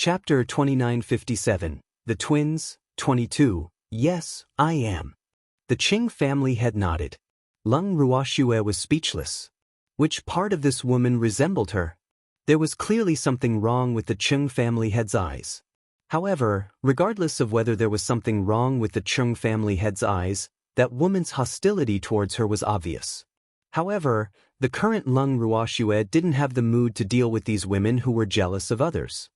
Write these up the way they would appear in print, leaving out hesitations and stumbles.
Chapter 2957, The Twins, 22, Yes, I am. The Qing family head nodded. Lung Ruoxue was speechless. Which part of this woman resembled her? There was clearly something wrong with the Qing family head's eyes. However, regardless of whether there was something wrong with the Qing family head's eyes, that woman's hostility towards her was obvious. However, the current Lung Ruoxue didn't have the mood to deal with these women who were jealous of others.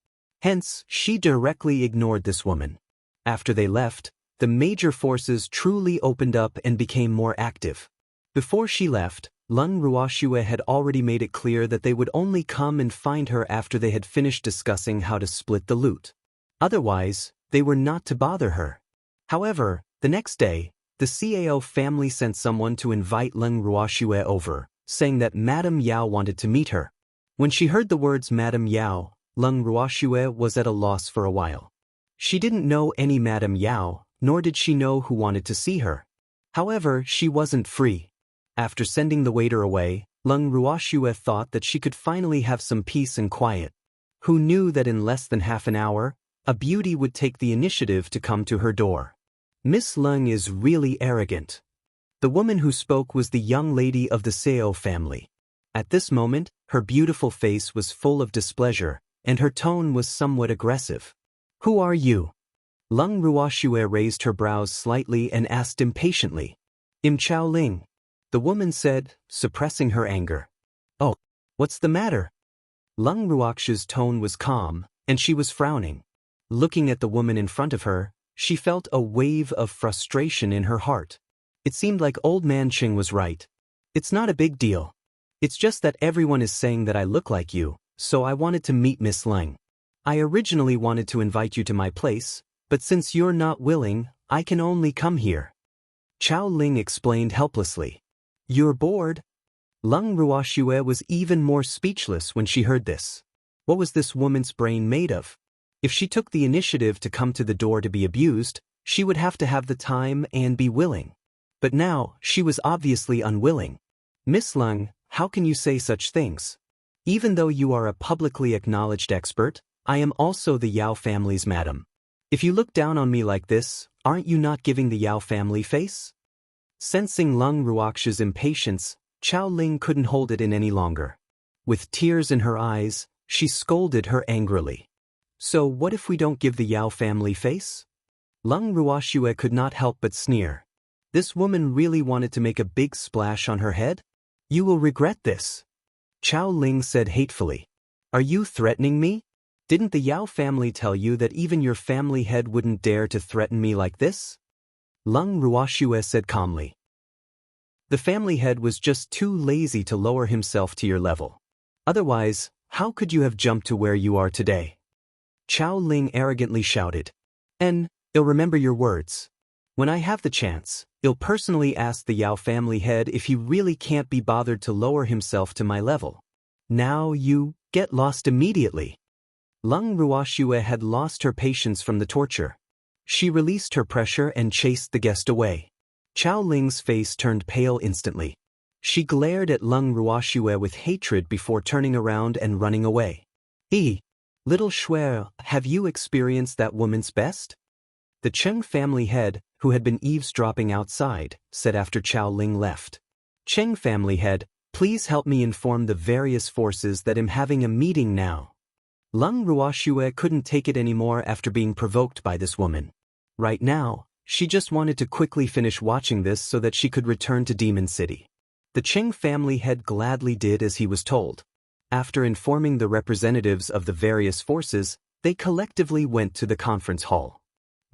Hence, she directly ignored this woman. After they left, the major forces truly opened up and became more active. Before she left, Lung Ruoxue had already made it clear that they would only come and find her after they had finished discussing how to split the loot. Otherwise, they were not to bother her. However, the next day, the CAO family sent someone to invite Lung Ruoxue over, saying that Madame Yao wanted to meet her. When she heard the words Madame Yao, Lung Ruoxue was at a loss for a while. She didn't know any Madame Yao, nor did she know who wanted to see her. However, she wasn't free. After sending the waiter away, Lung Ruoxue thought that she could finally have some peace and quiet. Who knew that in less than half an hour, a beauty would take the initiative to come to her door. Miss Lung is really arrogant. The woman who spoke was the young lady of the Seo family. At this moment, her beautiful face was full of displeasure, and her tone was somewhat aggressive. Who are you? Lung Ruoxue raised her brows slightly and asked impatiently. Im Chao Ling. The woman said, suppressing her anger. Oh, what's the matter? Lung Ruoxue's tone was calm, and she was frowning. Looking at the woman in front of her, she felt a wave of frustration in her heart. It seemed like old man Qing was right. It's not a big deal. It's just that everyone is saying that I look like you, so I wanted to meet Miss Lung. I originally wanted to invite you to my place, but since you're not willing, I can only come here. Chao Ling explained helplessly. You're bored? Lung Ruoxue was even more speechless when she heard this. What was this woman's brain made of? If she took the initiative to come to the door to be abused, she would have to have the time and be willing. But now, she was obviously unwilling. Miss Lung, how can you say such things? Even though you are a publicly acknowledged expert, I am also the Yao family's madam. If you look down on me like this, aren't you not giving the Yao family face? Sensing Lung Ruoxue's impatience, Chao Ling couldn't hold it in any longer. With tears in her eyes, she scolded her angrily. So what if we don't give the Yao family face? Lung Ruoxue could not help but sneer. This woman really wanted to make a big splash on her head? You will regret this. Chao Ling said hatefully. Are you threatening me? Didn't the Yao family tell you that even your family head wouldn't dare to threaten me like this? Lung Ruoxue said calmly. The family head was just too lazy to lower himself to your level. Otherwise, how could you have jumped to where you are today? Chao Ling arrogantly shouted. And, I'll remember your words. When I have the chance, I'll personally ask the Yao family head if he really can't be bothered to lower himself to my level. Now you, get lost immediately. Lung Ruoxue had lost her patience from the torture. She released her pressure and chased the guest away. Chao Ling's face turned pale instantly. She glared at Lung Ruoxue with hatred before turning around and running away. Little Shuer, have you experienced that woman's best? The Cheng family head, who had been eavesdropping outside, said after Chao Ling left. Cheng family head, please help me inform the various forces that I'm having a meeting now. Lung Ruoxue couldn't take it anymore after being provoked by this woman. Right now, she just wanted to quickly finish watching this so that she could return to Demon City. The Cheng family head gladly did as he was told. After informing the representatives of the various forces, they collectively went to the conference hall.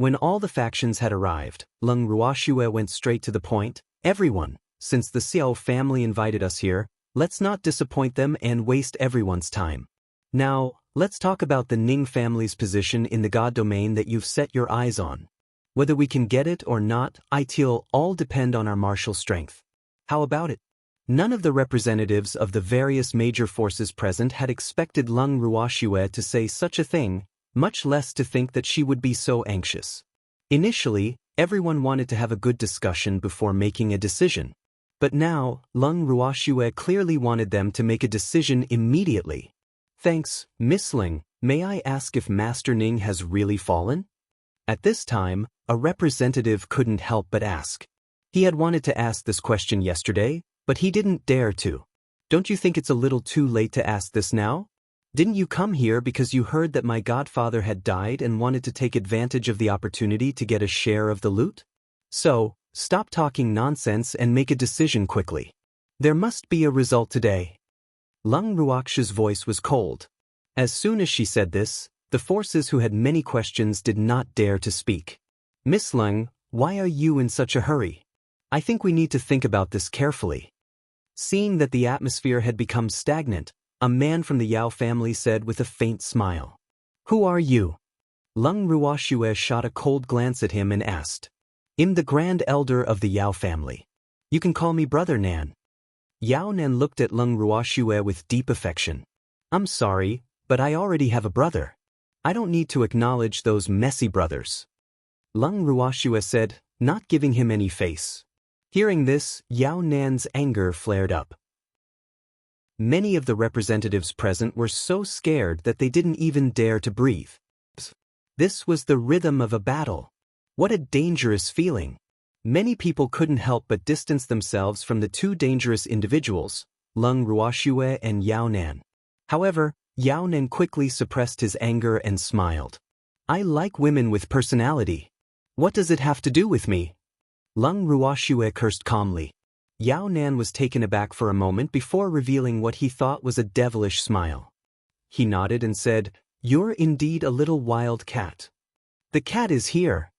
When all the factions had arrived, Lung Ruoxue went straight to the point. Everyone, since the Xiao family invited us here, let's not disappoint them and waste everyone's time. Now, let's talk about the Ning family's position in the God domain that you've set your eyes on. Whether we can get it or not, it'll all depend on our martial strength. How about it? None of the representatives of the various major forces present had expected Lung Ruoxue to say such a thing, much less to think that she would be so anxious. Initially, everyone wanted to have a good discussion before making a decision. But now, Lung Ruoxue clearly wanted them to make a decision immediately. Thanks, Miss Ling, May I ask if Master Ning has really fallen? At this time, a representative couldn't help but ask. He had wanted to ask this question yesterday, but he didn't dare to. Don't you think it's a little too late to ask this now? Didn't you come here because you heard that my godfather had died and wanted to take advantage of the opportunity to get a share of the loot? So, stop talking nonsense and make a decision quickly. There must be a result today. Lung Ruox's voice was cold. As soon as she said this, the forces who had many questions did not dare to speak. Miss Lung, why are you in such a hurry? I think we need to think about this carefully. Seeing that the atmosphere had become stagnant, a man from the Yao family said with a faint smile. Who are you? Lung Ruoxue shot a cold glance at him and asked. I'm the grand elder of the Yao family. You can call me Brother Nan. Yao Nan looked at Lung Ruoxue with deep affection. I'm sorry, but I already have a brother. I don't need to acknowledge those messy brothers. Lung Ruoxue said, not giving him any face. Hearing this, Yao Nan's anger flared up. Many of the representatives present were so scared that they didn't even dare to breathe. This was the rhythm of a battle. What a dangerous feeling. Many people couldn't help but distance themselves from the two dangerous individuals, Lung Ruoxue and Yao Nan. However, Yao Nan quickly suppressed his anger and smiled. I like women with personality. What does it have to do with me? Lung Ruoxue cursed calmly. Yao Nan was taken aback for a moment before revealing what he thought was a devilish smile. He nodded and said, You're indeed a little wild cat. The cat is here.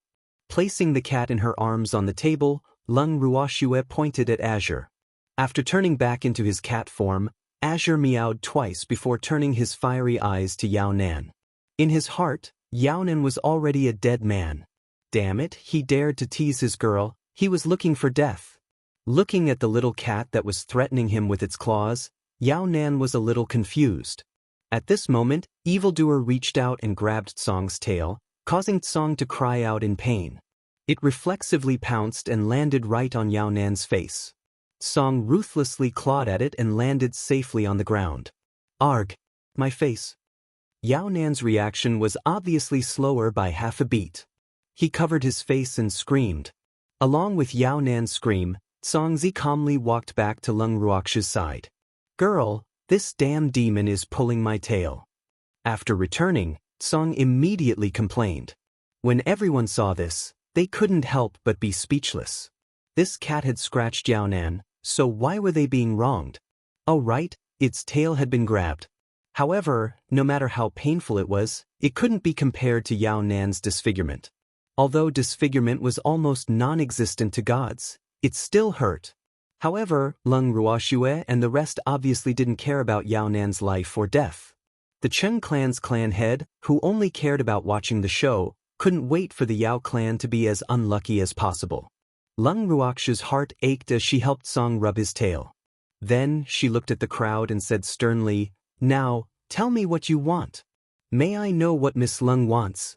Placing the cat in her arms on the table, Lung Ruoxue pointed at Azure. After turning back into his cat form, Azure meowed twice before turning his fiery eyes to Yao Nan. In his heart, Yao Nan was already a dead man. Damn it, he dared to tease his girl, he was looking for death. Looking at the little cat that was threatening him with its claws, Yao Nan was a little confused. At this moment, Evildoer reached out and grabbed Tsong's tail, causing Tsong to cry out in pain. It reflexively pounced and landed right on Yao Nan's face. Tsong ruthlessly clawed at it and landed safely on the ground. Arg! My face. Yao Nan's reaction was obviously slower by half a beat. He covered his face and screamed. Along with Yao Nan's scream, Tsongzi calmly walked back to Lung Ruox's side. Girl, this damn demon is pulling my tail. After returning, Tsong immediately complained. When everyone saw this, they couldn't help but be speechless. This cat had scratched Yao Nan, so why were they being wronged? Oh right, its tail had been grabbed. However, no matter how painful it was, it couldn't be compared to Yao Nan's disfigurement. Although disfigurement was almost non-existent to gods, it still hurt. However, Lung Ruoxue and the rest obviously didn't care about Yao Nan's life or death. The Cheng clan's clan head, who only cared about watching the show, couldn't wait for the Yao clan to be as unlucky as possible. Lung Ruox's heart ached as she helped Tsong rub his tail. Then, she looked at the crowd and said sternly, Now, tell me what you want. May I know what Miss Lung wants?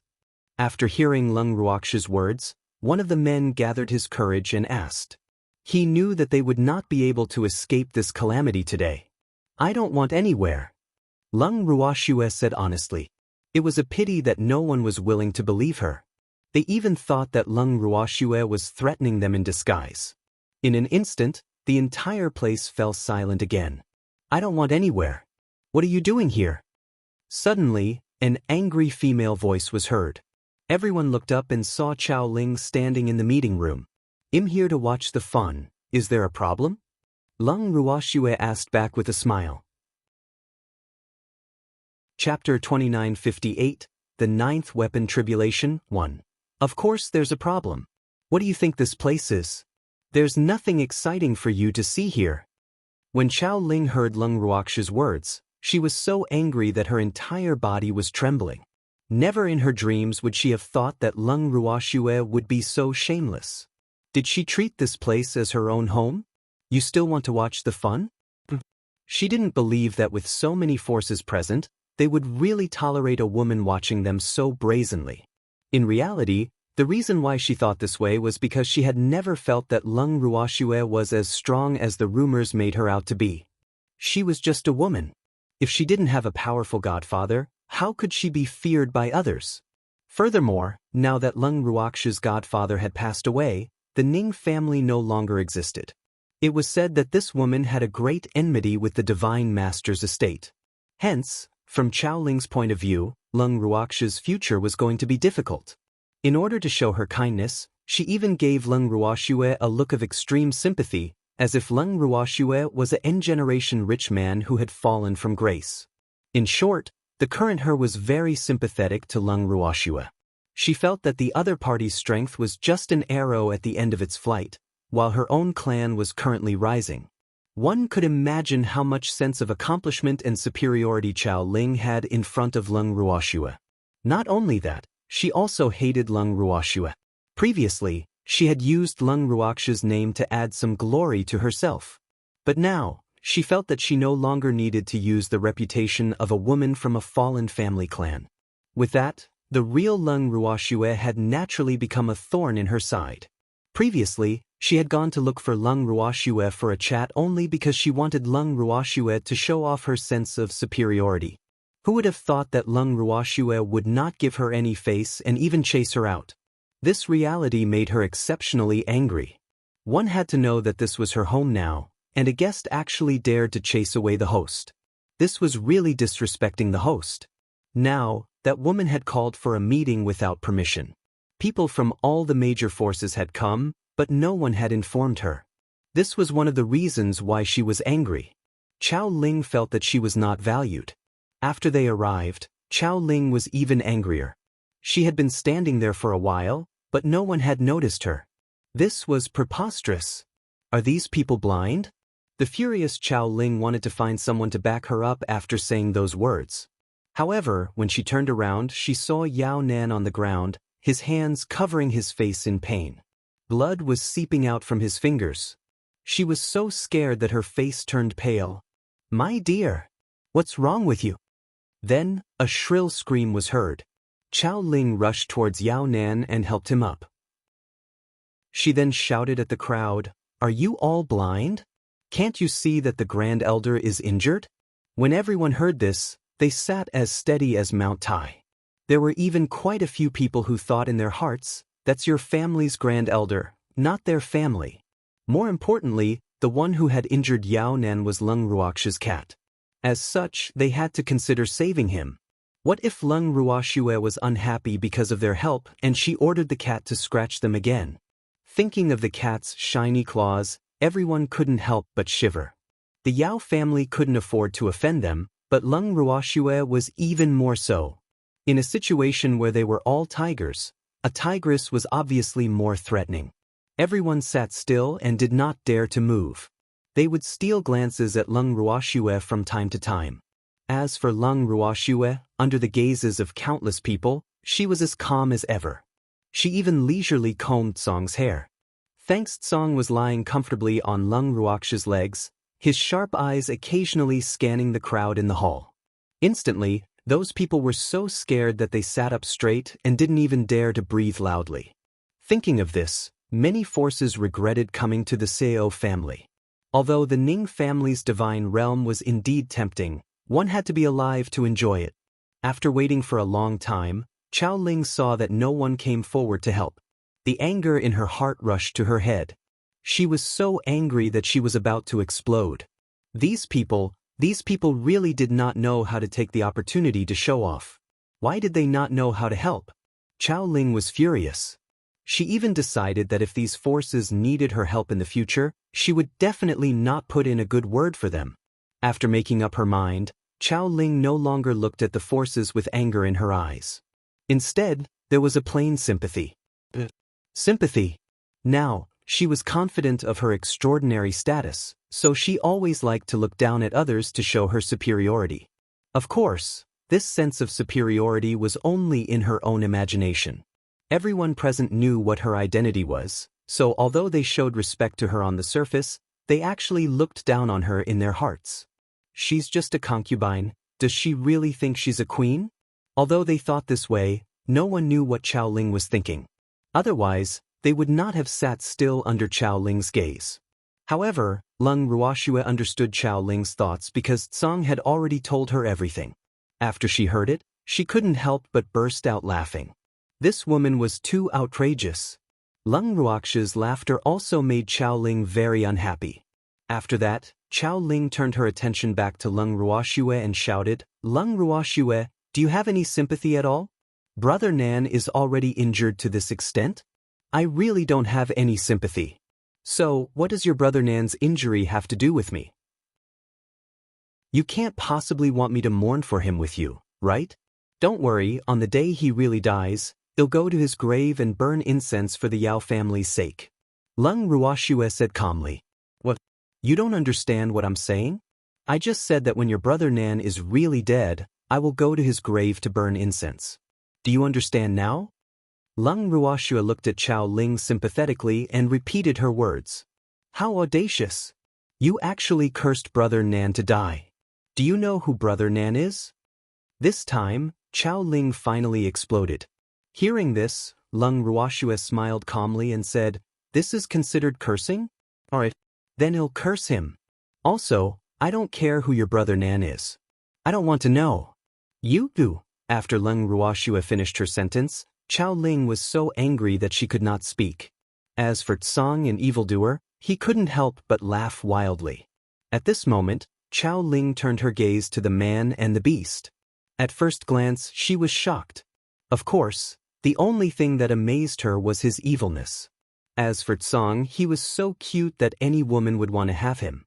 After hearing Lung Ruox's words, one of the men gathered his courage and asked. He knew that they would not be able to escape this calamity today. I don't want anywhere. Lung Ruoxue said honestly. It was a pity that no one was willing to believe her. They even thought that Lung Ruoxue was threatening them in disguise. In an instant, the entire place fell silent again. I don't want anywhere. What are you doing here? Suddenly, an angry female voice was heard. Everyone looked up and saw Chao Ling standing in the meeting room. I'm here to watch the fun. Is there a problem? Lung Ruoxue asked back with a smile. Chapter 2958, The Ninth Weapon Tribulation, 1. Of course there's a problem. What do you think this place is? There's nothing exciting for you to see here. When Chao Ling heard Lung Ruox's words, she was so angry that her entire body was trembling. Never in her dreams would she have thought that Lung Ruoxue would be so shameless. Did she treat this place as her own home? You still want to watch the fun? She didn't believe that with so many forces present, they would really tolerate a woman watching them so brazenly. In reality, the reason why she thought this way was because she had never felt that Lung Ruoxue was as strong as the rumors made her out to be. She was just a woman. If she didn't have a powerful godfather, How could she be feared by others? Furthermore, now that Lung Ruox's godfather had passed away, the Ning family no longer existed. It was said that this woman had a great enmity with the divine master's estate. Hence, from Chao Ling's point of view, Lung Ruox's future was going to be difficult. In order to show her kindness, she even gave Lung Ruoxue a look of extreme sympathy, as if Lung Ruoxue was an N-generation rich man who had fallen from grace. In short, the current her was very sympathetic to Lung Ruoxue. She felt that the other party's strength was just an arrow at the end of its flight, while her own clan was currently rising. One could imagine how much sense of accomplishment and superiority Chao Ling had in front of Lung Ruoxue. Not only that, she also hated Lung Ruoxue. Previously, she had used Lung Ruox's name to add some glory to herself. But now, she felt that she no longer needed to use the reputation of a woman from a fallen family clan. With that, the real Lung Ruoxue had naturally become a thorn in her side. Previously, she had gone to look for Lung Ruoxue for a chat only because she wanted Lung Ruoxue to show off her sense of superiority. Who would have thought that Lung Ruoxue would not give her any face and even chase her out? This reality made her exceptionally angry. One had to know that this was her home now, and a guest actually dared to chase away the host. This was really disrespecting the host. Now, that woman had called for a meeting without permission. People from all the major forces had come, but no one had informed her. This was one of the reasons why she was angry. Chao Ling felt that she was not valued. After they arrived, Chao Ling was even angrier. She had been standing there for a while, but no one had noticed her. This was preposterous. Are these people blind? The furious Chao Ling wanted to find someone to back her up after saying those words. However, when she turned around, she saw Yao Nan on the ground, his hands covering his face in pain. Blood was seeping out from his fingers. She was so scared that her face turned pale. "My dear, what's wrong with you?" Then, a shrill scream was heard. Chao Ling rushed towards Yao Nan and helped him up. She then shouted at the crowd, "Are you all blind? Can't you see that the Grand Elder is injured?" When everyone heard this, they sat as steady as Mount Tai. There were even quite a few people who thought in their hearts, "That's your family's Grand Elder, not their family." More importantly, the one who had injured Yao Nan was Lung Ruox's cat. As such, they had to consider saving him. What if Lung Ruoxue was unhappy because of their help and she ordered the cat to scratch them again? Thinking of the cat's shiny claws, everyone couldn't help but shiver. The Yao family couldn't afford to offend them, but Lung Ruoxue was even more so. In a situation where they were all tigers, a tigress was obviously more threatening. Everyone sat still and did not dare to move. They would steal glances at Lung Ruoxue from time to time. As for Lung Ruoxue, under the gazes of countless people, she was as calm as ever. She even leisurely combed Tsong's hair. Thanks Tsong was lying comfortably on Lung Ruox's legs, his sharp eyes occasionally scanning the crowd in the hall. Instantly, those people were so scared that they sat up straight and didn't even dare to breathe loudly. Thinking of this, many forces regretted coming to the Seo family. Although the Ning family's divine realm was indeed tempting, one had to be alive to enjoy it. After waiting for a long time, Chao Ling saw that no one came forward to help. The anger in her heart rushed to her head. She was so angry that she was about to explode. These people really did not know how to take the opportunity to show off. Why did they not know how to help? Chao Ling was furious. She even decided that if these forces needed her help in the future, she would definitely not put in a good word for them. After making up her mind, Chao Ling no longer looked at the forces with anger in her eyes. Instead, there was a plain sympathy. Sympathy. Now, she was confident of her extraordinary status, so she always liked to look down at others to show her superiority. Of course, this sense of superiority was only in her own imagination. Everyone present knew what her identity was, so although they showed respect to her on the surface, they actually looked down on her in their hearts. She's just a concubine. Does she really think she's a queen? Although they thought this way, no one knew what Chao Ling was thinking. Otherwise, they would not have sat still under Chao Ling's gaze. However, Lung Ruoxue understood Chao Ling's thoughts because Tsong had already told her everything. After she heard it, She couldn't help but burst out laughing. This woman was too outrageous. Lung Ruox's laughter also made Chao Ling very unhappy. After that, Chao Ling turned her attention back to Lung Ruoxue and shouted, "Lung Ruoxue, do you have any sympathy at all? Brother Nan is already injured to this extent? I really don't have any sympathy. So, what does your brother Nan's injury have to do with me? You can't possibly want me to mourn for him with you, right? Don't worry, on the day he really dies, he'll go to his grave and burn incense for the Yao family's sake." Lung Ruoxue said calmly. "What? You don't understand what I'm saying? I just said that when your brother Nan is really dead, I will go to his grave to burn incense. Do you understand now?" Lung Ruoxue looked at Chao Ling sympathetically and repeated her words. "How audacious! You actually cursed brother Nan to die. Do you know who brother Nan is?" This time, Chao Ling finally exploded. Hearing this, Lung Ruoxue smiled calmly and said, "This is considered cursing? Alright, then he'll curse him. Also, I don't care who your brother Nan is. I don't want to know." "You do." After Lung Ruoxue finished her sentence, Chao Ling was so angry that she could not speak. As for Tsang and evildoer, he couldn't help but laugh wildly. At this moment, Chao Ling turned her gaze to the man and the beast. At first glance, she was shocked. Of course, the only thing that amazed her was his evilness. As for Tsang, he was so cute that any woman would want to have him.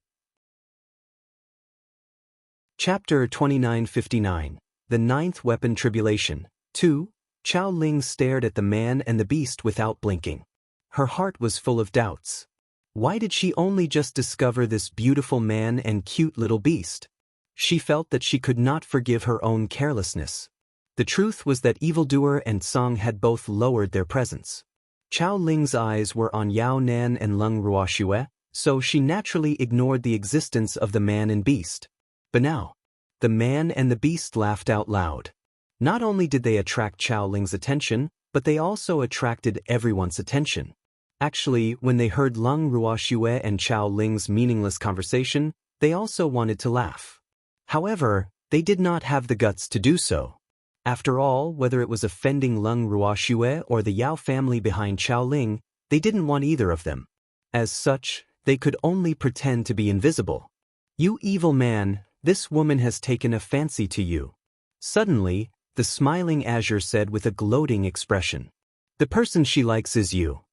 Chapter 2959. The Ninth Weapon Tribulation. 2. Chao Ling stared at the man and the beast without blinking. Her heart was full of doubts. Why did she only just discover this beautiful man and cute little beast? She felt that she could not forgive her own carelessness. The truth was that evildoer and Tsang had both lowered their presence. Chao Ling's eyes were on Yao Nan and Lung Ruoxue, so she naturally ignored the existence of the man and beast. But now, the man and the beast laughed out loud. Not only did they attract Chao Ling's attention, but they also attracted everyone's attention. Actually, when they heard Lung Ruoxue and Chao Ling's meaningless conversation, they also wanted to laugh. However, they did not have the guts to do so. After all, whether it was offending Lung Ruoxue or the Yao family behind Chao Ling, they didn't want either of them. As such, they could only pretend to be invisible. "You evil man, this woman has taken a fancy to you." Suddenly, the smiling Azure said with a gloating expression. "The person she likes is you."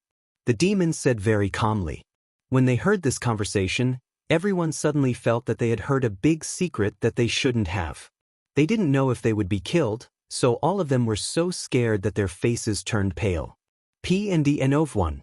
The demons said very calmly. When they heard this conversation, everyone suddenly felt that they had heard a big secret that they shouldn't have. They didn't know if they would be killed, so all of them were so scared that their faces turned pale. P&D1.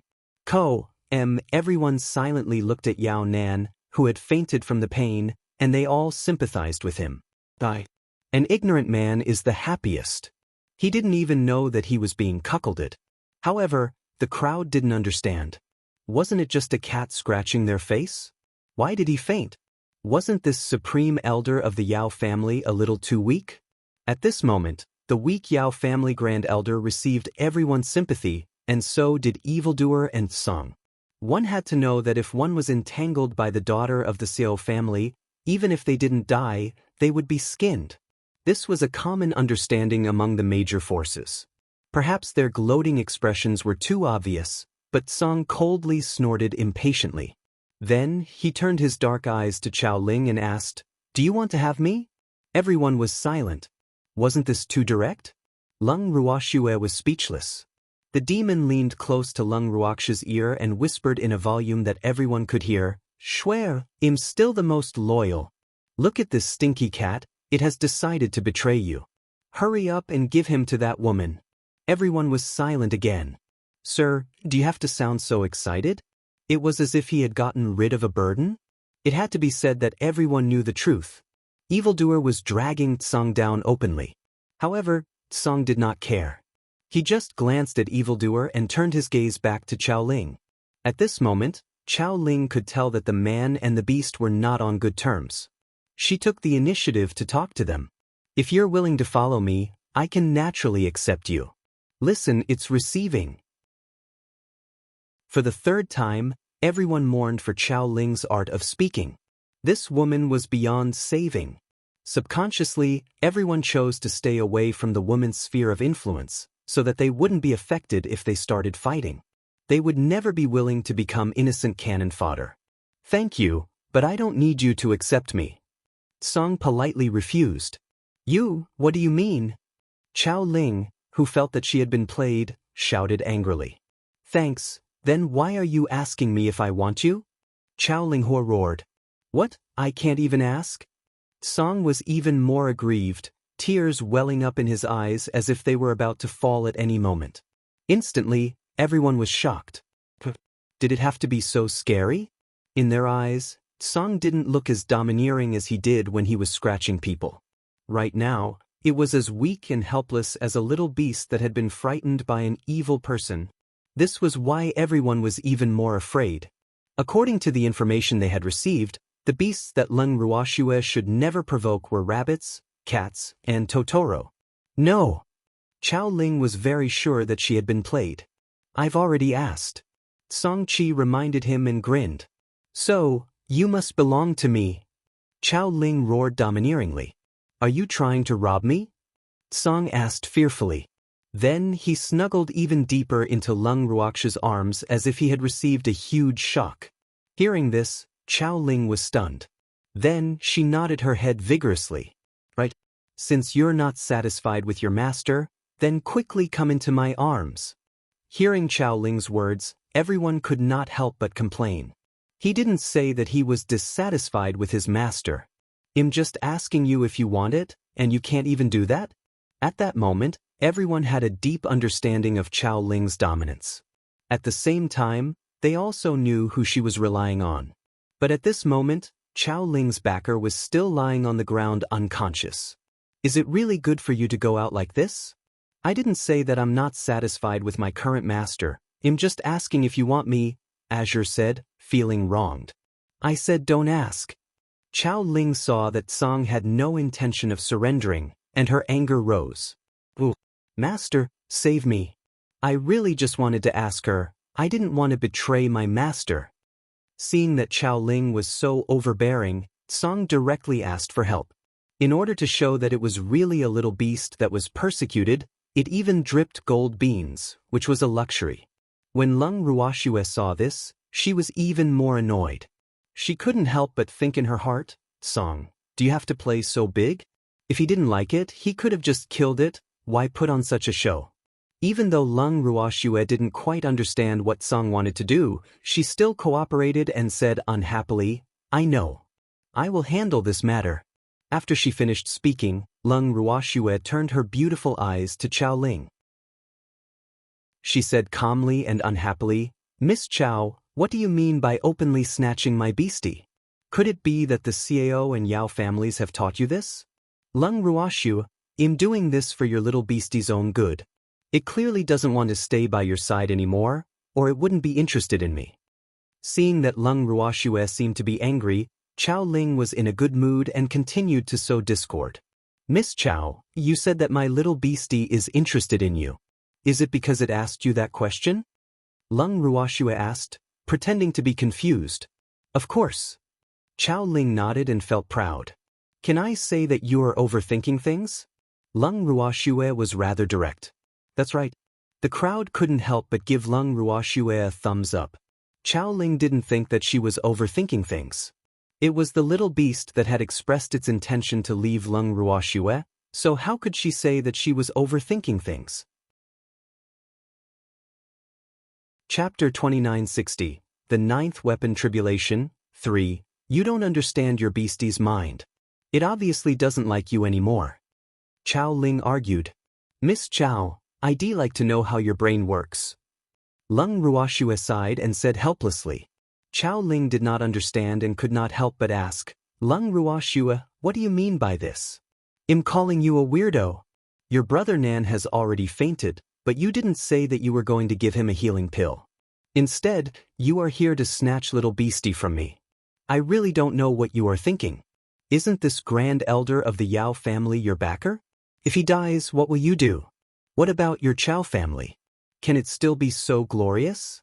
Everyone silently looked at Yao Nan, who had fainted from the pain, and they all sympathized with him. An ignorant man is the happiest. He didn't even know that he was being cuckolded. However, the crowd didn't understand. Wasn't it just a cat scratching their face? Why did he faint? Wasn't this supreme elder of the Yao family a little too weak? At this moment, the weak Yao family grand elder received everyone's sympathy, and so did evildoer and Tsang. One had to know that if one was entangled by the daughter of the Xiao family, even if they didn't die, they would be skinned. This was a common understanding among the major forces. Perhaps their gloating expressions were too obvious, but Tsang coldly snorted impatiently. Then, he turned his dark eyes to Chao Ling and asked, "Do you want to have me?" Everyone was silent. Wasn't this too direct? Lung Ruoxue was speechless. The demon leaned close to Lung Ruoxue's ear and whispered in a volume that everyone could hear, "Swear, I'm still the most loyal. Look at this stinky cat, it has decided to betray you. Hurry up and give him to that woman." Everyone was silent again. "Sir, do you have to sound so excited?" It was as if he had gotten rid of a burden. It had to be said that everyone knew the truth. Evildoer was dragging Tsang down openly. However, Tsang did not care. He just glanced at evildoer and turned his gaze back to Chao Ling. At this moment, Chao Ling could tell that the man and the beast were not on good terms. She took the initiative to talk to them. "If you're willing to follow me, I can naturally accept you. Listen, it's receiving." For the third time, everyone mourned for Chao Ling's art of speaking. This woman was beyond saving. Subconsciously, everyone chose to stay away from the woman's sphere of influence, so that they wouldn't be affected if they started fighting. They would never be willing to become innocent cannon fodder. Thank you, but I don't need you to accept me. Song politely refused. You, what do you mean? Chao Ling, who felt that she had been played, shouted angrily. Thanks, then why are you asking me if I want you? Chao Ling Ho roared. What, I can't even ask? Song was even more aggrieved, tears welling up in his eyes as if they were about to fall at any moment. Instantly, everyone was shocked. Did it have to be so scary? In their eyes, Song didn't look as domineering as he did when he was scratching people. Right now, it was as weak and helpless as a little beast that had been frightened by an evil person. This was why everyone was even more afraid. According to the information they had received, the beasts that Lung Ruoxue should never provoke were rabbits, cats, and Totoro. No! Chao Ling was very sure that she had been played. I've already asked. Song Qi reminded him and grinned. So, you must belong to me. Chao Ling roared domineeringly. Are you trying to rob me? Song asked fearfully. Then he snuggled even deeper into Lung Ruoxue's arms as if he had received a huge shock. Hearing this, Chao Ling was stunned. Then she nodded her head vigorously. Right, since you're not satisfied with your master, then quickly come into my arms. Hearing Chao Ling's words, everyone could not help but complain. He didn't say that he was dissatisfied with his master. I'm just asking you if you want it, and you can't even do that? At that moment, everyone had a deep understanding of Chao Ling's dominance. At the same time, they also knew who she was relying on. But at this moment, Chao Ling's backer was still lying on the ground unconscious. Is it really good for you to go out like this? I didn't say that I'm not satisfied with my current master. I'm just asking if you want me, Azure said, feeling wronged. I said don't ask. Chao Ling saw that Song had no intention of surrendering, and her anger rose. Ooh, Master, save me. I really just wanted to ask her. I didn't want to betray my master. Seeing that Chao Ling was so overbearing, Song directly asked for help. In order to show that it was really a little beast that was persecuted, it even dripped gold beans, which was a luxury. When Lung Ruoxue saw this, she was even more annoyed. She couldn't help but think in her heart, Song, do you have to play so big? If he didn't like it, he could have just killed it. Why put on such a show? Even though Lung Ruoxue didn't quite understand what Song wanted to do, she still cooperated and said unhappily, I know. I will handle this matter. After she finished speaking, Lung Ruoxue turned her beautiful eyes to Chao Ling. She said calmly and unhappily, Miss Chao, what do you mean by openly snatching my beastie? Could it be that the Xiao and Yao families have taught you this? Lung Ruoxue, I'm doing this for your little beastie's own good. It clearly doesn't want to stay by your side anymore, or it wouldn't be interested in me. Seeing that Lung Ruoxue seemed to be angry, Chao Ling was in a good mood and continued to sow discord. Miss Chao, you said that my little beastie is interested in you. Is it because it asked you that question? Lung Ruoxue asked, pretending to be confused. Of course. Chao Ling nodded and felt proud. Can I say that you are overthinking things? Lung Ruoxue was rather direct. That's right. The crowd couldn't help but give Lung Ruoxue a thumbs up. Chao Ling didn't think that she was overthinking things. It was the little beast that had expressed its intention to leave Lung Ruoxue, so how could she say that she was overthinking things? Chapter 2960, The Ninth Weapon Tribulation, 3. You don't understand your beastie's mind. It obviously doesn't like you anymore. Chao Ling argued. Miss Chao, I'd like to know how your brain works. Lung Ruoxue sighed and said helplessly. Chao Ling did not understand and could not help but ask, Lung Ruoxue, what do you mean by this? I'm calling you a weirdo. Your brother Nan has already fainted, but you didn't say that you were going to give him a healing pill. Instead, you are here to snatch little beastie from me. I really don't know what you are thinking. Isn't this grand elder of the Yao family your backer? If he dies, what will you do? What about your Chao family? Can it still be so glorious?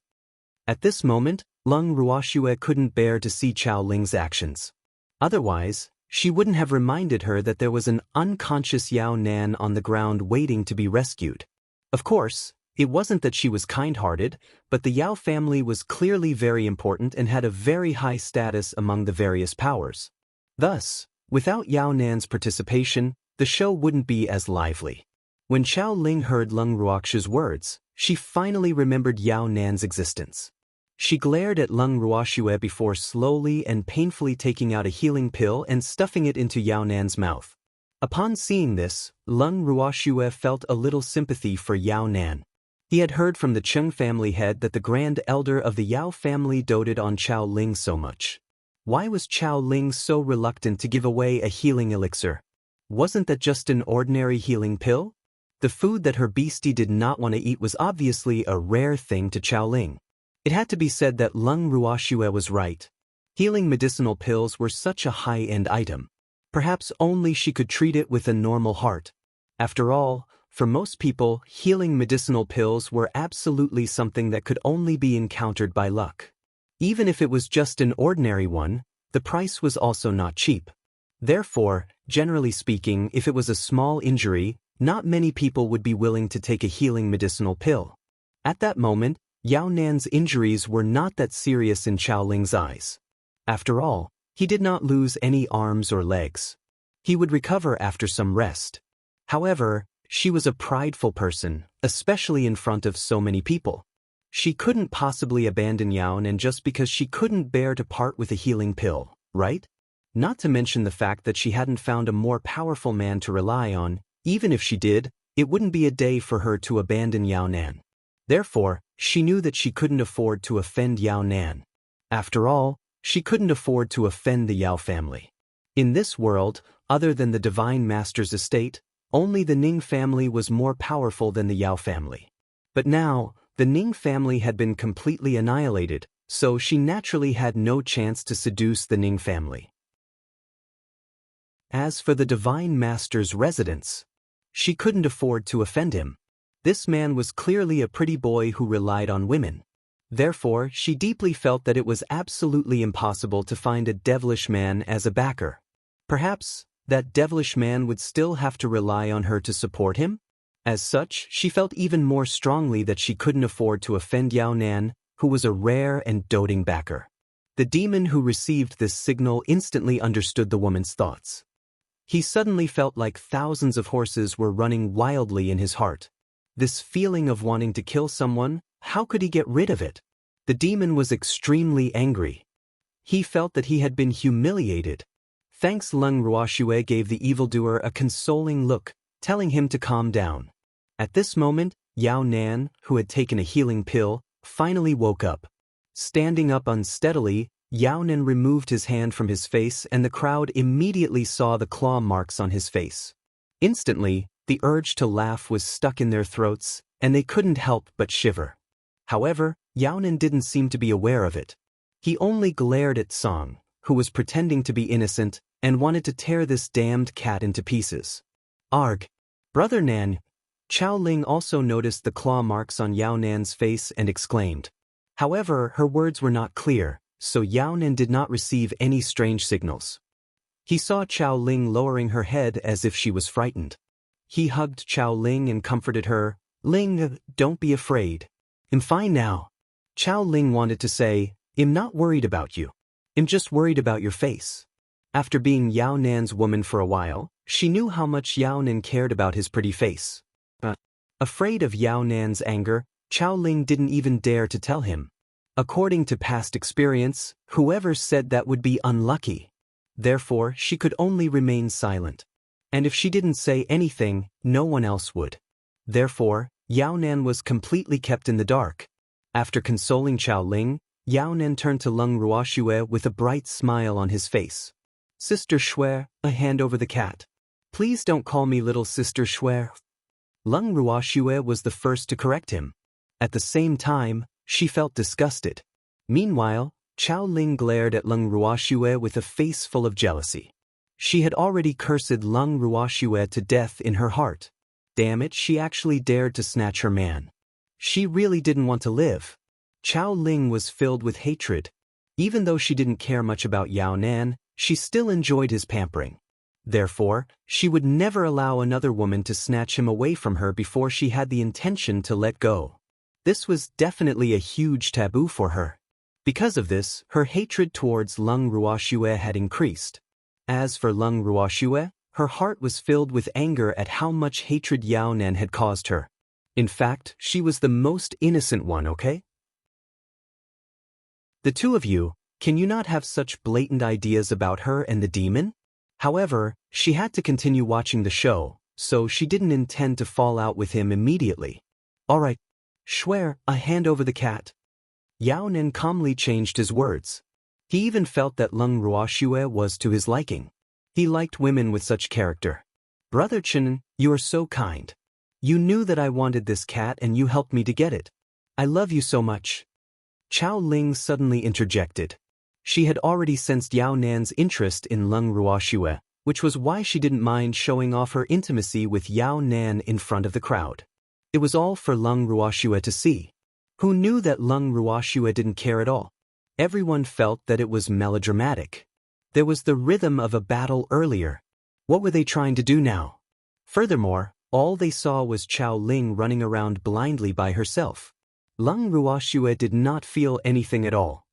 At this moment, Lung Ruoxue couldn't bear to see Chao Ling's actions. Otherwise, she wouldn't have reminded her that there was an unconscious Yao Nan on the ground waiting to be rescued. Of course, it wasn't that she was kind-hearted, but the Yao family was clearly very important and had a very high status among the various powers. Thus, without Yao Nan's participation, the show wouldn't be as lively. When Chao Ling heard Lung Ruoxiu's words, she finally remembered Yao Nan's existence. She glared at Lung Ruoxiu before slowly and painfully taking out a healing pill and stuffing it into Yao Nan's mouth. Upon seeing this, Lung Ruoxiu felt a little sympathy for Yao Nan. He had heard from the Cheng family head that the grand elder of the Yao family doted on Chao Ling so much. Why was Chao Ling so reluctant to give away a healing elixir? Wasn't that just an ordinary healing pill? The food that her beastie did not want to eat was obviously a rare thing to Chao Ling. It had to be said that Lung Ruoxiu was right. Healing medicinal pills were such a high-end item. Perhaps only she could treat it with a normal heart. After all, for most people, healing medicinal pills were absolutely something that could only be encountered by luck. Even if it was just an ordinary one, the price was also not cheap. Therefore, generally speaking, if it was a small injury, not many people would be willing to take a healing medicinal pill. At that moment, Yao Nan's injuries were not that serious in Chao Ling's eyes. After all, he did not lose any arms or legs. He would recover after some rest. However, she was a prideful person, especially in front of so many people. She couldn't possibly abandon Yao Nan just because she couldn't bear to part with a healing pill, right? Not to mention the fact that she hadn't found a more powerful man to rely on. Even if she did, it wouldn't be a day for her to abandon Yao Nan. Therefore, she knew that she couldn't afford to offend Yao Nan. After all, she couldn't afford to offend the Yao family. In this world, other than the Divine Master's estate, only the Ning family was more powerful than the Yao family. But now, the Ning family had been completely annihilated, so she naturally had no chance to seduce the Ning family. As for the Divine Master's residence, she couldn't afford to offend him. This man was clearly a pretty boy who relied on women. Therefore, she deeply felt that it was absolutely impossible to find a devilish man as a backer. Perhaps, that devilish man would still have to rely on her to support him? As such, she felt even more strongly that she couldn't afford to offend Yao Nan, who was a rare and doting backer. The demon who received this signal instantly understood the woman's thoughts. He suddenly felt like thousands of horses were running wildly in his heart. This feeling of wanting to kill someone, how could he get rid of it? The demon was extremely angry. He felt that he had been humiliated. Thanks, Lung Ruoxiu gave the evildoer a consoling look, telling him to calm down. At this moment, Yao Nan, who had taken a healing pill, finally woke up. Standing up unsteadily, Yao Nan removed his hand from his face and the crowd immediately saw the claw marks on his face. Instantly, the urge to laugh was stuck in their throats, and they couldn't help but shiver. However, Yao Nan didn't seem to be aware of it. He only glared at Song, who was pretending to be innocent, and wanted to tear this damned cat into pieces. Arg! Brother Nan! Chao Ling also noticed the claw marks on Yao Nan's face and exclaimed. However, her words were not clear, so Yao Nan did not receive any strange signals. He saw Chao Ling lowering her head as if she was frightened. He hugged Chao Ling and comforted her. Ling, don't be afraid. I'm fine now. Chao Ling wanted to say, I'm not worried about you. I'm just worried about your face. After being Yao Nan's woman for a while, she knew how much Yao Nan cared about his pretty face. Afraid of Yao Nan's anger, Chao Ling didn't even dare to tell him. According to past experience, whoever said that would be unlucky. Therefore, she could only remain silent. And if she didn't say anything, no one else would. Therefore, Yao Nan was completely kept in the dark. After consoling Chao Ling, Yao Nan turned to Lung Ruoxiu with a bright smile on his face. Sister Shui, a hand over the cat. Please don't call me little Sister Shui. Lung Ruoxiu was the first to correct him. At the same time, she felt disgusted. Meanwhile, Chao Ling glared at Lung Ruoxiu with a face full of jealousy. She had already cursed Lung Ruoxiu to death in her heart. Damn it, she actually dared to snatch her man. She really didn't want to live. Chao Ling was filled with hatred. Even though she didn't care much about Yao Nan, she still enjoyed his pampering. Therefore, she would never allow another woman to snatch him away from her before she had the intention to let go. This was definitely a huge taboo for her. Because of this, her hatred towards Lung Ruoxue had increased. As for Lung Ruoxue, her heart was filled with anger at how much hatred Yao Nan had caused her. In fact, she was the most innocent one, okay? The two of you, can you not have such blatant ideas about her and the demon? However, she had to continue watching the show, so she didn't intend to fall out with him immediately. Alright, Schwer, I hand over the cat. Yao Nan calmly changed his words. He even felt that Lung Ruoxue was to his liking. He liked women with such character. Brother Chen, you are so kind. You knew that I wanted this cat and you helped me to get it. I love you so much. Chao Ling suddenly interjected. She had already sensed Yao Nan's interest in Lung Ruoxue, which was why she didn't mind showing off her intimacy with Yao Nan in front of the crowd. It was all for Lung Ruoxue to see. Who knew that Lung Ruoxue didn't care at all? Everyone felt that it was melodramatic. There was the rhythm of a battle earlier. What were they trying to do now? Furthermore, all they saw was Chao Ling running around blindly by herself. Lung Ruoxue did not feel anything at all.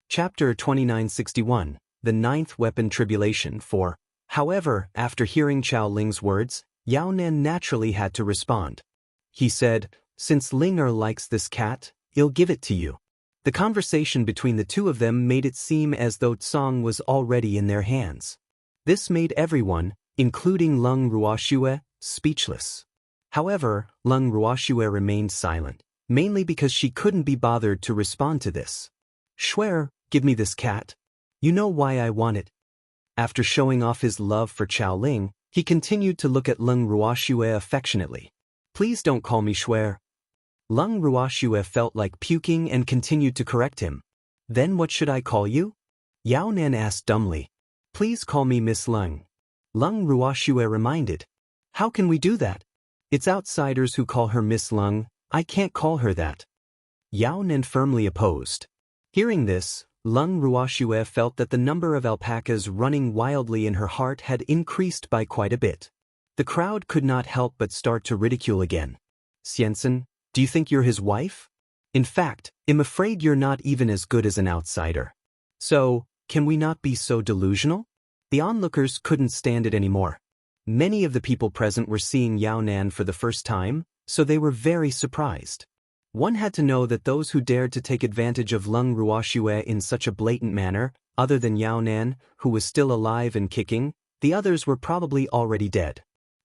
Chapter 2961, The Ninth Weapon Tribulation 4. However, after hearing Chao Ling's words, Yao Nan naturally had to respond. He said, since Ling likes this cat, I'll give it to you. The conversation between the two of them made it seem as though Tsang was already in their hands. This made everyone, including Lung Ruoxue, speechless. However, Lung Ruoxue remained silent, mainly because she couldn't be bothered to respond to this. Schwer, give me this cat. You know why I want it. After showing off his love for Chao Ling, he continued to look at Lung Ruoxue affectionately. Please don't call me Schwer. Lung Ruoxue felt like puking and continued to correct him. Then what should I call you? Yao Nan asked dumbly. Please call me Miss Lung. Lung Ruoxue reminded. How can we do that? It's outsiders who call her Miss Lung. I can't call her that. Yao Nan firmly opposed. Hearing this, Lung Ruoxue felt that the number of alpacas running wildly in her heart had increased by quite a bit. The crowd could not help but start to ridicule again. Xiansen, do you think you're his wife? In fact, I'm afraid you're not even as good as an outsider. So, can we not be so delusional? The onlookers couldn't stand it anymore. Many of the people present were seeing Yao Nan for the first time, so they were very surprised. One had to know that those who dared to take advantage of Lung Ruoxue in such a blatant manner, other than Yao Nan, who was still alive and kicking, the others were probably already dead.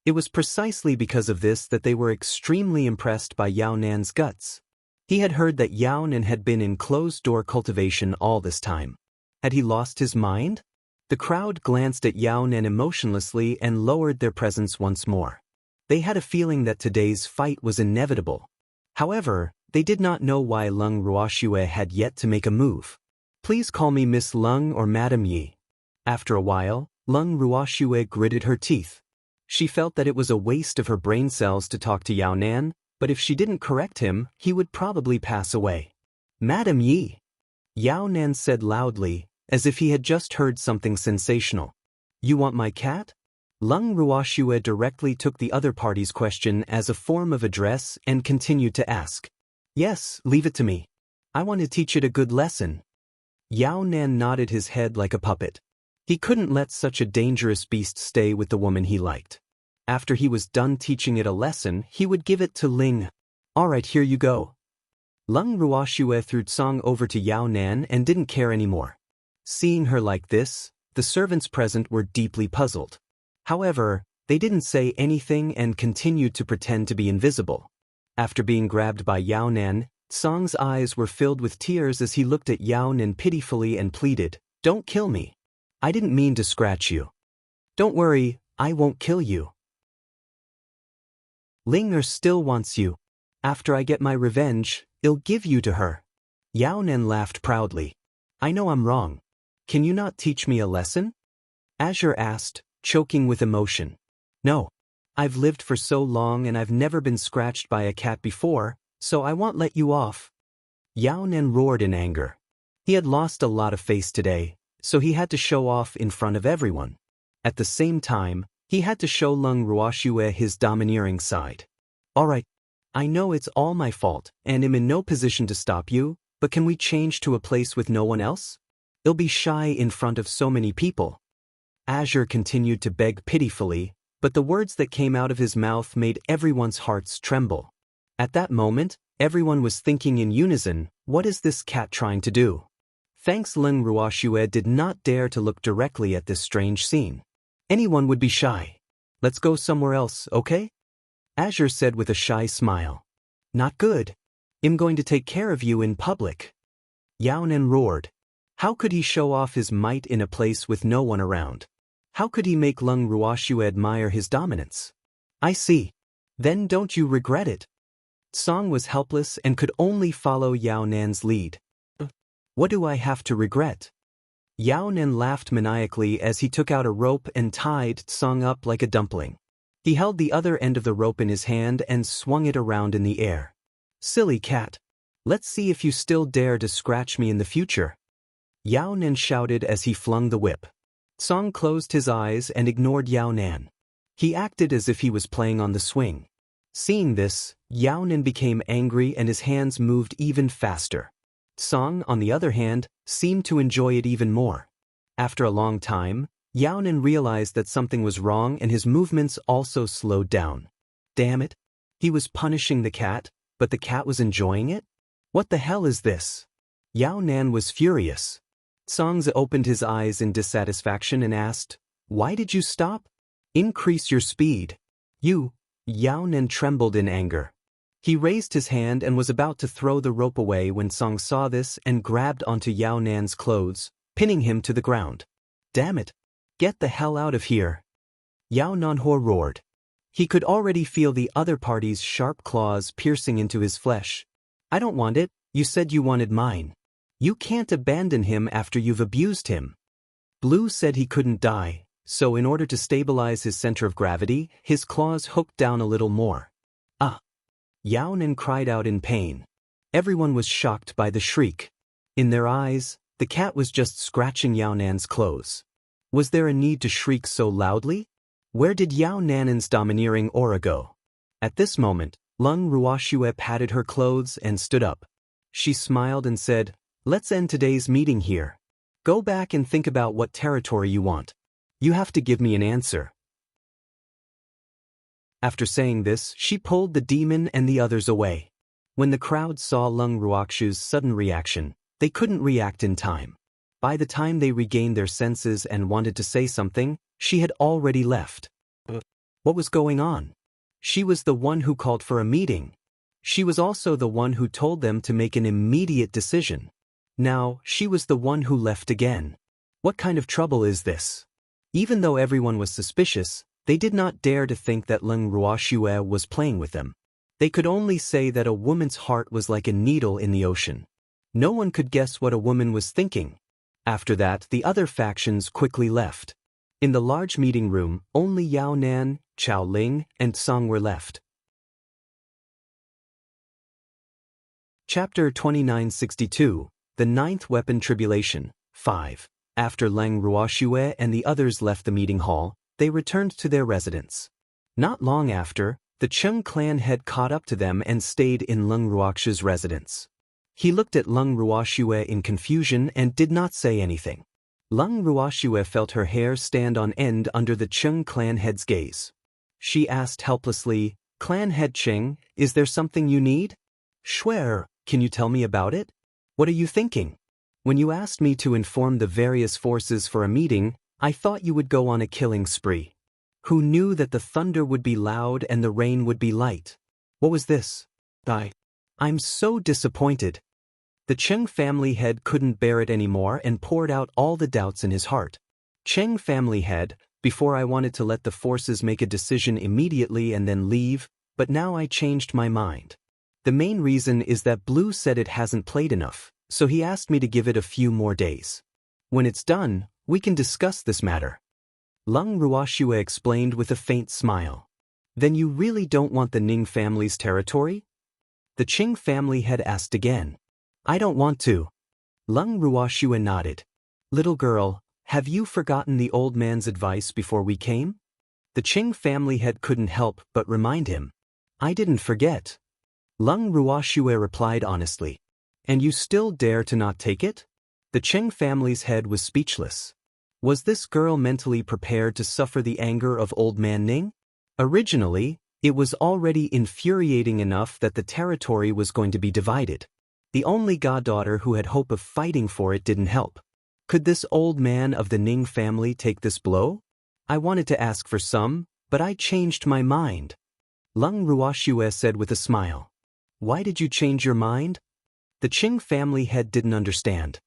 It was precisely because of this that they were extremely impressed by Yao Nan's guts. He had heard that Yao Nan had been in closed-door cultivation all this time. Had he lost his mind? The crowd glanced at Yao Nan emotionlessly and lowered their presence once more. They had a feeling that today's fight was inevitable. However, they did not know why Lung Ruoxue had yet to make a move. Please call me Miss Lung or Madam Yi. After a while, Lung Ruoxue gritted her teeth. She felt that it was a waste of her brain cells to talk to Yao Nan, but if she didn't correct him, he would probably pass away. Madam Yi, Yao Nan said loudly, as if he had just heard something sensational. You want my cat? Lung Ruoxue directly took the other party's question as a form of address and continued to ask. Yes, leave it to me. I want to teach it a good lesson. Yao Nan nodded his head like a puppet. He couldn't let such a dangerous beast stay with the woman he liked. After he was done teaching it a lesson, he would give it to Ling. Alright, here you go. Lung Ruoxue threw Tsang over to Yao Nan and didn't care anymore. Seeing her like this, the servants present were deeply puzzled. However, they didn't say anything and continued to pretend to be invisible. After being grabbed by Yao Nan, Tsang's eyes were filled with tears as he looked at Yao Nan pitifully and pleaded, Don't kill me. I didn't mean to scratch you. Don't worry, I won't kill you. Ling still wants you. After I get my revenge, I'll give you to her. Yao Nan laughed proudly. I know I'm wrong. Can you not teach me a lesson? Azure asked, choking with emotion. No. I've lived for so long and I've never been scratched by a cat before, so I won't let you off. Yao Nan roared in anger. He had lost a lot of face today, so he had to show off in front of everyone. At the same time, he had to show Lung Ruoxue his domineering side. Alright, I know it's all my fault, and I'm in no position to stop you, but can we change to a place with no one else? You'll be shy in front of so many people. Azure continued to beg pitifully, but the words that came out of his mouth made everyone's hearts tremble. At that moment, everyone was thinking in unison, what is this cat trying to do? Thanks Lung Ruoxue did not dare to look directly at this strange scene. Anyone would be shy. Let's go somewhere else, okay? Azure said with a shy smile. Not good. I'm going to take care of you in public. Yaonan roared. How could he show off his might in a place with no one around? How could he make Lung Ruoxue admire his dominance? I see. Then don't you regret it? Song was helpless and could only follow Yaonan's lead. What do I have to regret? Yaonan laughed maniacally as he took out a rope and tied Song up like a dumpling. He held the other end of the rope in his hand and swung it around in the air. Silly cat. Let's see if you still dare to scratch me in the future. Yaonan shouted as he flung the whip. Song closed his eyes and ignored Yaonan. He acted as if he was playing on the swing. Seeing this, Yaonan became angry and his hands moved even faster. Song, on the other hand, seemed to enjoy it even more. After a long time, Yaonan realized that something was wrong and his movements also slowed down. Damn it! He was punishing the cat, but the cat was enjoying it? What the hell is this? Yaonan was furious. Song opened his eyes in dissatisfaction and asked, Why did you stop? Increase your speed. Yaonan trembled in anger. He raised his hand and was about to throw the rope away when Song saw this and grabbed onto Yaonan's clothes, pinning him to the ground. Damn it! Get the hell out of here! Yaonan roared. He could already feel the other party's sharp claws piercing into his flesh. I don't want it, you said you wanted mine. You can't abandon him after you've abused him. Blue said he couldn't die, so in order to stabilize his center of gravity, his claws hooked down a little more. Ah! Yaonan cried out in pain. Everyone was shocked by the shriek. In their eyes, the cat was just scratching Yaonan's clothes. Was there a need to shriek so loudly? Where did Yaonan's domineering aura go? At this moment, Lung Ruoxue patted her clothes and stood up. She smiled and said, Let's end today's meeting here. Go back and think about what territory you want. You have to give me an answer. After saying this, she pulled the demon and the others away. When the crowd saw Lung Ruoxue's sudden reaction, they couldn't react in time. By the time they regained their senses and wanted to say something, she had already left. What was going on? She was the one who called for a meeting. She was also the one who told them to make an immediate decision. Now, she was the one who left again. What kind of trouble is this? Even though everyone was suspicious, they did not dare to think that Lung Ruoxue was playing with them. They could only say that a woman's heart was like a needle in the ocean. No one could guess what a woman was thinking. After that, the other factions quickly left. In the large meeting room, only Yaonan, Chao Ling, and Song were left. Chapter 2962, The Ninth Weapon Tribulation, 5. After Lung Ruoxue and the others left the meeting hall, they returned to their residence. Not long after, the Cheng clan head caught up to them and stayed in Lung Ruoxue's residence. He looked at Lung Ruoxue in confusion and did not say anything. Lung Ruoxue felt her hair stand on end under the Cheng clan head's gaze. She asked helplessly, Clan head Cheng, is there something you need? Shuer, can you tell me about it? What are you thinking? When you asked me to inform the various forces for a meeting, I thought you would go on a killing spree. Who knew that the thunder would be loud and the rain would be light? What was this? I'm so disappointed. The Cheng family head couldn't bear it anymore and poured out all the doubts in his heart. Cheng family head, before I wanted to let the forces make a decision immediately and then leave, but now I changed my mind. The main reason is that Blue said it hasn't played enough, so he asked me to give it a few more days. When it's done, we can discuss this matter. Lung Ruoxue explained with a faint smile. Then you really don't want the Ning family's territory? The Qing family had asked again. I don't want to. Lung Ruoxue nodded. Little girl, have you forgotten the old man's advice before we came? The Qing family head couldn't help but remind him. I didn't forget. Lung Ruoxue replied honestly. And you still dare to not take it? The Qing family's head was speechless. Was this girl mentally prepared to suffer the anger of Old Man Ning? Originally, it was already infuriating enough that the territory was going to be divided. The only goddaughter who had hope of fighting for it didn't help. Could this old man of the Ning family take this blow? I wanted to ask for some, but I changed my mind. Lung Ruoxue said with a smile. Why did you change your mind? The Qing family head didn't understand.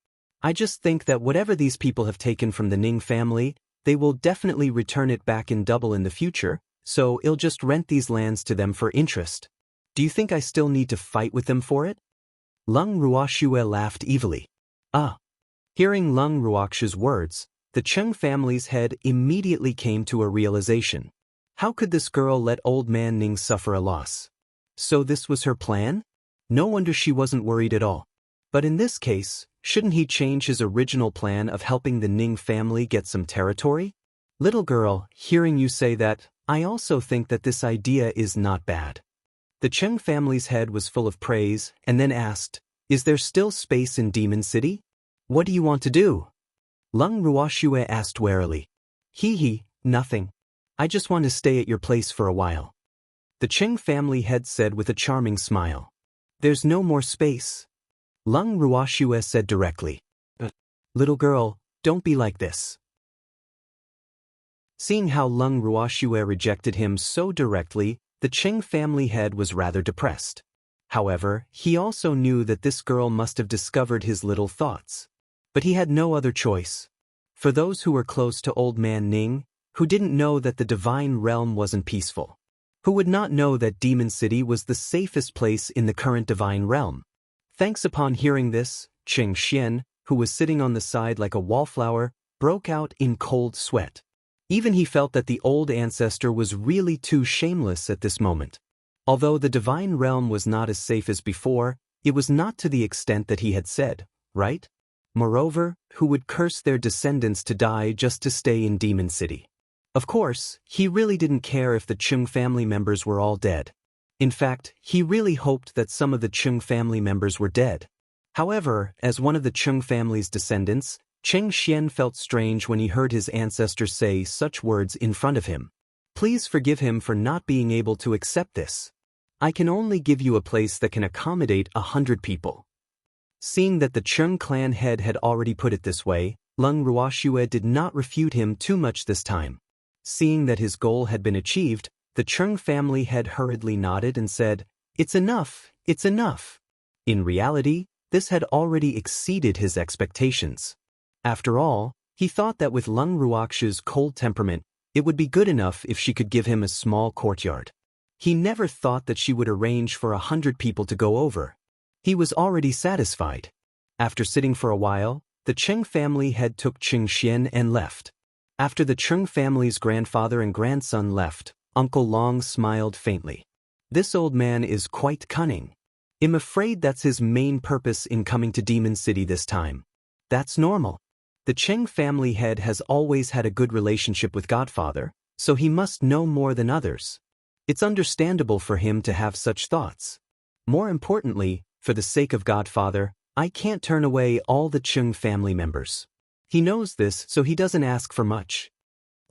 I just think that whatever these people have taken from the Ning family, they will definitely return it back in double in the future, so I'll just rent these lands to them for interest. Do you think I still need to fight with them for it? Lung Ruoxue laughed evilly. Ah. Hearing Lung Ruoxue's words, the Qing family's head immediately came to a realization. How could this girl let Old Man Ning suffer a loss? So this was her plan? No wonder she wasn't worried at all. But in this case, shouldn't he change his original plan of helping the Ning family get some territory? Little girl, hearing you say that, I also think that this idea is not bad. The Qing family's head was full of praise and then asked, Is there still space in Demon City? What do you want to do? Lung Ruoxue asked warily. Nothing. I just want to stay at your place for a while. The Qing family head said with a charming smile. There's no more space. Lung Ruoxue said directly. Little girl, don't be like this. Seeing how Lung Ruoxue rejected him so directly, the Qing family head was rather depressed. However, he also knew that this girl must have discovered his little thoughts. But he had no other choice. For those who were close to Old Man Ning, who didn't know that the divine realm wasn't peaceful, who would not know that Demon City was the safest place in the current divine realm. Thanks upon hearing this, Qing Xian, who was sitting on the side like a wallflower, broke out in cold sweat. Even he felt that the old ancestor was really too shameless at this moment. Although the divine realm was not as safe as before, it was not to the extent that he had said, right? Moreover, who would curse their descendants to die just to stay in Demon City? Of course, he really didn't care if the Qing family members were all dead. In fact, he really hoped that some of the Qing family members were dead. However, as one of the Qing family's descendants, Qing Xian felt strange when he heard his ancestor say such words in front of him. Please forgive him for not being able to accept this. I can only give you a place that can accommodate 100 people. Seeing that the Qing clan head had already put it this way, Lung Ruoxue did not refute him too much this time. Seeing that his goal had been achieved, the Qing family head hurriedly nodded and said, It's enough, it's enough. In reality, this had already exceeded his expectations. After all, he thought that with Lung Ruoxue's cold temperament, it would be good enough if she could give him a small courtyard. He never thought that she would arrange for 100 people to go over. He was already satisfied. After sitting for a while, the Qing family head took Qing Xian and left. After the Qing family's grandfather and grandson left, Uncle Long smiled faintly. This old man is quite cunning. I'm afraid that's his main purpose in coming to Demon City this time. That's normal. The Qing family head has always had a good relationship with Godfather, so he must know more than others. It's understandable for him to have such thoughts. More importantly, for the sake of Godfather, I can't turn away all the Qing family members. He knows this, so he doesn't ask for much.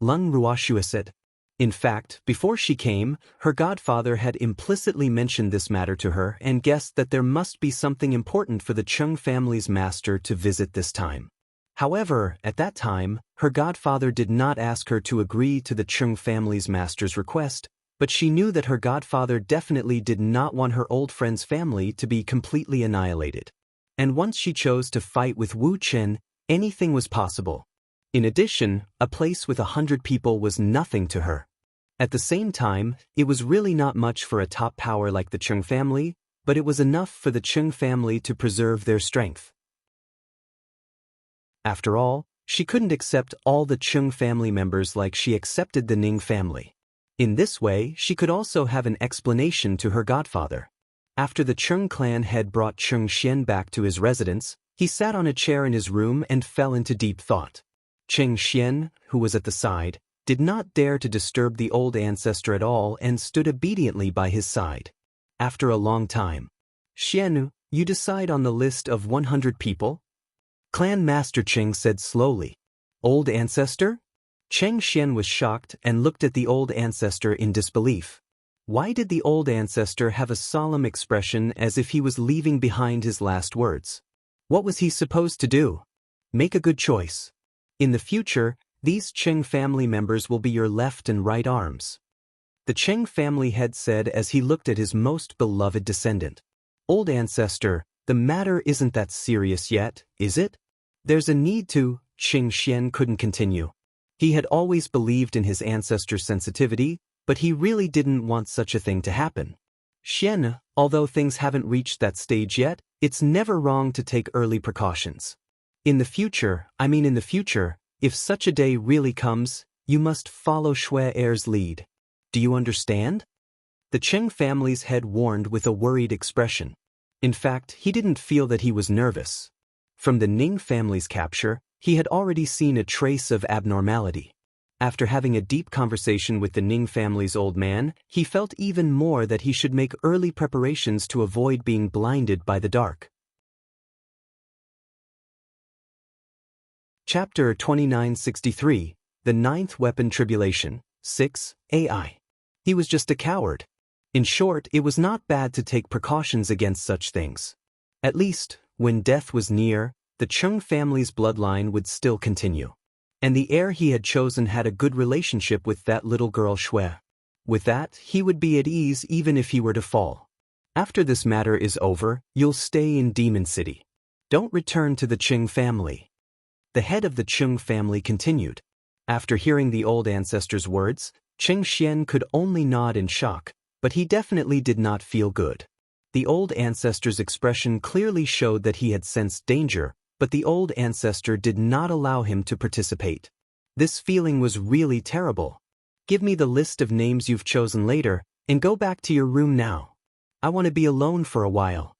Lung Ruoxue said. In fact, before she came, her godfather had implicitly mentioned this matter to her and guessed that there must be something important for the Qing family's master to visit this time. However, at that time, her godfather did not ask her to agree to the Qing family's master's request, but she knew that her godfather definitely did not want her old friend's family to be completely annihilated. And once she chose to fight with Wu Chen, anything was possible. In addition, a place with 100 people was nothing to her. At the same time, it was really not much for a top power like the Qing family, but it was enough for the Qing family to preserve their strength. After all, she couldn't accept all the Qing family members like she accepted the Ning family. In this way, she could also have an explanation to her godfather. After the Qing clan had brought Qing Xian back to his residence, He sat on a chair in his room and fell into deep thought. Cheng Xian, who was at the side, did not dare to disturb the old ancestor at all and stood obediently by his side. After a long time, "Xian, you decide on the list of 100 people?" Clan Master Cheng said slowly. "Old ancestor?" Cheng Xian was shocked and looked at the old ancestor in disbelief. Why did the old ancestor have a solemn expression as if he was leaving behind his last words? What was he supposed to do? Make a good choice. In the future, these Cheng family members will be your left and right arms. The Cheng family head said as he looked at his most beloved descendant. "Old ancestor, the matter isn't that serious yet, is it? There's a need to." Cheng Xian couldn't continue. He had always believed in his ancestor's sensitivity, but he really didn't want such a thing to happen. "Xian, although things haven't reached that stage yet, it's never wrong to take early precautions. In the future, if such a day really comes, you must follow Shui Heir's lead. Do you understand?" The Cheng family's head warned with a worried expression. In fact, he didn't feel that he was nervous. From the Ning family's capture, he had already seen a trace of abnormality. After having a deep conversation with the Ning family's old man, he felt even more that he should make early preparations to avoid being blinded by the dark. Chapter 2963, The Ninth Weapon Tribulation, 6, AI. He was just a coward. In short, it was not bad to take precautions against such things. At least, when death was near, the Cheng family's bloodline would still continue. And the heir he had chosen had a good relationship with that little girl Shui. With that, he would be at ease even if he were to fall. "After this matter is over, you'll stay in Demon City. Don't return to the Cheng family." The head of the Cheng family continued. After hearing the old ancestor's words, Cheng Xian could only nod in shock, but he definitely did not feel good. The old ancestor's expression clearly showed that he had sensed danger, but the old ancestor did not allow him to participate. This feeling was really terrible. "Give me the list of names you've chosen later, and go back to your room now. I want to be alone for a while."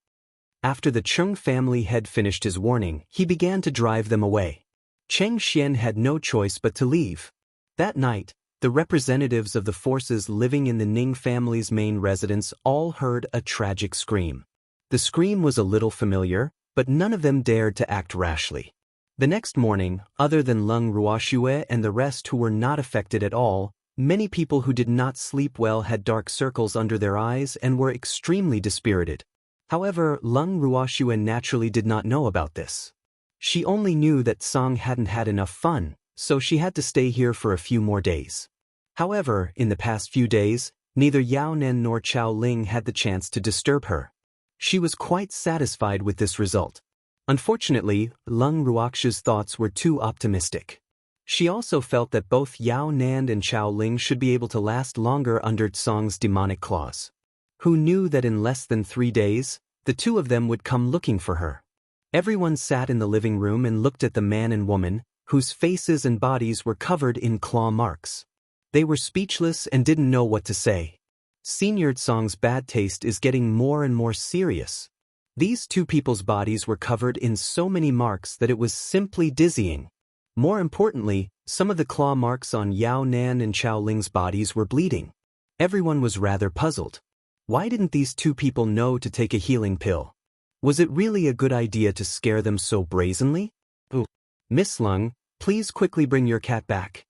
After the Cheng family had finished his warning, he began to drive them away. Cheng Xian had no choice but to leave. That night, the representatives of the forces living in the Ning family's main residence all heard a tragic scream. The scream was a little familiar, but none of them dared to act rashly. The next morning, other than Lung Ruoxue and the rest who were not affected at all, many people who did not sleep well had dark circles under their eyes and were extremely dispirited. However, Lung Ruoxue naturally did not know about this. She only knew that Song hadn't had enough fun, so she had to stay here for a few more days. However, in the past few days, neither Yao Nen nor Chao Ling had the chance to disturb her. She was quite satisfied with this result. Unfortunately, Lung Ruoxue's thoughts were too optimistic. She also felt that both Yao Nan and Chao Ling should be able to last longer under Tsong's demonic claws. Who knew that in less than 3 days, the two of them would come looking for her? Everyone sat in the living room and looked at the man and woman, whose faces and bodies were covered in claw marks. They were speechless and didn't know what to say. Senior Tsong's bad taste is getting more and more serious. These two people's bodies were covered in so many marks that it was simply dizzying. More importantly, some of the claw marks on Yao Nan and Chao Ling's bodies were bleeding. Everyone was rather puzzled. Why didn't these two people know to take a healing pill? Was it really a good idea to scare them so brazenly? "Oh, Miss Lung, please quickly bring your cat back."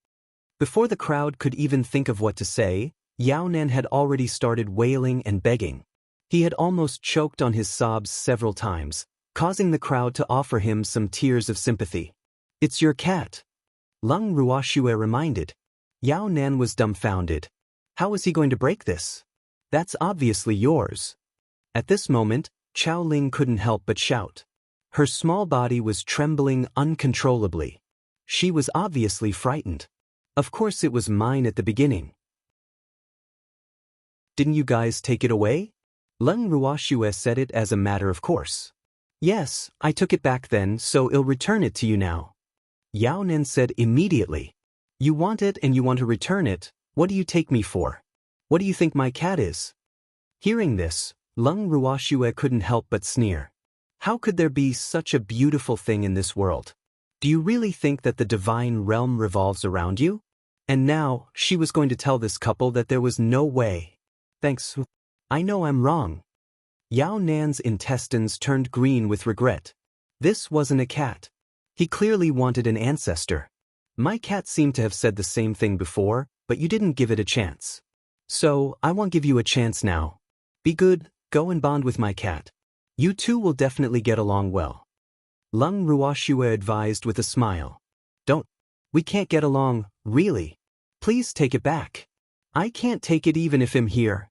Before the crowd could even think of what to say, Yao Nan had already started wailing and begging. He had almost choked on his sobs several times, causing the crowd to offer him some tears of sympathy. "It's your cat," Lung Ruoxue reminded. Yao Nan was dumbfounded. How was he going to break this? "That's obviously yours." At this moment, Chao Ling couldn't help but shout. Her small body was trembling uncontrollably. She was obviously frightened. "Of course it was mine at the beginning." "Didn't you guys take it away?" Lung Ruoxue said it as a matter of course. "Yes, I took it back then, so I'll return it to you now." Yao Nen said immediately. "You want it and you want to return it, what do you take me for? What do you think my cat is?" Hearing this, Lung Ruoxue couldn't help but sneer. How could there be such a beautiful thing in this world? Do you really think that the divine realm revolves around you? And now, she was going to tell this couple that there was no way. Thanks. I know I'm wrong. Yao Nan's intestines turned green with regret. This wasn't a cat. He clearly wanted an ancestor. My cat seemed to have said the same thing before, but you didn't give it a chance. So, I won't give you a chance now. Be good, go and bond with my cat. You two will definitely get along well. Lung Ruoxue advised with a smile. Don't. We can't get along, really. Please take it back. I can't take it even if I'm here.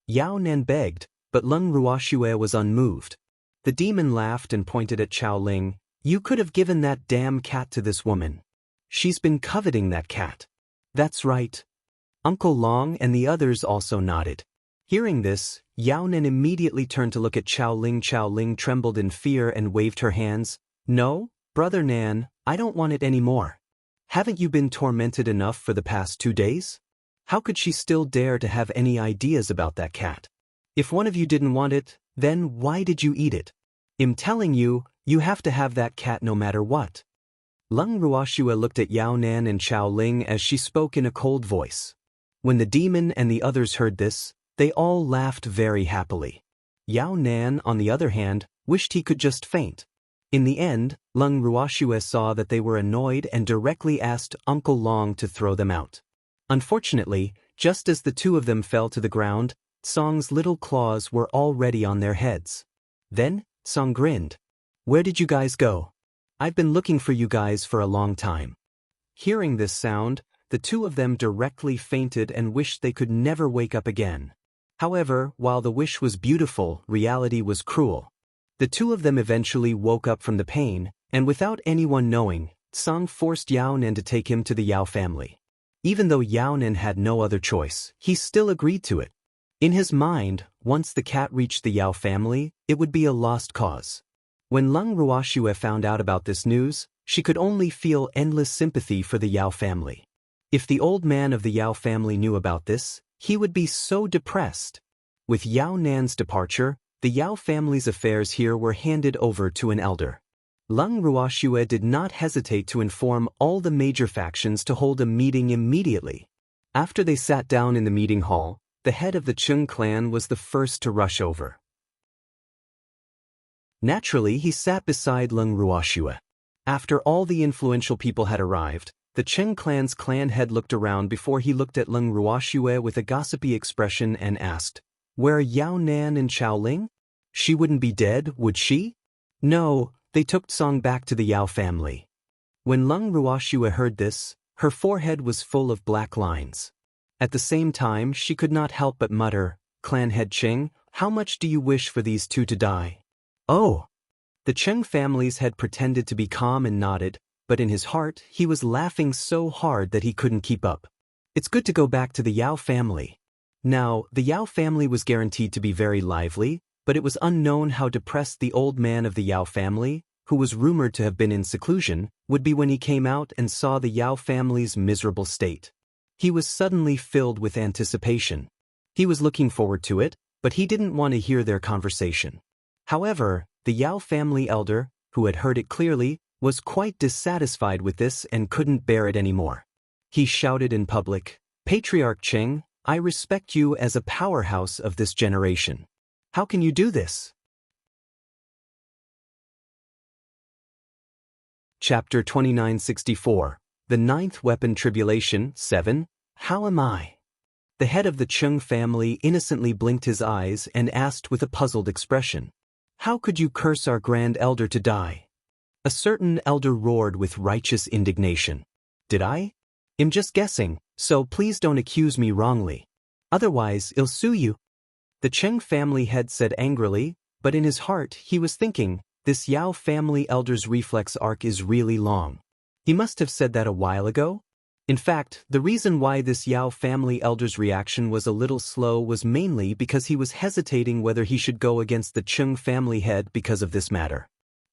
Yao Nan begged, but Lung Ruoxue was unmoved. The demon laughed and pointed at Chao Ling. You could have given that damn cat to this woman. She's been coveting that cat. That's right. Uncle Long and the others also nodded. Hearing this, Yao Nan immediately turned to look at Chao Ling. Chao Ling trembled in fear and waved her hands. No, Brother Nan, I don't want it anymore. Haven't you been tormented enough for the past 2 days? How could she still dare to have any ideas about that cat? If one of you didn't want it, then why did you eat it? I'm telling you, you have to have that cat no matter what. Lung Ruoxue looked at Yao Nan and Chao Ling as she spoke in a cold voice. When the demon and the others heard this, they all laughed very happily. Yao Nan, on the other hand, wished he could just faint. In the end, Lung Ruoxue saw that they were annoyed and directly asked Uncle Long to throw them out. Unfortunately, just as the two of them fell to the ground, Song's little claws were already on their heads. Then, Song grinned. Where did you guys go? I've been looking for you guys for a long time. Hearing this sound, the two of them directly fainted and wished they could never wake up again. However, while the wish was beautiful, reality was cruel. The two of them eventually woke up from the pain, and without anyone knowing, Song forced Yao Nan to take him to the Yao family. Even though Yao Nan had no other choice, he still agreed to it. In his mind, once the cat reached the Yao family, it would be a lost cause. When Lung Ruoxue found out about this news, she could only feel endless sympathy for the Yao family. If the old man of the Yao family knew about this, he would be so depressed. With Yao Nan's departure, the Yao family's affairs here were handed over to an elder. Lung Ruoxue did not hesitate to inform all the major factions to hold a meeting immediately. After they sat down in the meeting hall, the head of the Chung clan was the first to rush over. Naturally, he sat beside Lung Ruoxue. After all the influential people had arrived, the Chung clan's clan head looked around before he looked at Lung Ruoxue with a gossipy expression and asked, Where are Yao Nan and Chao Ling? She wouldn't be dead, would she? No, they took Song back to the Yao family. When Lung Ruoxue heard this, her forehead was full of black lines. At the same time, she could not help but mutter, Clan head Ching, how much do you wish for these two to die? Oh! The Cheng family's head pretended to be calm and nodded, but in his heart, he was laughing so hard that he couldn't keep up. It's good to go back to the Yao family. Now, the Yao family was guaranteed to be very lively, but it was unknown how depressed the old man of the Yao family, who was rumored to have been in seclusion, would be when he came out and saw the Yao family's miserable state. He was suddenly filled with anticipation. He was looking forward to it, but he didn't want to hear their conversation. However, the Yao family elder, who had heard it clearly, was quite dissatisfied with this and couldn't bear it anymore. He shouted in public, Patriarch Cheng, I respect you as a powerhouse of this generation. How can you do this? Chapter 2964, The Ninth Weapon Tribulation, 7, How am I? The head of the Chung family innocently blinked his eyes and asked with a puzzled expression, How could you curse our grand elder to die? A certain elder roared with righteous indignation. Did I? I'm just guessing, so please don't accuse me wrongly. Otherwise, I'll sue you. The Cheng family head said angrily, but in his heart he was thinking, this Yao family elder's reflex arc is really long. He must have said that a while ago. In fact, the reason why this Yao family elder's reaction was a little slow was mainly because he was hesitating whether he should go against the Chung family head because of this matter.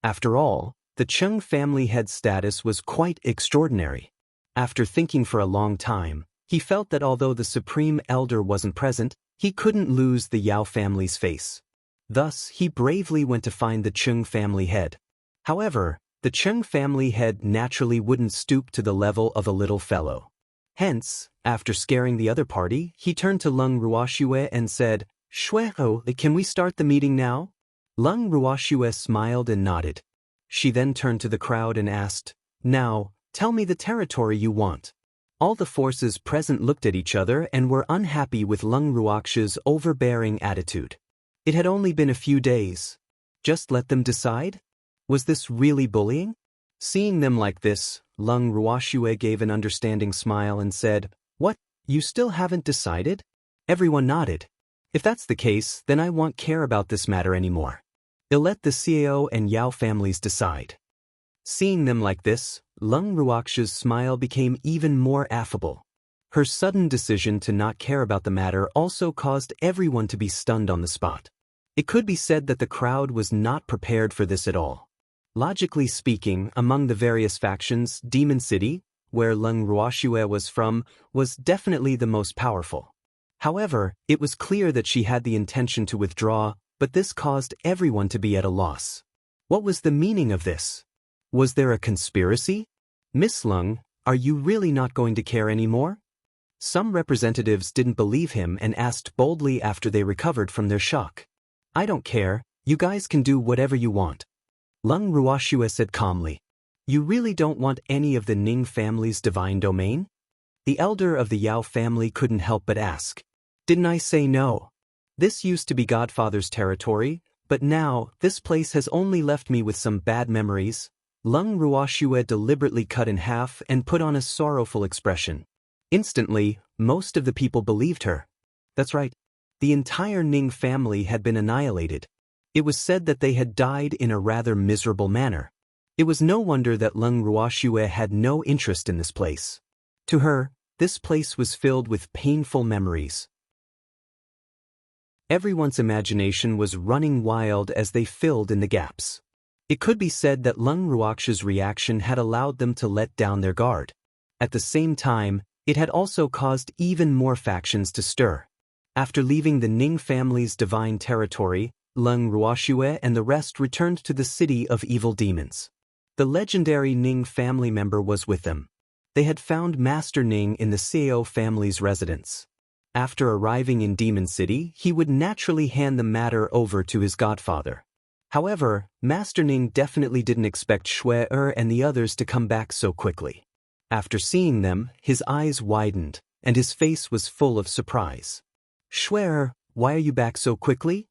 After all, the Chung family head's status was quite extraordinary. After thinking for a long time, he felt that although the supreme elder wasn't present, he couldn't lose the Yao family's face. Thus, he bravely went to find the Chung family head. However, the Chung family head naturally wouldn't stoop to the level of a little fellow. Hence, after scaring the other party, he turned to Lung Ruoxue and said, "Shueho, can we start the meeting now?" Lung Ruoxue smiled and nodded. She then turned to the crowd and asked, "Now, tell me the territory you want." All the forces present looked at each other and were unhappy with Lung Ruoxue's overbearing attitude. It had only been a few days. Just let them decide? Was this really bullying? Seeing them like this, Lung Ruoxue gave an understanding smile and said, "What, you still haven't decided?" Everyone nodded. "If that's the case, then I won't care about this matter anymore. I'll let the Xiao and Yao families decide." Seeing them like this, Lung Ruoxue's smile became even more affable. Her sudden decision to not care about the matter also caused everyone to be stunned on the spot. It could be said that the crowd was not prepared for this at all. Logically speaking, among the various factions, Demon City, where Lung Ruoxue was from, was definitely the most powerful. However, it was clear that she had the intention to withdraw, but this caused everyone to be at a loss. What was the meaning of this? Was there a conspiracy? "Miss Lung, are you really not going to care anymore?" Some representatives didn't believe him and asked boldly after they recovered from their shock. "I don't care, you guys can do whatever you want." Lung Ruoxue said calmly. "You really don't want any of the Ning family's divine domain?" The elder of the Yao family couldn't help but ask. "Didn't I say no? This used to be Godfather's territory, but now, this place has only left me with some bad memories." Lung Ruoxue deliberately cut in half and put on a sorrowful expression. Instantly, most of the people believed her. That's right. The entire Ning family had been annihilated. It was said that they had died in a rather miserable manner. It was no wonder that Lung Ruoxue had no interest in this place. To her, this place was filled with painful memories. Everyone's imagination was running wild as they filled in the gaps. It could be said that Lung Ruoxue's reaction had allowed them to let down their guard. At the same time, it had also caused even more factions to stir. After leaving the Ning family's divine territory, Lung Ruoxue and the rest returned to the city of evil demons. The legendary Ning family member was with them. They had found Master Ning in the Xiao family's residence. After arriving in Demon City, he would naturally hand the matter over to his godfather. However, Master Ning definitely didn't expect Shui and the others to come back so quickly. After seeing them, his eyes widened, and his face was full of surprise. "Shui, why are you back so quickly?"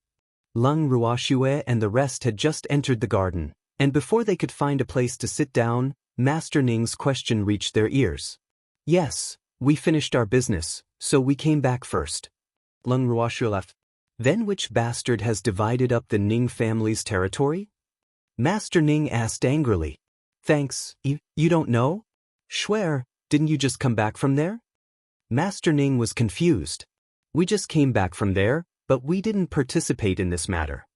Lung Ruoxue and the rest had just entered the garden, and before they could find a place to sit down, Master Ning's question reached their ears. "Yes, we finished our business, so we came back first." Lung Ruoxue left. "Then which bastard has divided up the Ning family's territory?" Master Ning asked angrily. "Thanks, you don't know? Shui, didn't you just come back from there?" Master Ning was confused. "We just came back from there, but we didn't participate in this matter."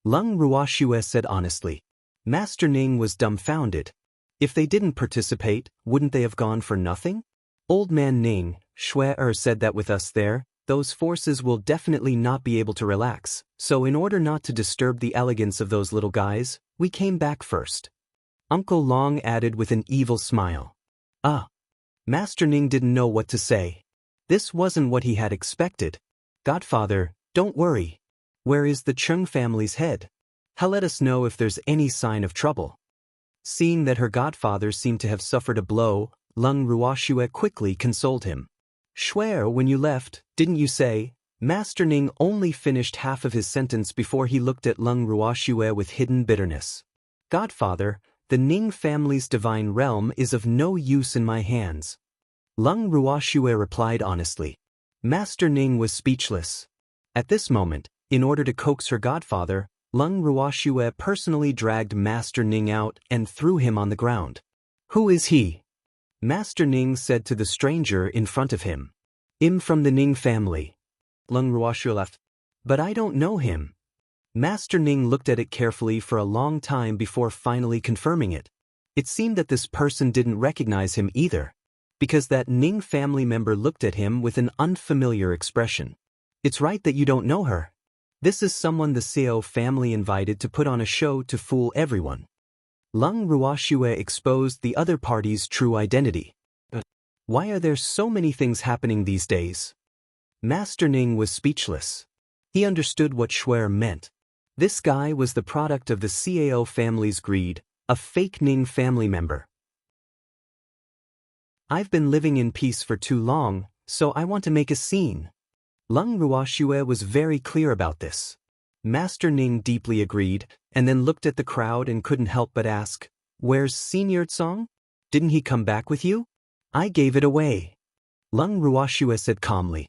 Lung Ruoxue said honestly. Master Ning was dumbfounded. If they didn't participate, wouldn't they have gone for nothing? "Old man Ning," Shui said, "that with us there, those forces will definitely not be able to relax, so in order not to disturb the elegance of those little guys, we came back first." Uncle Long added with an evil smile. Master Ning didn't know what to say. This wasn't what he had expected. "Godfather, don't worry. Where is the Chung family's head? Let us know if there's any sign of trouble." Seeing that her godfather seemed to have suffered a blow, Lung Ruoxue quickly consoled him. "Shui, when you left, didn't you say?" Master Ning only finished half of his sentence before he looked at Lung Ruoxue with hidden bitterness. "Godfather, the Ning family's divine realm is of no use in my hands." Lung Ruoxue replied honestly. Master Ning was speechless. At this moment, in order to coax her godfather, Lung Ruoxue personally dragged Master Ning out and threw him on the ground. "Who is he?" Master Ning said to the stranger in front of him. "I'm from the Ning family." Lung Ruoxue laughed. "But I don't know him." Master Ning looked at it carefully for a long time before finally confirming it. It seemed that this person didn't recognize him either, because that Ning family member looked at him with an unfamiliar expression. "It's right that you don't know her. This is someone the Seo family invited to put on a show to fool everyone. Lung Ruoxue exposed the other party's true identity. Why are there so many things happening these days? Master Ning was speechless. He understood what Shuer meant. This guy was the product of the Cao family's greed, a fake Ning family member. I've been living in peace for too long, so I want to make a scene. Lung Ruoxue was very clear about this. Master Ning deeply agreed, and then looked at the crowd and couldn't help but ask, "Where's Senior Tsong? Didn't he come back with you?" "I gave it away," Lung Ruoxue said calmly.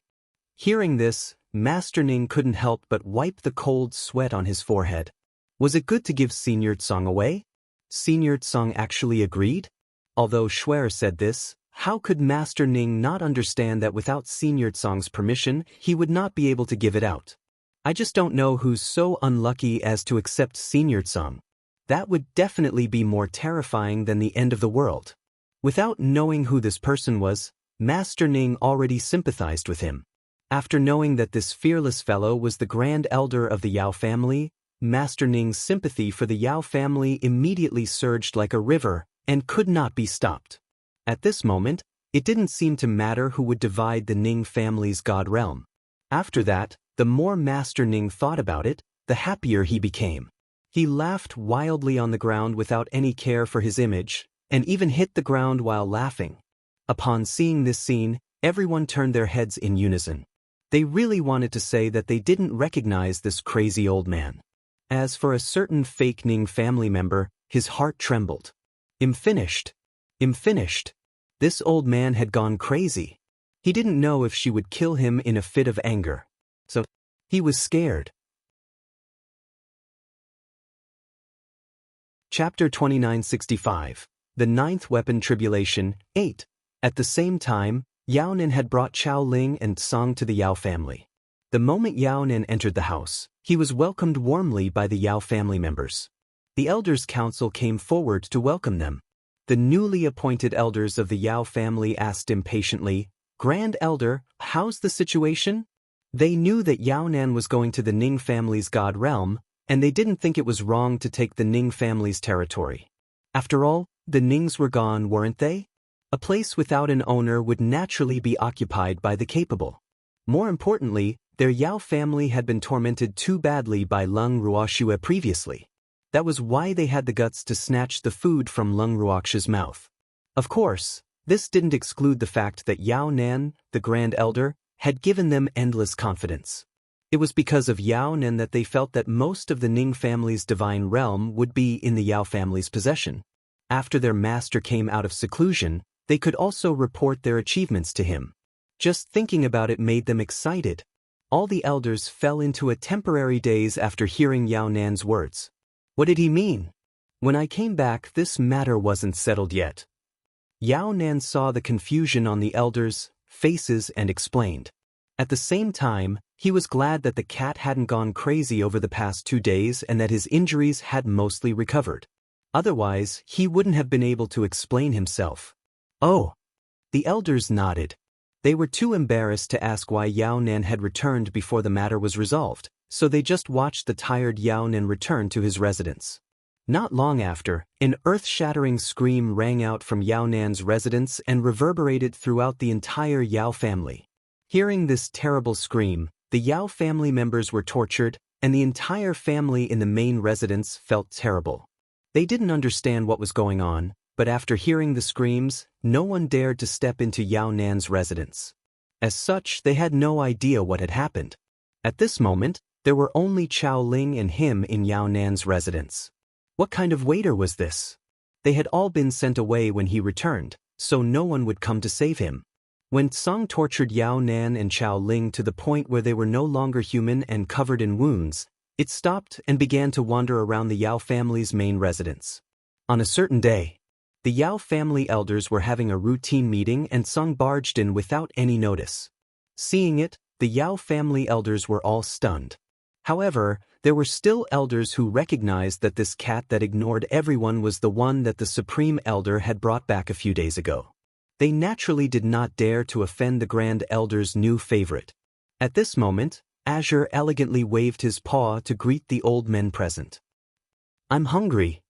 Hearing this, Master Ning couldn't help but wipe the cold sweat on his forehead. Was it good to give Senior Tsong away? Senior Tsong actually agreed? Although Shuer said this, how could Master Ning not understand that without Senior Tsong's permission, he would not be able to give it out? I just don't know who's so unlucky as to accept Senior Tsong. That would definitely be more terrifying than the end of the world. Without knowing who this person was, Master Ning already sympathized with him. After knowing that this fearless fellow was the grand elder of the Yao family, Master Ning's sympathy for the Yao family immediately surged like a river and could not be stopped. At this moment, it didn't seem to matter who would divide the Ning family's god realm. After that, the more Master Ning thought about it, the happier he became. He laughed wildly on the ground without any care for his image, and even hit the ground while laughing. Upon seeing this scene, everyone turned their heads in unison. They really wanted to say that they didn't recognize this crazy old man. As for a certain fake Ning family member, his heart trembled. I'm finished. This old man had gone crazy. He didn't know if she would kill him in a fit of anger. So, he was scared. Chapter 2965. The Ninth Weapon Tribulation, 8. At the same time, Yao Nen had brought Chao Ling and Song to the Yao family. The moment Yao Nen entered the house, he was welcomed warmly by the Yao family members. The Elders' Council came forward to welcome them. The newly appointed elders of the Yao family asked impatiently, "Grand Elder, how's the situation?" They knew that Yao Nan was going to the Ning family's god realm, and they didn't think it was wrong to take the Ning family's territory. After all, the Nings were gone, weren't they? A place without an owner would naturally be occupied by the capable. More importantly, their Yao family had been tormented too badly by Lung Ruoxue previously. That was why they had the guts to snatch the food from Lung Ruoxue's mouth. Of course, this didn't exclude the fact that Yao Nan, the Grand Elder, had given them endless confidence. It was because of Yao Nan that they felt that most of the Ning family's divine realm would be in the Yao family's possession. After their master came out of seclusion, they could also report their achievements to him. Just thinking about it made them excited. All the elders fell into a temporary daze after hearing Yao Nan's words. What did he mean? When I came back, this matter wasn't settled yet. Yao Nan saw the confusion on the elders' faces and explained. At the same time, he was glad that the cat hadn't gone crazy over the past 2 days and that his injuries had mostly recovered. Otherwise, he wouldn't have been able to explain himself. Oh. The elders nodded. They were too embarrassed to ask why Yao Nan had returned before the matter was resolved, so they just watched the tired Yao Nan return to his residence. Not long after, an earth-shattering scream rang out from Yao Nan's residence and reverberated throughout the entire Yao family. Hearing this terrible scream, the Yao family members were tortured, and the entire family in the main residence felt terrible. They didn't understand what was going on, but after hearing the screams, no one dared to step into Yao Nan's residence. As such, they had no idea what had happened. At this moment, there were only Chao Ling and him in Yao Nan's residence. What kind of waiter was this? They had all been sent away when he returned, so no one would come to save him. When Tsang tortured Yao Nan and Chao Ling to the point where they were no longer human and covered in wounds, it stopped and began to wander around the Yao family's main residence. On a certain day, the Yao family elders were having a routine meeting and Tsang barged in without any notice. Seeing it, the Yao family elders were all stunned. However, there were still elders who recognized that this cat that ignored everyone was the one that the Supreme Elder had brought back a few days ago. They naturally did not dare to offend the Grand Elder's new favorite. At this moment, Azure elegantly waved his paw to greet the old men present. "I'm hungry."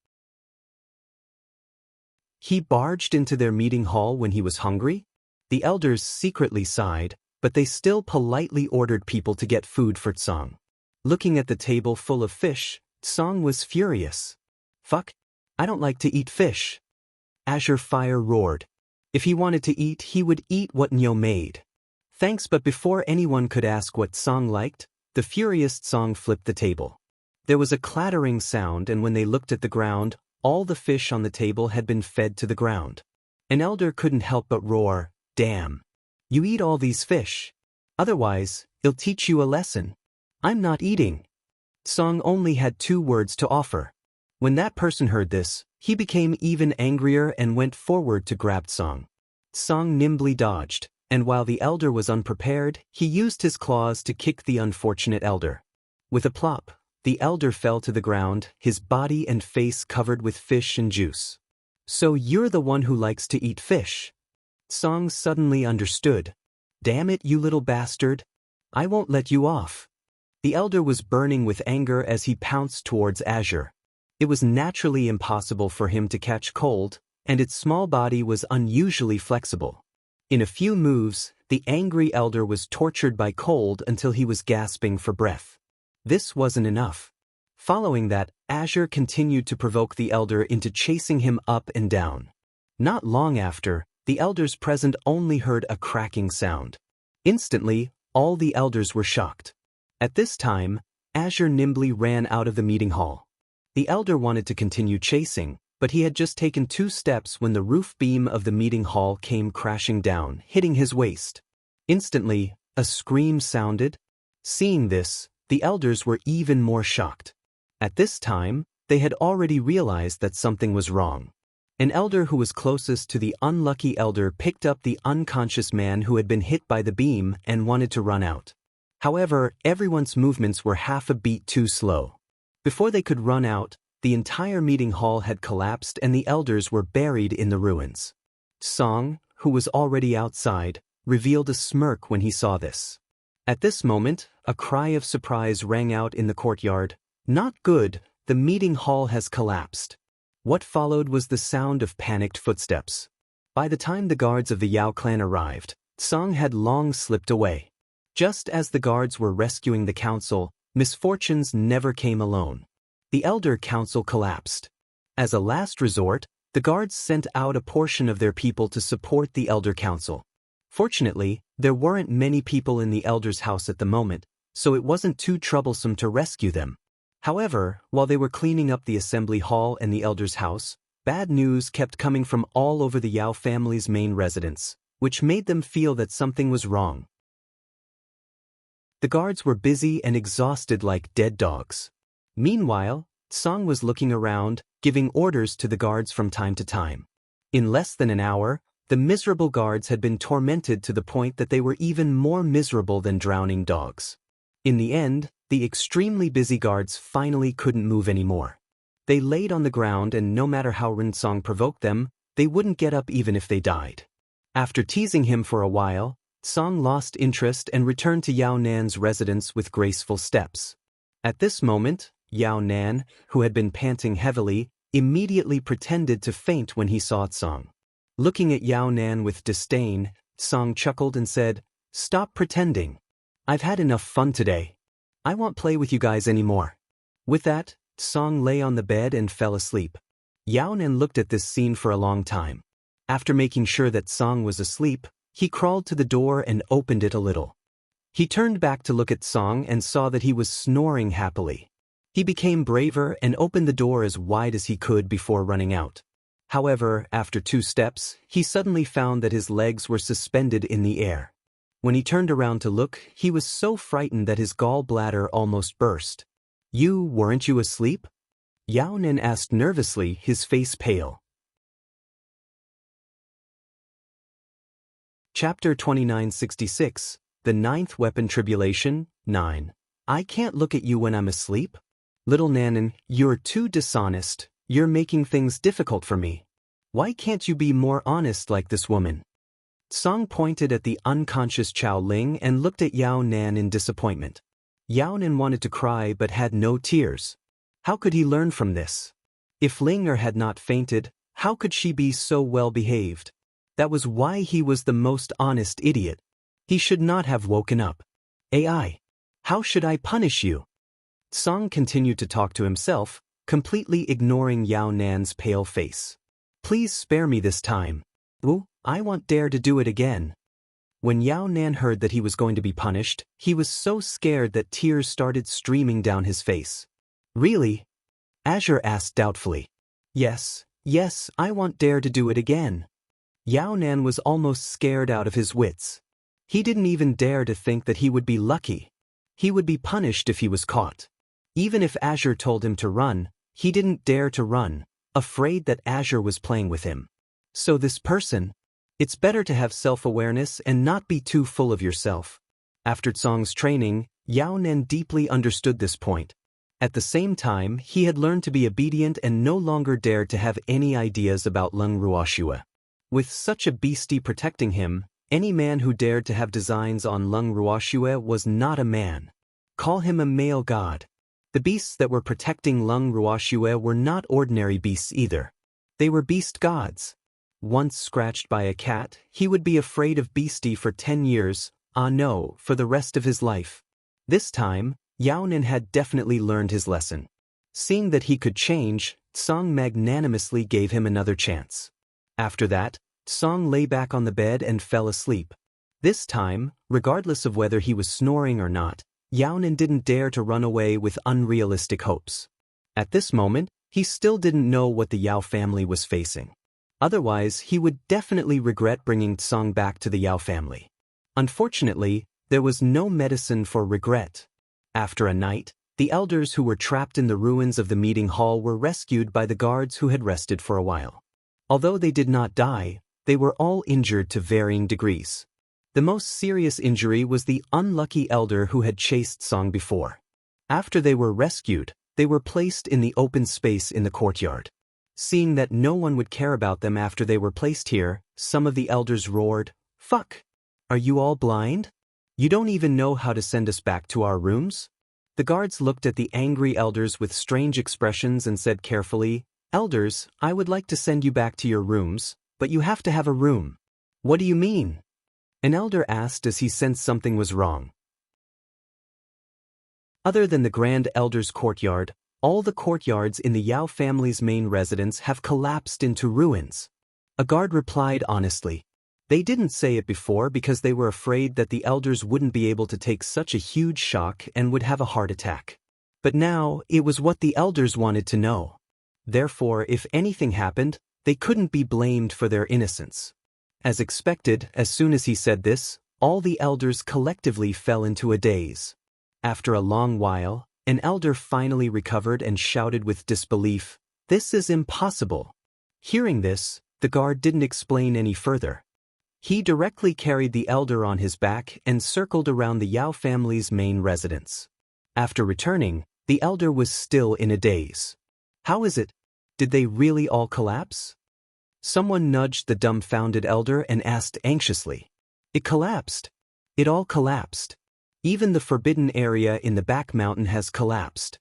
He barged into their meeting hall when he was hungry? The elders secretly sighed, but they still politely ordered people to get food for Tsang. Looking at the table full of fish, Tsang was furious. "Fuck, I don't like to eat fish." Azure Fire roared. If he wanted to eat, he would eat what Nyo made. Thanks, but before anyone could ask what Tsang liked, the furious Tsang flipped the table. There was a clattering sound, and when they looked at the ground, all the fish on the table had been fed to the ground. An elder couldn't help but roar, "Damn. You eat all these fish. Otherwise, it'll teach you a lesson." "I'm not eating." Tsang only had 2 words to offer. When that person heard this, he became even angrier and went forward to grab Tsang. Tsang nimbly dodged, and while the elder was unprepared, he used his claws to kick the unfortunate elder. With a plop, the elder fell to the ground, his body and face covered with fish and juice. "So you're the one who likes to eat fish?" Tsang suddenly understood. "Damn it, you little bastard. I won't let you off." The elder was burning with anger as he pounced towards Azure. It was naturally impossible for him to catch cold, and its small body was unusually flexible. In a few moves, the angry elder was tortured by cold until he was gasping for breath. This wasn't enough. Following that, Azure continued to provoke the elder into chasing him up and down. Not long after, the elders present only heard a cracking sound. Instantly, all the elders were shocked. At this time, Azure nimbly ran out of the meeting hall. The elder wanted to continue chasing, but he had just taken 2 steps when the roof beam of the meeting hall came crashing down, hitting his waist. Instantly, a scream sounded. Seeing this, the elders were even more shocked. At this time, they had already realized that something was wrong. An elder who was closest to the unlucky elder picked up the unconscious man who had been hit by the beam and wanted to run out. However, everyone's movements were half a beat too slow. Before they could run out, the entire meeting hall had collapsed and the elders were buried in the ruins. Tsang, who was already outside, revealed a smirk when he saw this. At this moment, a cry of surprise rang out in the courtyard. "Not good, the meeting hall has collapsed." What followed was the sound of panicked footsteps. By the time the guards of the Yao clan arrived, Tsang had long slipped away. Just as the guards were rescuing the council, misfortunes never came alone. The elder council collapsed. As a last resort, the guards sent out a portion of their people to support the elder council. Fortunately, there weren't many people in the elder's house at the moment, so it wasn't too troublesome to rescue them. However, while they were cleaning up the assembly hall and the elder's house, bad news kept coming from all over the Yao family's main residence, which made them feel that something was wrong. The guards were busy and exhausted like dead dogs. Meanwhile, Tsang was looking around, giving orders to the guards from time to time. In less than an hour, the miserable guards had been tormented to the point that they were even more miserable than drowning dogs. In the end, the extremely busy guards finally couldn't move anymore. They laid on the ground, and no matter how Rinsong provoked them, they wouldn't get up even if they died. After teasing him for a while, Tsang lost interest and returned to Yao Nan's residence with graceful steps. At this moment, Yao Nan, who had been panting heavily, immediately pretended to faint when he saw Tsang. Looking at Yao Nan with disdain, Tsang chuckled and said, "Stop pretending. I've had enough fun today. I won't play with you guys anymore." With that, Tsang lay on the bed and fell asleep. Yao Nan looked at this scene for a long time. After making sure that Tsang was asleep, he crawled to the door and opened it a little. He turned back to look at Tsang and saw that he was snoring happily. He became braver and opened the door as wide as he could before running out. However, after 2 steps, he suddenly found that his legs were suspended in the air. When he turned around to look, he was so frightened that his gallbladder almost burst. Weren't you asleep?" Yao Nan asked nervously, his face pale. Chapter 2966, The Ninth Weapon Tribulation, 9. "I can't look at you when I'm asleep? Little Nanan, you're too dishonest. You're making things difficult for me. Why can't you be more honest like this woman?" Tsang pointed at the unconscious Chao Ling and looked at Yao Nan in disappointment. Yao Nan wanted to cry but had no tears. How could he learn from this? If Ling had not fainted, how could she be so well behaved? That was why he was the most honest idiot. He should not have woken up. AI. How should I punish you? Song continued to talk to himself, completely ignoring Yao Nan's pale face. Please spare me this time. Ooh, I won't dare to do it again. When Yao Nan heard that he was going to be punished, he was so scared that tears started streaming down his face. Really? Azure asked doubtfully. Yes, I won't dare to do it again. Yao Nan was almost scared out of his wits. He didn't even dare to think that he would be lucky. He would be punished if he was caught. Even if Azure told him to run, he didn't dare to run, afraid that Azure was playing with him. So this person? It's better to have self-awareness and not be too full of yourself. After Tsong's training, Yao Nan deeply understood this point. At the same time, he had learned to be obedient and no longer dared to have any ideas about Lung Ruoxue. With such a beastie protecting him, any man who dared to have designs on Lung Ruoxue was not a man. Call him a male god. The beasts that were protecting Lung Ruoxue were not ordinary beasts either. They were beast gods. Once scratched by a cat, he would be afraid of beastie for 10 years, no, for the rest of his life. This time, Yao Nan had definitely learned his lesson. Seeing that he could change, Tsong magnanimously gave him another chance. After that, Tsong lay back on the bed and fell asleep. This time, regardless of whether he was snoring or not, Yao Nan didn't dare to run away with unrealistic hopes. At this moment, he still didn't know what the Yao family was facing. Otherwise, he would definitely regret bringing Tsong back to the Yao family. Unfortunately, there was no medicine for regret. After a night, the elders who were trapped in the ruins of the meeting hall were rescued by the guards who had rested for a while. Although they did not die, they were all injured to varying degrees. The most serious injury was the unlucky elder who had chased Tsong before. After they were rescued, they were placed in the open space in the courtyard. Seeing that no one would care about them after they were placed here, some of the elders roared, "Fuck! Are you all blind? You don't even know how to send us back to our rooms?" The guards looked at the angry elders with strange expressions and said carefully, "Elders, I would like to send you back to your rooms, but you have to have a room." "What do you mean?" an elder asked as he sensed something was wrong. Other than the Grand Elder's courtyard, all the courtyards in the Yao family's main residence have collapsed into ruins. A guard replied honestly. They didn't say it before because they were afraid that the elders wouldn't be able to take such a huge shock and would have a heart attack. But now, it was what the elders wanted to know. Therefore, if anything happened, they couldn't be blamed for their innocence. As expected, as soon as he said this, all the elders collectively fell into a daze. After a long while, an elder finally recovered and shouted with disbelief, "This is impossible." Hearing this, the guard didn't explain any further. He directly carried the elder on his back and circled around the Yao family's main residence. After returning, the elder was still in a daze. How is it? Did they really all collapse? Someone nudged the dumbfounded elder and asked anxiously. It collapsed. It all collapsed. Even the forbidden area in the back mountain has collapsed.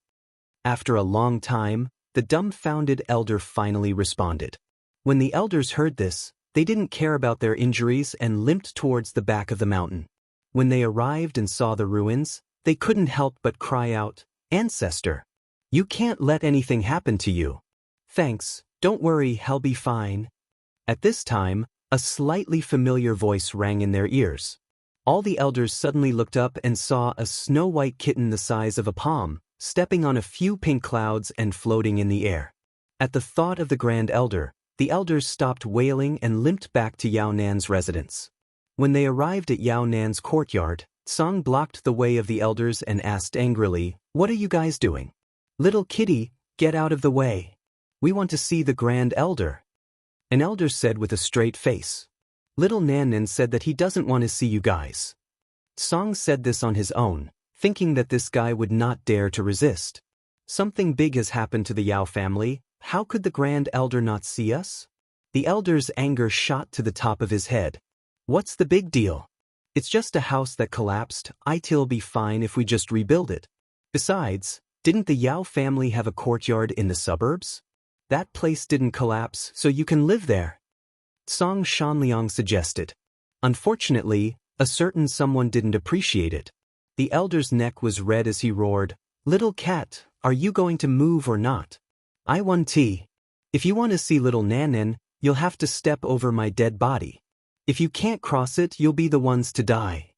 After a long time, the dumbfounded elder finally responded. When the elders heard this, they didn't care about their injuries and limped towards the back of the mountain. When they arrived and saw the ruins, they couldn't help but cry out, "Ancestor! You can't let anything happen to you." "Thanks, don't worry, I'll be fine." At this time, a slightly familiar voice rang in their ears. All the elders suddenly looked up and saw a snow-white kitten the size of a palm, stepping on a few pink clouds and floating in the air. At the thought of the Grand Elder, the elders stopped wailing and limped back to Yao Nan's residence. When they arrived at Yao Nan's courtyard, Tsong blocked the way of the elders and asked angrily, "What are you guys doing?" "Little kitty, get out of the way. We want to see the Grand Elder," an elder said with a straight face. Little Nan said that he doesn't want to see you guys. Tsong said this on his own, thinking that this guy would not dare to resist. Something big has happened to the Yao family. How could the Grand Elder not see us? The elder's anger shot to the top of his head. What's the big deal? It's just a house that collapsed. It'll be fine if we just rebuild it. Besides, didn't the Yao family have a courtyard in the suburbs? That place didn't collapse, so you can live there. Song Shanliang suggested. Unfortunately, a certain someone didn't appreciate it. The elder's neck was red as he roared, "Little cat, are you going to move or not? I want tea. If you want to see little Nanan, you'll have to step over my dead body. If you can't cross it, you'll be the ones to die."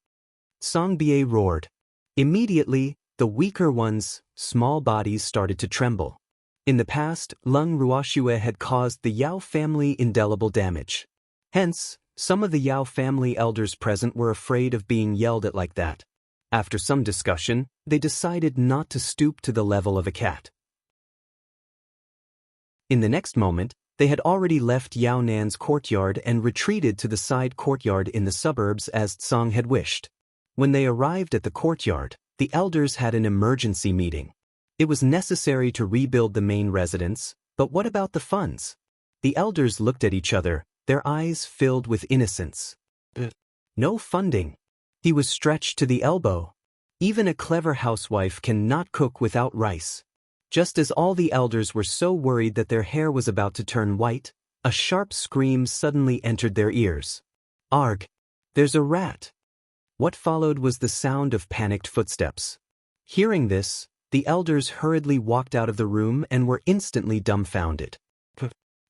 Song Bie roared. Immediately, the weaker ones, small bodies started to tremble. In the past, Lung Ruoxue had caused the Yao family indelible damage. Hence, some of the Yao family elders present were afraid of being yelled at like that. After some discussion, they decided not to stoop to the level of a cat. In the next moment, they had already left Yao Nan's courtyard and retreated to the side courtyard in the suburbs as Tsang had wished. When they arrived at the courtyard, the elders had an emergency meeting. It was necessary to rebuild the main residence, but what about the funds? The elders looked at each other, their eyes filled with innocence. No funding. He was stretched to the elbow. Even a clever housewife cannot cook without rice. Just as all the elders were so worried that their hair was about to turn white, a sharp scream suddenly entered their ears. "Arg! There's a rat!" What followed was the sound of panicked footsteps. Hearing this, the elders hurriedly walked out of the room and were instantly dumbfounded.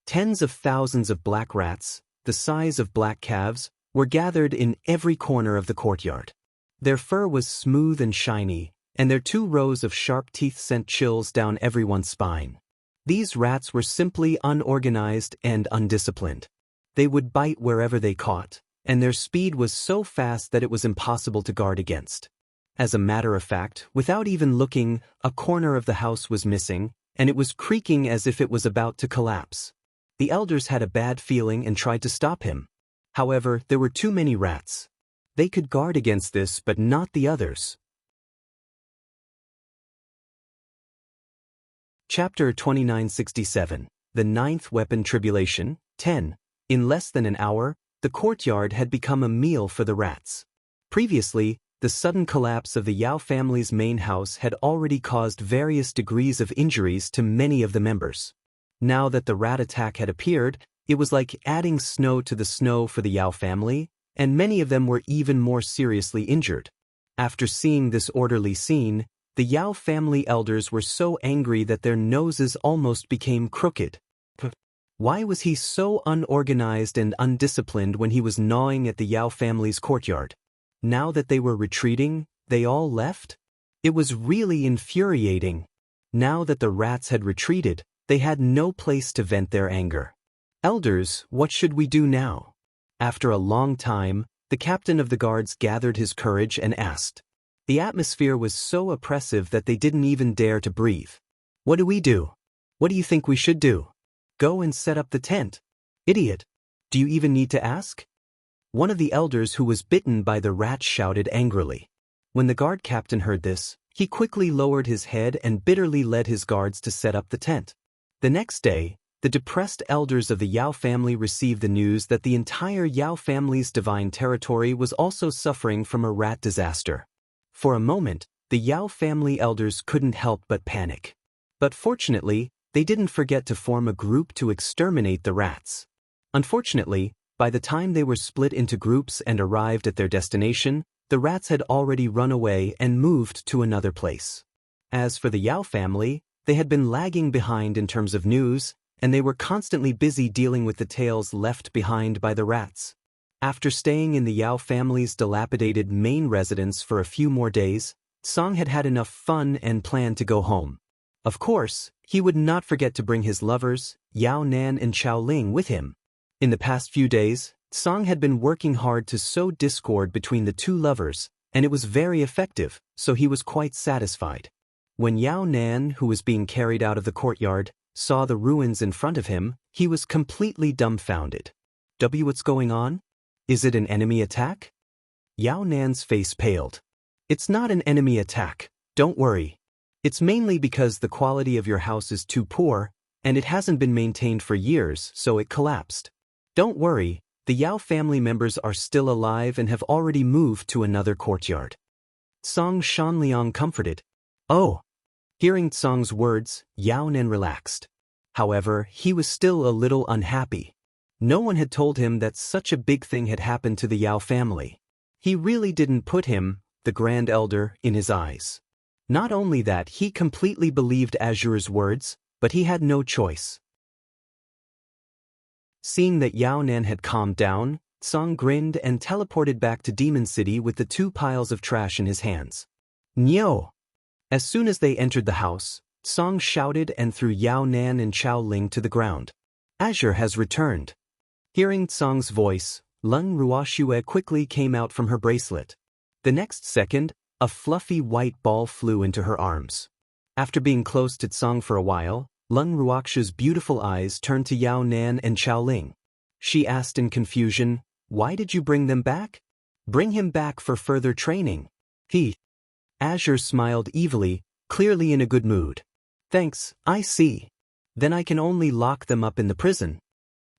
Tens of thousands of black rats, the size of black calves, were gathered in every corner of the courtyard. Their fur was smooth and shiny, and their 2 rows of sharp teeth sent chills down everyone's spine. These rats were simply unorganized and undisciplined. They would bite wherever they caught, and their speed was so fast that it was impossible to guard against. As a matter of fact, without even looking, a corner of the house was missing, and it was creaking as if it was about to collapse. The elders had a bad feeling and tried to stop him. However, there were too many rats. They could guard against this, but not the others. Chapter 2967, The Ninth Weapon Tribulation, 10. In less than an hour, the courtyard had become a meal for the rats. Previously, the sudden collapse of the Yao family's main house had already caused various degrees of injuries to many of the members. Now that the rat attack had appeared, it was like adding snow to the snow for the Yao family, and many of them were even more seriously injured. After seeing this orderly scene, the Yao family elders were so angry that their noses almost became crooked. Why was he so unorganized and undisciplined when he was gnawing at the Yao family's courtyard? Now that they were retreating, they all left? It was really infuriating. Now that the rats had retreated, they had no place to vent their anger. "Elders, what should we do now?" After a long time, the captain of the guards gathered his courage and asked. The atmosphere was so oppressive that they didn't even dare to breathe. "What do we do? What do you think we should do? Go and set up the tent. Idiot. Do you even need to ask?" One of the elders who was bitten by the rat shouted angrily. When the guard captain heard this, he quickly lowered his head and bitterly led his guards to set up the tent. The next day, the depressed elders of the Yao family received the news that the entire Yao family's divine territory was also suffering from a rat disaster. For a moment, the Yao family elders couldn't help but panic. But fortunately, they didn't forget to form a group to exterminate the rats. Unfortunately, by the time they were split into groups and arrived at their destination, the rats had already run away and moved to another place. As for the Yao family, they had been lagging behind in terms of news, and they were constantly busy dealing with the tales left behind by the rats. After staying in the Yao family's dilapidated main residence for a few more days, Song had had enough fun and planned to go home. Of course, he would not forget to bring his lovers, Yao Nan and Chao Ling, with him. In the past few days, Song had been working hard to sow discord between the 2 lovers, and it was very effective, so he was quite satisfied. When Yao Nan, who was being carried out of the courtyard, saw the ruins in front of him, he was completely dumbfounded. What's going on? Is it an enemy attack? Yao Nan's face paled. It's not an enemy attack, don't worry. It's mainly because the quality of your house is too poor, and it hasn't been maintained for years, so it collapsed. Don't worry, The Yao family members are still alive and have already moved to another courtyard. Song Shanliang comforted. Oh. Hearing Song's words, Yao Nan relaxed. However, he was still a little unhappy. No one had told him that such a big thing had happened to the Yao family. He really didn't put him, the grand elder, in his eyes. Not only that, he completely believed Azure's words, but he had no choice. Seeing that Yao Nan had calmed down, Song grinned and teleported back to Demon City with the 2 piles of trash in his hands. Nyo! As soon as they entered the house, Song shouted and threw Yao Nan and Chao Ling to the ground. Azure has returned. Hearing Song's voice, Lung Ruoxue quickly came out from her bracelet. The next second, a fluffy white ball flew into her arms. After being close to Song for a while, Lung Ruoxue's beautiful eyes turned to Yao Nan and Chao Ling. She asked in confusion, "Why did you bring them back?" "Bring him back for further training." Azure smiled evilly, clearly in a good mood. "Thanks, I see. Then I can only lock them up in the prison."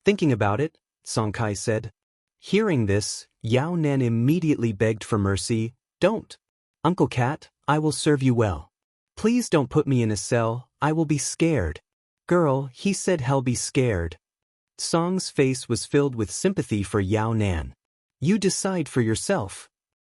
"Thinking about it," Song Kai said. Hearing this, Yao Nan immediately begged for mercy. "Don't. Uncle Cat, I will serve you well. Please don't put me in a cell, I will be scared." "Girl," he said, "he'll be scared." Song's face was filled with sympathy for Yao Nan. "You decide for yourself."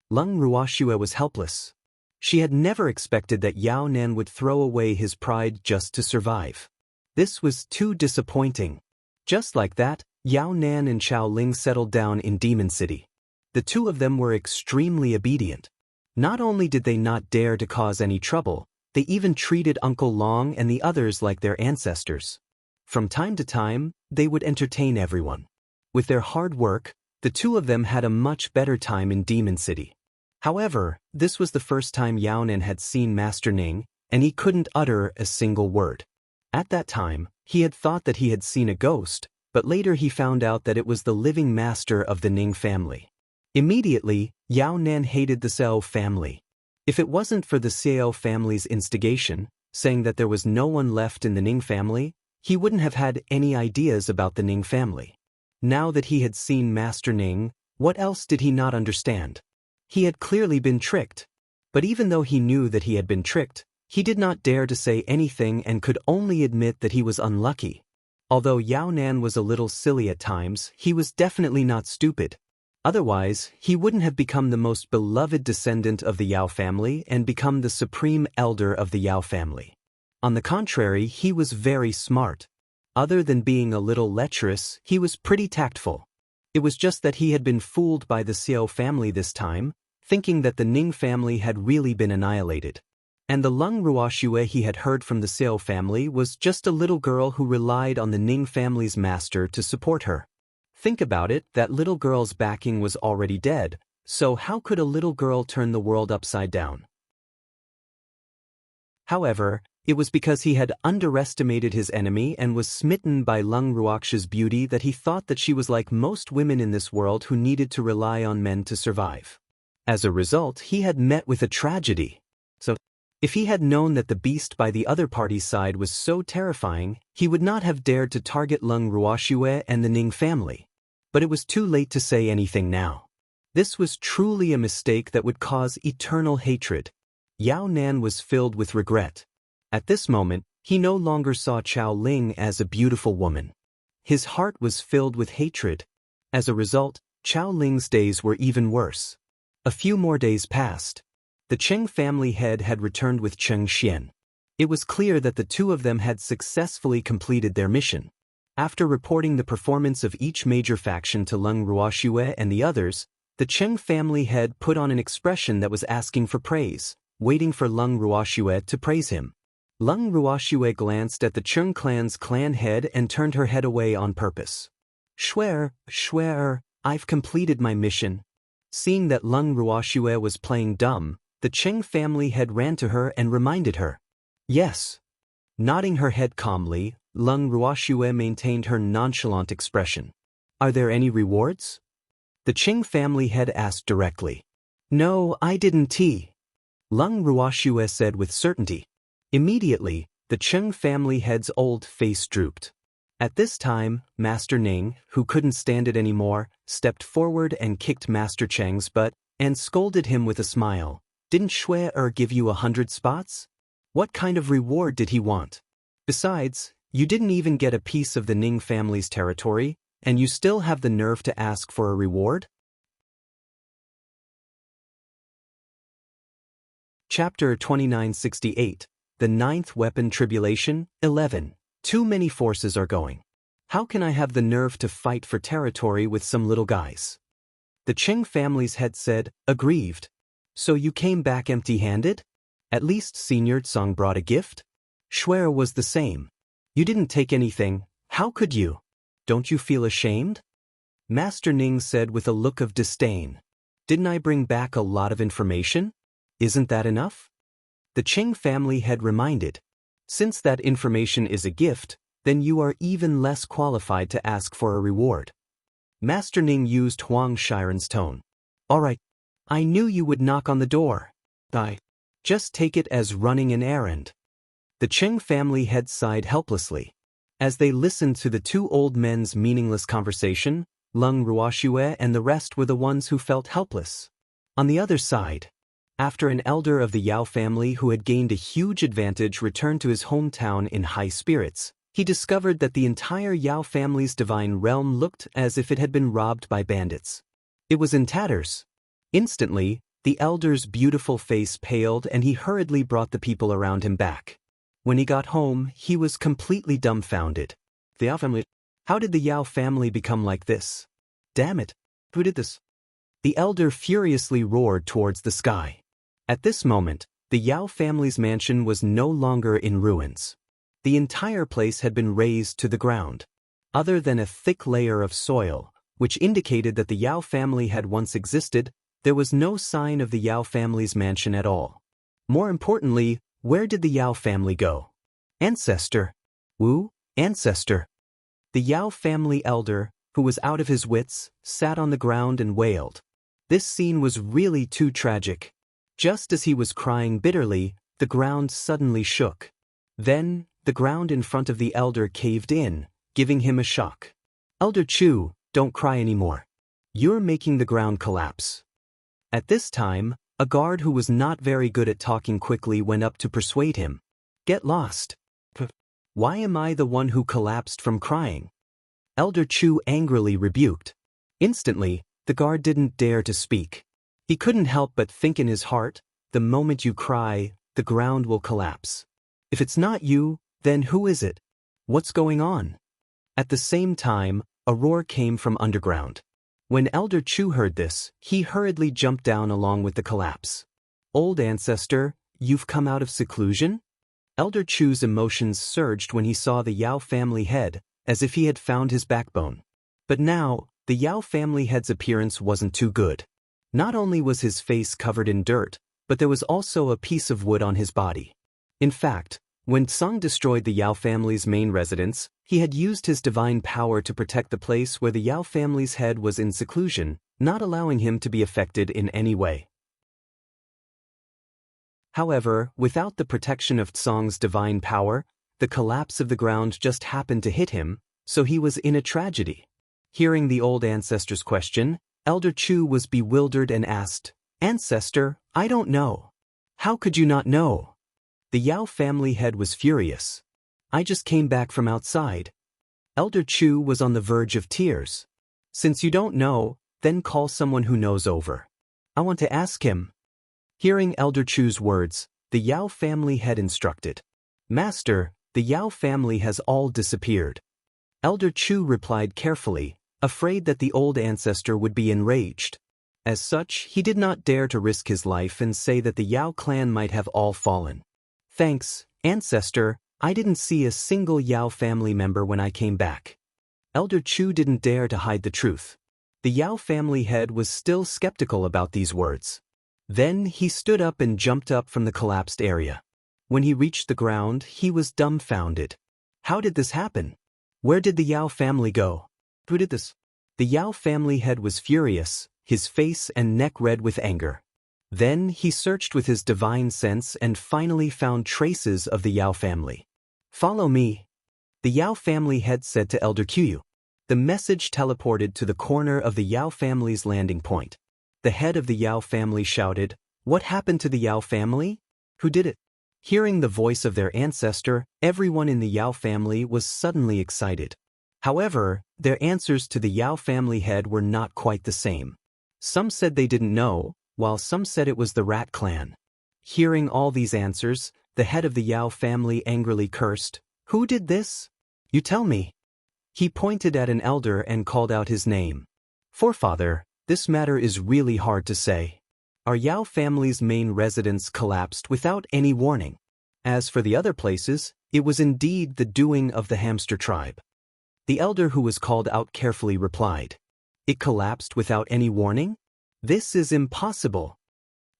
Lung Ruoxue was helpless. She had never expected that Yao Nan would throw away his pride just to survive. This was too disappointing. Just like that, Yao Nan and Chao Ling settled down in Demon City. The 2 of them were extremely obedient. Not only did they not dare to cause any trouble, they even treated Uncle Long and the others like their ancestors. From time to time, they would entertain everyone. With their hard work, the 2 of them had a much better time in Demon City. However, this was the first time Yao Nan had seen Master Ning, and he couldn't utter a single word. At that time, he had thought that he had seen a ghost, but later he found out that it was the living master of the Ning family. Immediately, Yao Nan hated the Xiao family. If it wasn't for the Xiao family's instigation, saying that there was no one left in the Ning family, he wouldn't have had any ideas about the Ning family. Now that he had seen Master Ning, what else did he not understand? He had clearly been tricked. But even though he knew that he had been tricked, he did not dare to say anything and could only admit that he was unlucky. Although Yao Nan was a little silly at times, he was definitely not stupid. Otherwise, he wouldn't have become the most beloved descendant of the Yao family and become the supreme elder of the Yao family. On the contrary, he was very smart. Other than being a little lecherous, he was pretty tactful. It was just that he had been fooled by the Xiao family this time, thinking that the Ning family had really been annihilated. And the Lung Ruoxue he had heard from the Xiao family was just a little girl who relied on the Ning family's master to support her. Think about it, that little girl's backing was already dead, so how could a little girl turn the world upside down? However, it was because he had underestimated his enemy and was smitten by Lung Ruoxue's beauty that he thought that she was like most women in this world who needed to rely on men to survive. As a result, he had met with a tragedy. So, if he had known that the beast by the other party's side was so terrifying, he would not have dared to target Lung Ruoxue and the Ning family. But it was too late to say anything now. This was truly a mistake that would cause eternal hatred. Yao Nan was filled with regret. At this moment, he no longer saw Chao Ling as a beautiful woman. His heart was filled with hatred. As a result, Chao Ling's days were even worse. A few more days passed. The Cheng family head had returned with Cheng Xian. It was clear that the 2 of them had successfully completed their mission. After reporting the performance of each major faction to Lung Ruoxue and the others, the Cheng family head put on an expression that was asking for praise, waiting for Lung Ruoxue to praise him. Lung Ruoxue glanced at the Cheng clan's clan head and turned her head away on purpose. Swear, I've completed my mission." Seeing that Lung Ruoxue was playing dumb, the Cheng family head ran to her and reminded her. "Yes." Nodding her head calmly, Lung Ruoxue maintained her nonchalant expression. "Are there any rewards?" The Cheng family head asked directly. "No, I didn't." Lung Ruoxue said with certainty. Immediately, the Cheng family head's old face drooped. At this time, Master Ning, who couldn't stand it anymore, stepped forward and kicked Master Cheng's butt and scolded him with a smile. Didn't Shui give you 100 spots? What kind of reward did he want? Besides, you didn't even get a piece of the Ning family's territory, and you still have the nerve to ask for a reward? Chapter 2968, The Ninth Weapon Tribulation, 11. Too many forces are going. How can I have the nerve to fight for territory with some little guys? The Qing family's head said, aggrieved. So you came back empty-handed? At least Senior Tsang brought a gift? Shui was the same. You didn't take anything, how could you? Don't you feel ashamed? Master Ning said with a look of disdain. Didn't I bring back a lot of information? Isn't that enough? The Qing family head reminded. Since that information is a gift, then you are even less qualified to ask for a reward. Master Ning used Huang Shiren's tone. All right. I knew you would knock on the door. Just take it as running an errand. The Qing family head sighed helplessly. As they listened to the two old men's meaningless conversation, Lung Ruoxue and the rest were the ones who felt helpless. On the other side, after an elder of the Yao family who had gained a huge advantage returned to his hometown in high spirits, he discovered that the entire Yao family's divine realm looked as if it had been robbed by bandits. It was in tatters. Instantly, the elder's beautiful face paled and he hurriedly brought the people around him back. When he got home, he was completely dumbfounded. The Yao family? How did the Yao family become like this? Damn it! Who did this? The elder furiously roared towards the sky. At this moment, the Yao family's mansion was no longer in ruins. The entire place had been razed to the ground. Other than a thick layer of soil, which indicated that the Yao family had once existed, there was no sign of the Yao family's mansion at all. More importantly, where did the Yao family go? Ancestor. Wu, ancestor. The Yao family elder, who was out of his wits, sat on the ground and wailed. This scene was really too tragic. Just as he was crying bitterly, the ground suddenly shook. Then, the ground in front of the elder caved in, giving him a shock. Elder Chu, don't cry anymore. You're making the ground collapse. At this time, a guard who was not very good at talking quickly went up to persuade him. Get lost. Why am I the one who collapsed from crying? Elder Chu angrily rebuked. Instantly, the guard didn't dare to speak. He couldn't help but think in his heart, the moment you cry, the ground will collapse. If it's not you, then who is it? What's going on? At the same time, a roar came from underground. When Elder Chu heard this, he hurriedly jumped down along with the collapse. Old ancestor, you've come out of seclusion? Elder Chu's emotions surged when he saw the Yao family head, as if he had found his backbone. But now, the Yao family head's appearance wasn't too good. Not only was his face covered in dirt, but there was also a piece of wood on his body. In fact, when Tsang destroyed the Yao family's main residence, he had used his divine power to protect the place where the Yao family's head was in seclusion, not allowing him to be affected in any way. However, without the protection of Tsang's divine power, the collapse of the ground just happened to hit him, so he was in a tragedy. Hearing the old ancestor's question, Elder Chu was bewildered and asked, Ancestor, I don't know. How could you not know? The Yao family head was furious. I just came back from outside. Elder Chu was on the verge of tears. Since you don't know, then call someone who knows over. I want to ask him. Hearing Elder Chu's words, the Yao family head instructed. Master, the Yao family has all disappeared. Elder Chu replied carefully, afraid that the old ancestor would be enraged. As such, he did not dare to risk his life and say that the Yao clan might have all fallen. Thanks, ancestor, I didn't see a single Yao family member when I came back. Elder Chu didn't dare to hide the truth. The Yao family head was still skeptical about these words. Then he stood up and jumped up from the collapsed area. When he reached the ground, he was dumbfounded. How did this happen? Where did the Yao family go? Who did this? The Yao family head was furious, his face and neck red with anger. Then he searched with his divine sense and finally found traces of the Yao family. Follow me. The Yao family head said to Elder Qiu. The message teleported to the corner of the Yao family's landing point. The head of the Yao family shouted, "What happened to the Yao family? Who did it?" Hearing the voice of their ancestor, everyone in the Yao family was suddenly excited. However, their answers to the Yao family head were not quite the same. Some said they didn't know, while some said it was the Rat clan. Hearing all these answers, the head of the Yao family angrily cursed, "Who did this? You tell me." He pointed at an elder and called out his name. "Forefather, this matter is really hard to say. Our Yao family's main residence collapsed without any warning. As for the other places, it was indeed the doing of the hamster tribe." The elder who was called out carefully replied, "It collapsed without any warning? This is impossible."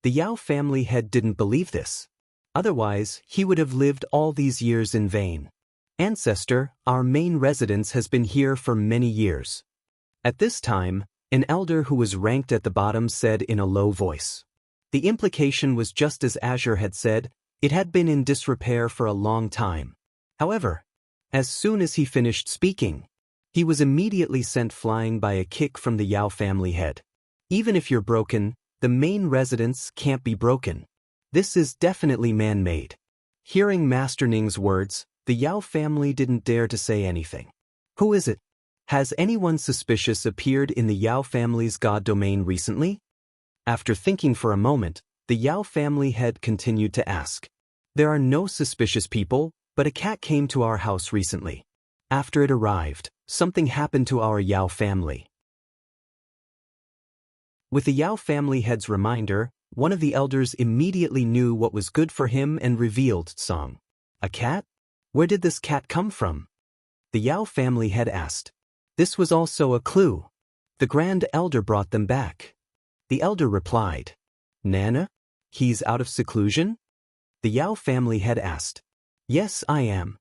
The Yao family head didn't believe this. Otherwise, he would have lived all these years in vain. "Ancestor, our main residence has been here for many years." At this time, an elder who was ranked at the bottom said in a low voice. The implication was just as Azure had said, it had been in disrepair for a long time. However, as soon as he finished speaking, he was immediately sent flying by a kick from the Yao family head. "Even if you're broken, the main residence can't be broken. This is definitely man-made." Hearing Master Ning's words, the Yao family didn't dare to say anything. "Who is it? Has anyone suspicious appeared in the Yao family's god domain recently?" After thinking for a moment, the Yao family head continued to ask. "There are no suspicious people, but a cat came to our house recently. After it arrived, something happened to our Yao family." With the Yao family head's reminder, one of the elders immediately knew what was good for him and revealed Song. "A cat? Where did this cat come from?" The Yao family head asked. This was also a clue. The Grand Elder brought them back. The elder replied, "Nana? He's out of seclusion?" The Yao family head asked. "Yes, I am."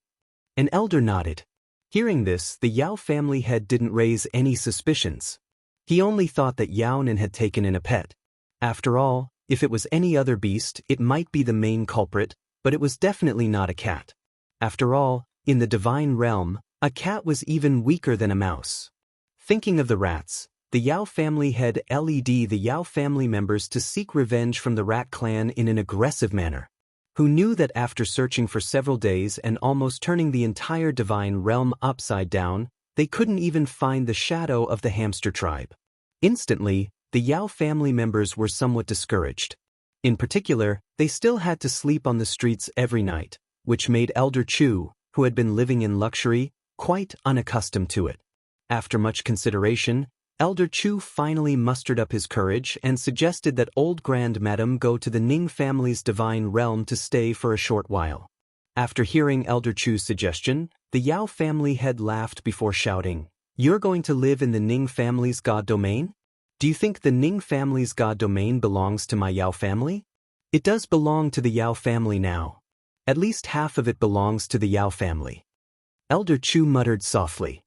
An elder nodded. Hearing this, the Yao family head didn't raise any suspicions. He only thought that Yaonan had taken in a pet. After all, if it was any other beast, it might be the main culprit, but it was definitely not a cat. After all, in the divine realm, a cat was even weaker than a mouse. Thinking of the rats, the Yao family head led the Yao family members to seek revenge from the Rat clan in an aggressive manner. Who knew that after searching for several days and almost turning the entire divine realm upside down, they couldn't even find the shadow of the hamster tribe. Instantly, the Yao family members were somewhat discouraged. In particular, they still had to sleep on the streets every night, which made Elder Chu, who had been living in luxury, quite unaccustomed to it. After much consideration, Elder Chu finally mustered up his courage and suggested that old Grand Madam go to the Ning family's divine realm to stay for a short while. After hearing Elder Chu's suggestion, the Yao family head laughed before shouting, "You're going to live in the Ning family's god domain? Do you think the Ning family's god domain belongs to my Yao family? It does belong to the Yao family now. At least half of it belongs to the Yao family." Elder Chu muttered softly.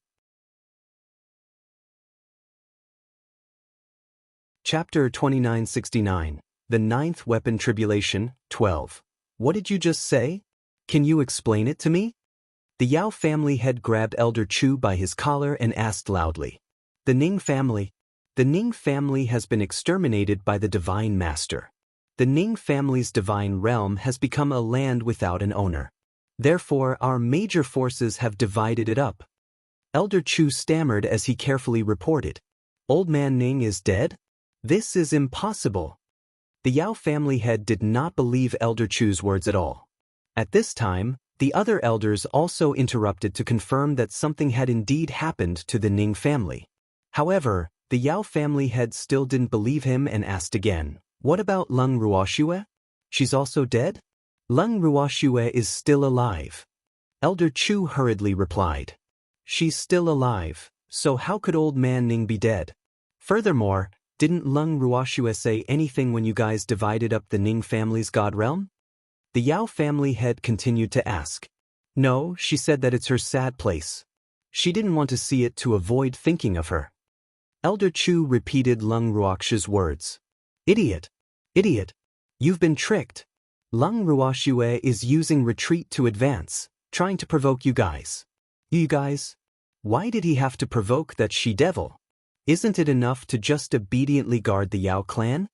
Chapter 2969, The Ninth Weapon Tribulation, 12. What did you just say? Can you explain it to me? The Yao family head grabbed Elder Chu by his collar and asked loudly. The Ning family has been exterminated by the Divine Master. The Ning family's divine realm has become a land without an owner. Therefore, our major forces have divided it up. Elder Chu stammered as he carefully reported. Old Man Ning is dead? This is impossible. The Yao family head did not believe Elder Chu's words at all. At this time, the other elders also interrupted to confirm that something had indeed happened to the Ning family. However, the Yao family head still didn't believe him and asked again, "What about Lung Ruoxue? She's also dead?" "Lung Ruoxue is still alive." Elder Chu hurriedly replied. "She's still alive, so how could Old Man Ning be dead? Furthermore, didn't Lung Ruoxue say anything when you guys divided up the Ning family's god realm?" The Yao family head continued to ask. "No, she said that it's her sad place. She didn't want to see it to avoid thinking of her." Elder Chu repeated Lung Ruoxue's words. "Idiot! Idiot! You've been tricked. Lung Ruoxue is using retreat to advance, trying to provoke you guys." You guys? Why did he have to provoke that she-devil? Isn't it enough to just obediently guard the Yao clan?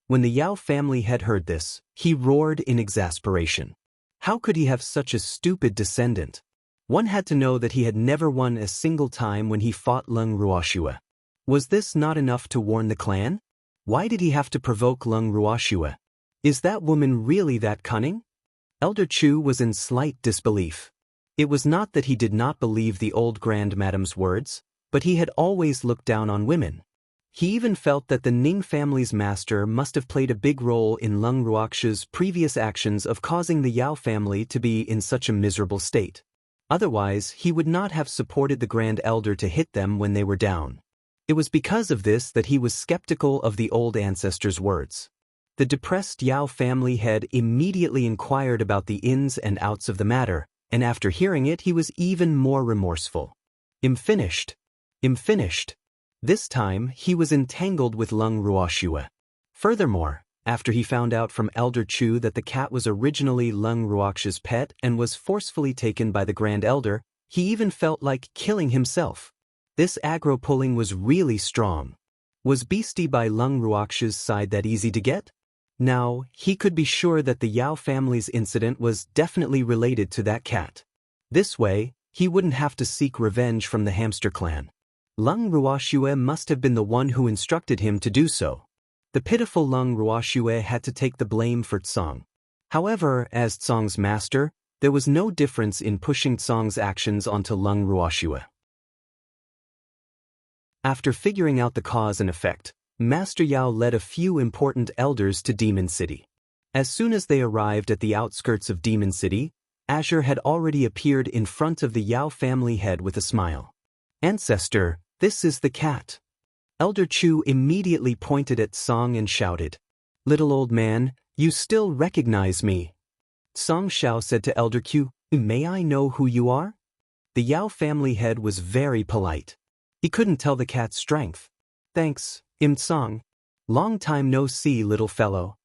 When the Yao family head heard this, he roared in exasperation. How could he have such a stupid descendant? One had to know that he had never won a single time when he fought Lung Ruoxue. Was this not enough to warn the clan? Why did he have to provoke Lung Ruoxue? Is that woman really that cunning? Elder Chu was in slight disbelief. It was not that he did not believe the old grandmadame's words, but he had always looked down on women. He even felt that the Ning family's master must have played a big role in Lung Ruoxue's previous actions of causing the Yao family to be in such a miserable state. Otherwise, he would not have supported the Grand Elder to hit them when they were down. It was because of this that he was skeptical of the old ancestor's words. The depressed Yao family head immediately inquired about the ins and outs of the matter, and after hearing it he was even more remorseful. I'm finished. This time, he was entangled with Lung Ruoxue. Furthermore, after he found out from Elder Chu that the cat was originally Lung Ruoxue's pet and was forcefully taken by the Grand Elder, he even felt like killing himself. This aggro pulling was really strong. Was Beastie by Lung Ruoxue's side that easy to get? Now, he could be sure that the Yao family's incident was definitely related to that cat. This way, he wouldn't have to seek revenge from the hamster clan. Lung Ruoxue must have been the one who instructed him to do so. The pitiful Lung Ruoxue had to take the blame for Tsong. However, as Tsong's master, there was no difference in pushing Tsong's actions onto Lung Ruoxue. After figuring out the cause and effect, Master Yao led a few important elders to Demon City. As soon as they arrived at the outskirts of Demon City, Azure had already appeared in front of the Yao family head with a smile. Ancestor, this is the cat. Elder Chu immediately pointed at Song and shouted, Little old man, you still recognize me. Song Xiao said to Elder Q, May I know who you are? The Yao family head was very polite. He couldn't tell the cat's strength. Thanks, Song. Long time no see, little fellow.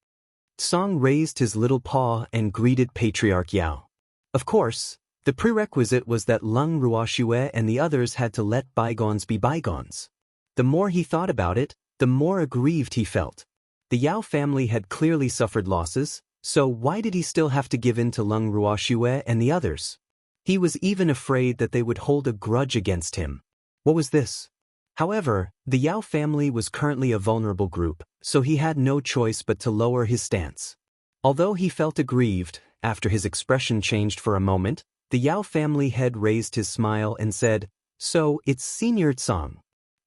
Song raised his little paw and greeted Patriarch Yao. Of course, the prerequisite was that Lung Ruoxue and the others had to let bygones be bygones. The more he thought about it, the more aggrieved he felt. The Yao family had clearly suffered losses, so why did he still have to give in to Lung Ruoxue and the others? He was even afraid that they would hold a grudge against him. What was this? However, the Yao family was currently a vulnerable group, so he had no choice but to lower his stance. Although he felt aggrieved, after his expression changed for a moment, the Yao family head raised his smile and said, So, it's Senior Tsong.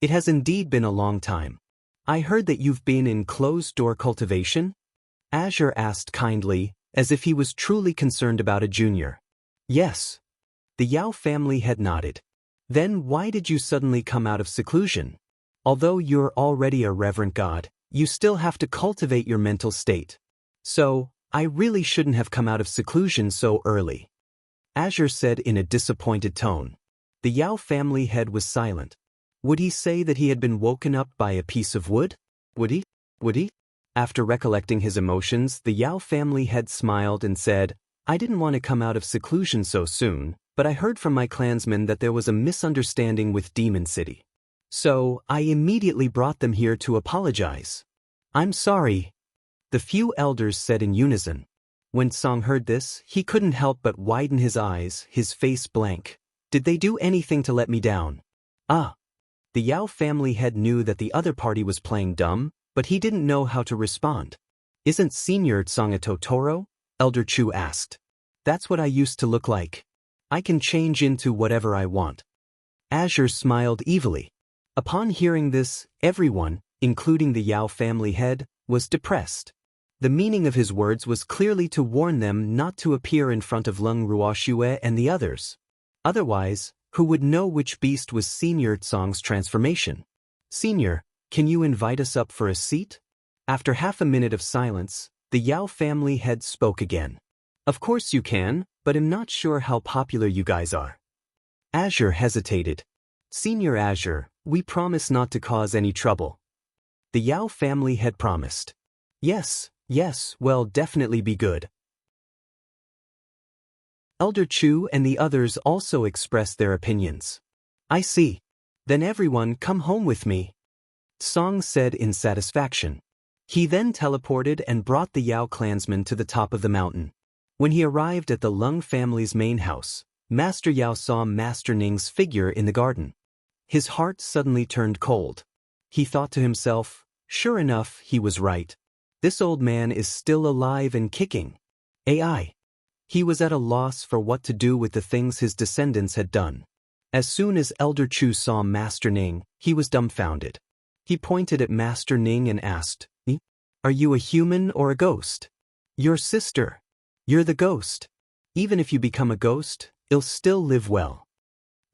It has indeed been a long time. I heard that you've been in closed-door cultivation? Azure asked kindly, as if he was truly concerned about a junior. Yes. The Yao family head nodded. Then why did you suddenly come out of seclusion? Although you're already a reverent god, you still have to cultivate your mental state. So, I really shouldn't have come out of seclusion so early. Azure said in a disappointed tone. The Yao family head was silent. Would he say that he had been woken up by a piece of wood? Would he? After recollecting his emotions, the Yao family head smiled and said, I didn't want to come out of seclusion so soon, but I heard from my clansmen that there was a misunderstanding with Demon City. So, I immediately brought them here to apologize. I'm sorry. The few elders said in unison. When Song heard this, he couldn't help but widen his eyes, his face blank. Did they do anything to let me down? Ah. The Yao family head knew that the other party was playing dumb, but he didn't know how to respond. Isn't Senior Tsong a Totoro? Elder Chu asked. That's what I used to look like. I can change into whatever I want. Azure smiled evilly. Upon hearing this, everyone, including the Yao family head, was depressed. The meaning of his words was clearly to warn them not to appear in front of Lung Ruoxue and the others. Otherwise, who would know which beast was Senior Tsong's transformation? Senior, can you invite us up for a seat? After half a minute of silence, the Yao family head spoke again. Of course you can, but I'm not sure how popular you guys are. Azure hesitated. Senior Azure, we promise not to cause any trouble. The Yao family head promised. Yes, well, definitely be good. Elder Chu and the others also expressed their opinions. I see. Then everyone come home with me, Song said in satisfaction. He then teleported and brought the Yao clansmen to the top of the mountain. When he arrived at the Lung family's main house, Master Yao saw Master Ning's figure in the garden. His heart suddenly turned cold. He thought to himself, sure enough, he was right. This old man is still alive and kicking. AI. He was at a loss for what to do with the things his descendants had done. As soon as Elder Chu saw Master Ning, he was dumbfounded. He pointed at Master Ning and asked, Are you a human or a ghost? Your sister. You're the ghost. Even if you become a ghost, you'll still live well.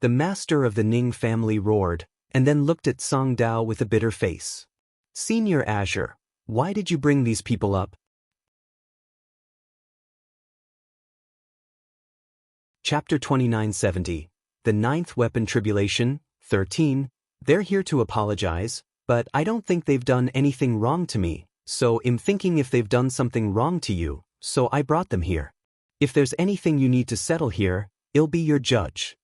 The master of the Ning family roared, and then looked at Song Dao with a bitter face. Senior Azure, why did you bring these people up? Chapter 2970, The Ninth Weapon Tribulation, 13. They're here to apologize, but I don't think they've done anything wrong to me, so I'm thinking if they've done something wrong to you, so I brought them here. If there's anything you need to settle here, I'll be your judge.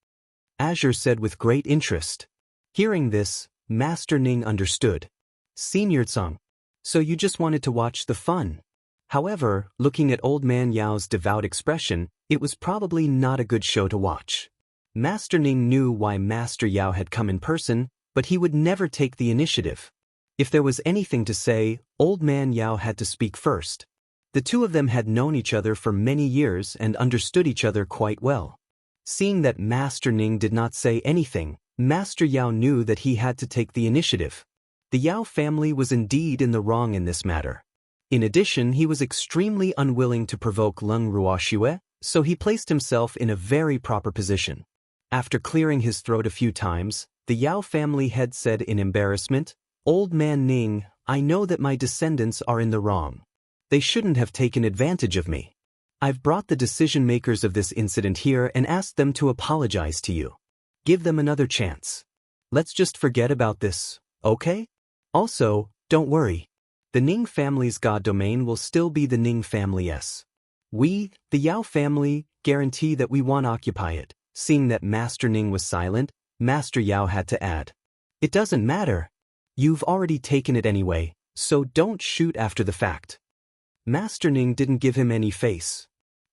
Azure said with great interest. Hearing this, Master Ning understood. Senior Tsung. So you just wanted to watch the fun. However, looking at Old Man Yao's devout expression, it was probably not a good show to watch. Master Ning knew why Master Yao had come in person, but he would never take the initiative. If there was anything to say, Old Man Yao had to speak first. The two of them had known each other for many years and understood each other quite well. Seeing that Master Ning did not say anything, Master Yao knew that he had to take the initiative. The Yao family was indeed in the wrong in this matter. In addition, he was extremely unwilling to provoke Lung Ruoxue, so he placed himself in a very proper position. After clearing his throat a few times, the Yao family head said in embarrassment, Old Man Ning, I know that my descendants are in the wrong. They shouldn't have taken advantage of me. I've brought the decision makers of this incident here and asked them to apologize to you. Give them another chance. Let's just forget about this, okay? Also, don't worry. The Ning family's god domain will still be the Ning family's. We, the Yao family, guarantee that we won't occupy it. Seeing that Master Ning was silent, Master Yao had to add. It doesn't matter. You've already taken it anyway, so don't shoot after the fact. Master Ning didn't give him any face.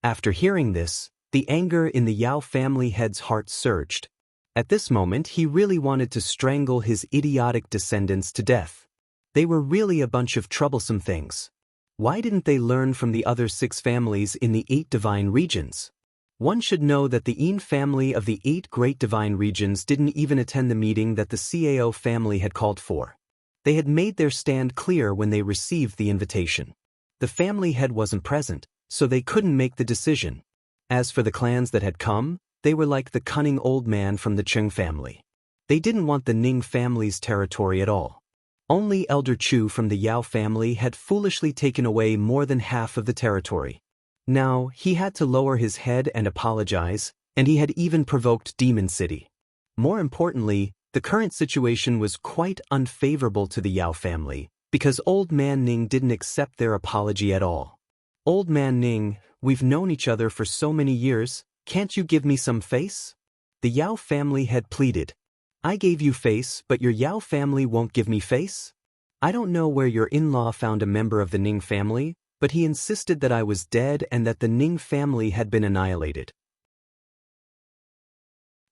After hearing this, the anger in the Yao family head's heart surged. At this moment he really wanted to strangle his idiotic descendants to death. They were really a bunch of troublesome things. Why didn't they learn from the other 6 families in the 8 divine regions? One should know that the Yin family of the 8 great divine regions didn't even attend the meeting that the Cao family had called for. They had made their stand clear when they received the invitation. The family head wasn't present, so they couldn't make the decision. As for the clans that had come, they were like the cunning old man from the Cheng family. They didn't want the Ning family's territory at all. Only Elder Chu from the Yao family had foolishly taken away more than half of the territory. Now, he had to lower his head and apologize, and he had even provoked Demon City. More importantly, the current situation was quite unfavorable to the Yao family, because Old Man Ning didn't accept their apology at all. Old Man Ning, we've known each other for so many years, can't you give me some face? The Yao family had pleaded. I gave you face, but your Yao family won't give me face? I don't know where your in-law found a member of the Ning family, but he insisted that I was dead and that the Ning family had been annihilated.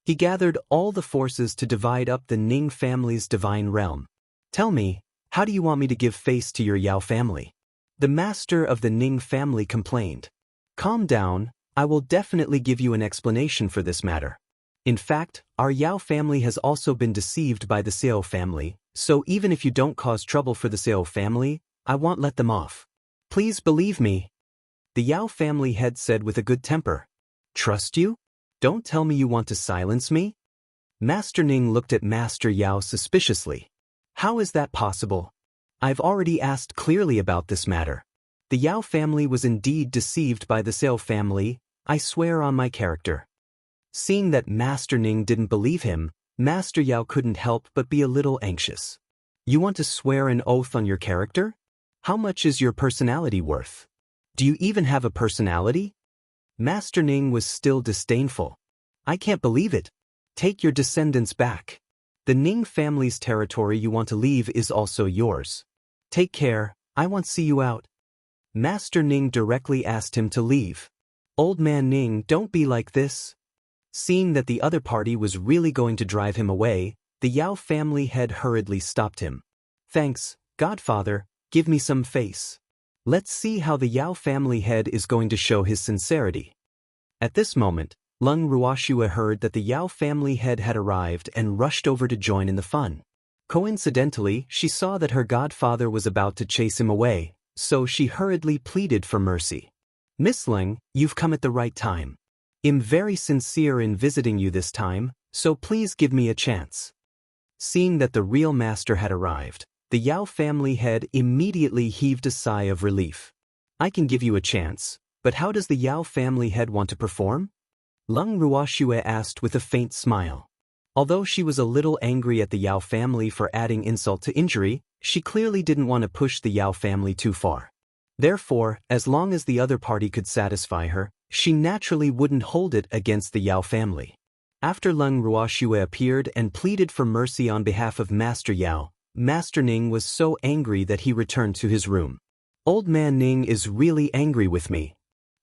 He gathered all the forces to divide up the Ning family's divine realm. Tell me, how do you want me to give face to your Yao family? The master of the Ning family complained. Calm down, I will definitely give you an explanation for this matter. In fact, our Yao family has also been deceived by the Cao family, so even if you don't cause trouble for the Cao family, I won't let them off. Please believe me. The Yao family head said with a good temper. Trust you? Don't tell me you want to silence me? Master Ning looked at Master Yao suspiciously. How is that possible? I've already asked clearly about this matter. The Yao family was indeed deceived by the Cao family, I swear on my character. Seeing that Master Ning didn't believe him, Master Yao couldn't help but be a little anxious. You want to swear an oath on your character? How much is your personality worth? Do you even have a personality? Master Ning was still disdainful. I can't believe it. Take your descendants back. The Ning family's territory you want to leave is also yours. Take care, I won't see you out. Master Ning directly asked him to leave. Old man Ning, don't be like this. Seeing that the other party was really going to drive him away, the Yao family head hurriedly stopped him. Thanks, Godfather, give me some face. Let's see how the Yao family head is going to show his sincerity. At this moment, Lung Ruoxue heard that the Yao family head had arrived and rushed over to join in the fun. Coincidentally, she saw that her godfather was about to chase him away, so she hurriedly pleaded for mercy. Miss Lung, you've come at the right time. I'm very sincere in visiting you this time, so please give me a chance. Seeing that the real master had arrived, the Yao family head immediately heaved a sigh of relief. I can give you a chance, but how does the Yao family head want to perform? Lung Ruoxue asked with a faint smile. Although she was a little angry at the Yao family for adding insult to injury, she clearly didn't want to push the Yao family too far. Therefore, as long as the other party could satisfy her, she naturally wouldn't hold it against the Yao family. After Lung Ruoxue appeared and pleaded for mercy on behalf of Master Yao, Master Ning was so angry that he returned to his room. Old man Ning is really angry with me.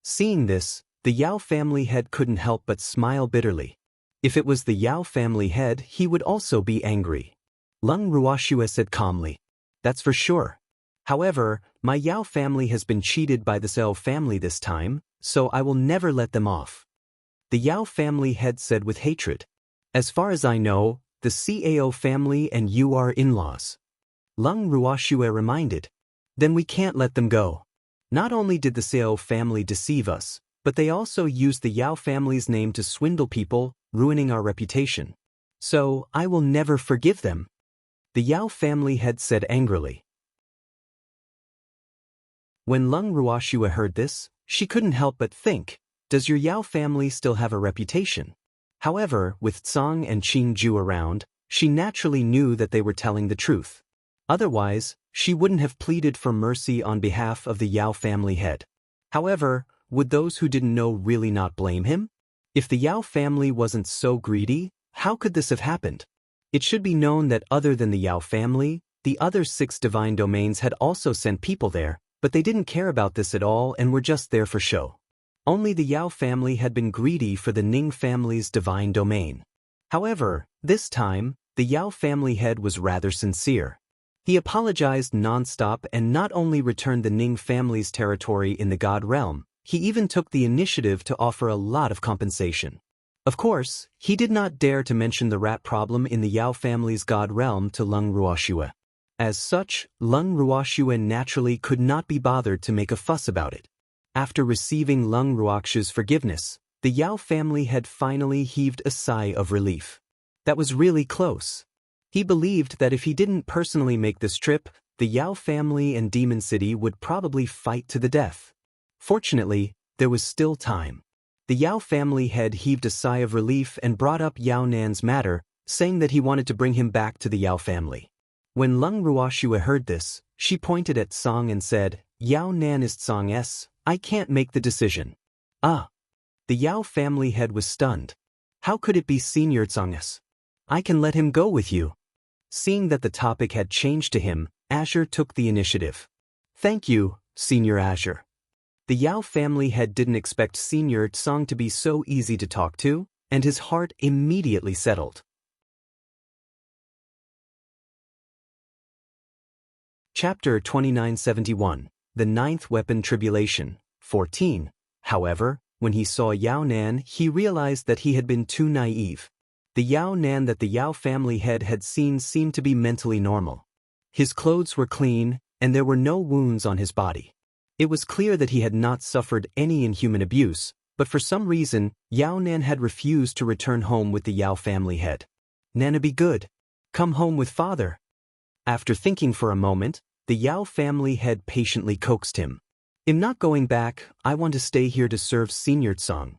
Seeing this, the Yao family head couldn't help but smile bitterly. If it was the Yao family head, he would also be angry. Lung Ruoxue said calmly. That's for sure. However, my Yao family has been cheated by the Cao family this time, so I will never let them off. The Yao family head said with hatred. As far as I know, the Cao family and you are in-laws. Lung Ruoxue reminded. Then we can't let them go. Not only did the Cao family deceive us, but they also used the Yao family's name to swindle people, ruining our reputation. So, I will never forgive them. The Yao family head said angrily. When Lung Ruoxue heard this, she couldn't help but think, does your Yao family still have a reputation? However, with Tsang and Qingju around, she naturally knew that they were telling the truth. Otherwise, she wouldn't have pleaded for mercy on behalf of the Yao family head. However, would those who didn't know really not blame him? If the Yao family wasn't so greedy, how could this have happened? It should be known that other than the Yao family, the other 6 divine domains had also sent people there, but they didn't care about this at all and were just there for show. Only the Yao family had been greedy for the Ning family's divine domain. However, this time, the Yao family head was rather sincere. He apologized non-stop and not only returned the Ning family's territory in the God realm, he even took the initiative to offer a lot of compensation. Of course, he did not dare to mention the rat problem in the Yao family's God realm to Lung Ruoxue. As such, Lung Ruoxue naturally could not be bothered to make a fuss about it. After receiving Lung Ruoxue's forgiveness, the Yao family had finally heaved a sigh of relief. That was really close. He believed that if he didn't personally make this trip, the Yao family and Demon City would probably fight to the death. Fortunately, there was still time. The Yao family head heaved a sigh of relief and brought up Yao Nan's matter, saying that he wanted to bring him back to the Yao family. When Lung Ruoxue heard this, she pointed at Song and said, Yao Nan is Song's, I can't make the decision. Ah. The Yao family head was stunned. How could it be Senior Song's? I can let him go with you. Seeing that the topic had changed to him, Azure took the initiative. Thank you, Senior Azure. The Yao family head didn't expect Senior Tsang to be so easy to talk to, and his heart immediately settled. Chapter 2971, The Ninth Weapon Tribulation, 14. However, when he saw Yao Nan, he realized that he had been too naive. The Yao Nan that the Yao family head had seen seemed to be mentally normal. His clothes were clean, and there were no wounds on his body. It was clear that he had not suffered any inhuman abuse, but for some reason, Yao Nan had refused to return home with the Yao family head. Nana be good. Come home with father. After thinking for a moment, the Yao family head patiently coaxed him. I'm not going back, I want to stay here to serve Senior Tsang.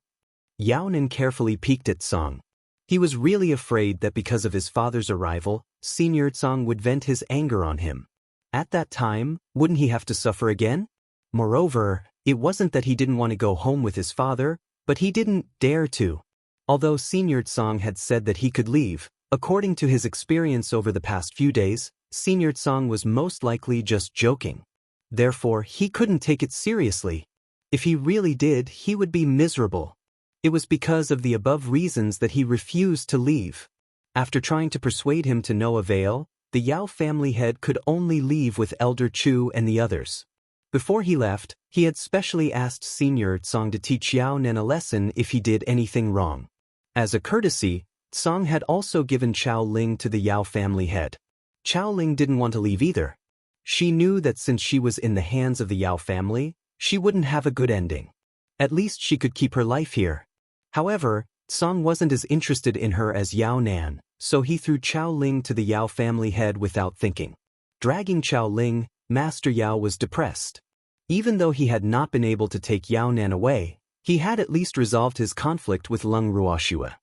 Yao Nan carefully peeked at Tsang. He was really afraid that because of his father's arrival, Senior Tsang would vent his anger on him. At that time, wouldn't he have to suffer again? Moreover, it wasn't that he didn't want to go home with his father, But he didn't dare to. Although Senior Tsang had said that he could leave, according to his experience over the past few days, Senior Tsang was most likely just joking. Therefore, he couldn't take it seriously. If he really did, he would be miserable. It was because of the above reasons that he refused to leave. After trying to persuade him to no avail, the Yao family head could only leave with Elder Chu and the others. Before he left, he had specially asked Senior Tsang to teach Yao Nan a lesson if he did anything wrong. As a courtesy, Tsang had also given Chao Ling to the Yao family head. Chao Ling didn't want to leave either. She knew that since she was in the hands of the Yao family, she wouldn't have a good ending. At least she could keep her life here. However, Tsang wasn't as interested in her as Yao Nan, so he threw Chao Ling to the Yao family head without thinking. Dragging Chao Ling, Master Yao was depressed. Even though he had not been able to take Yao Nan away, he had at least resolved his conflict with Lung Ruoxue.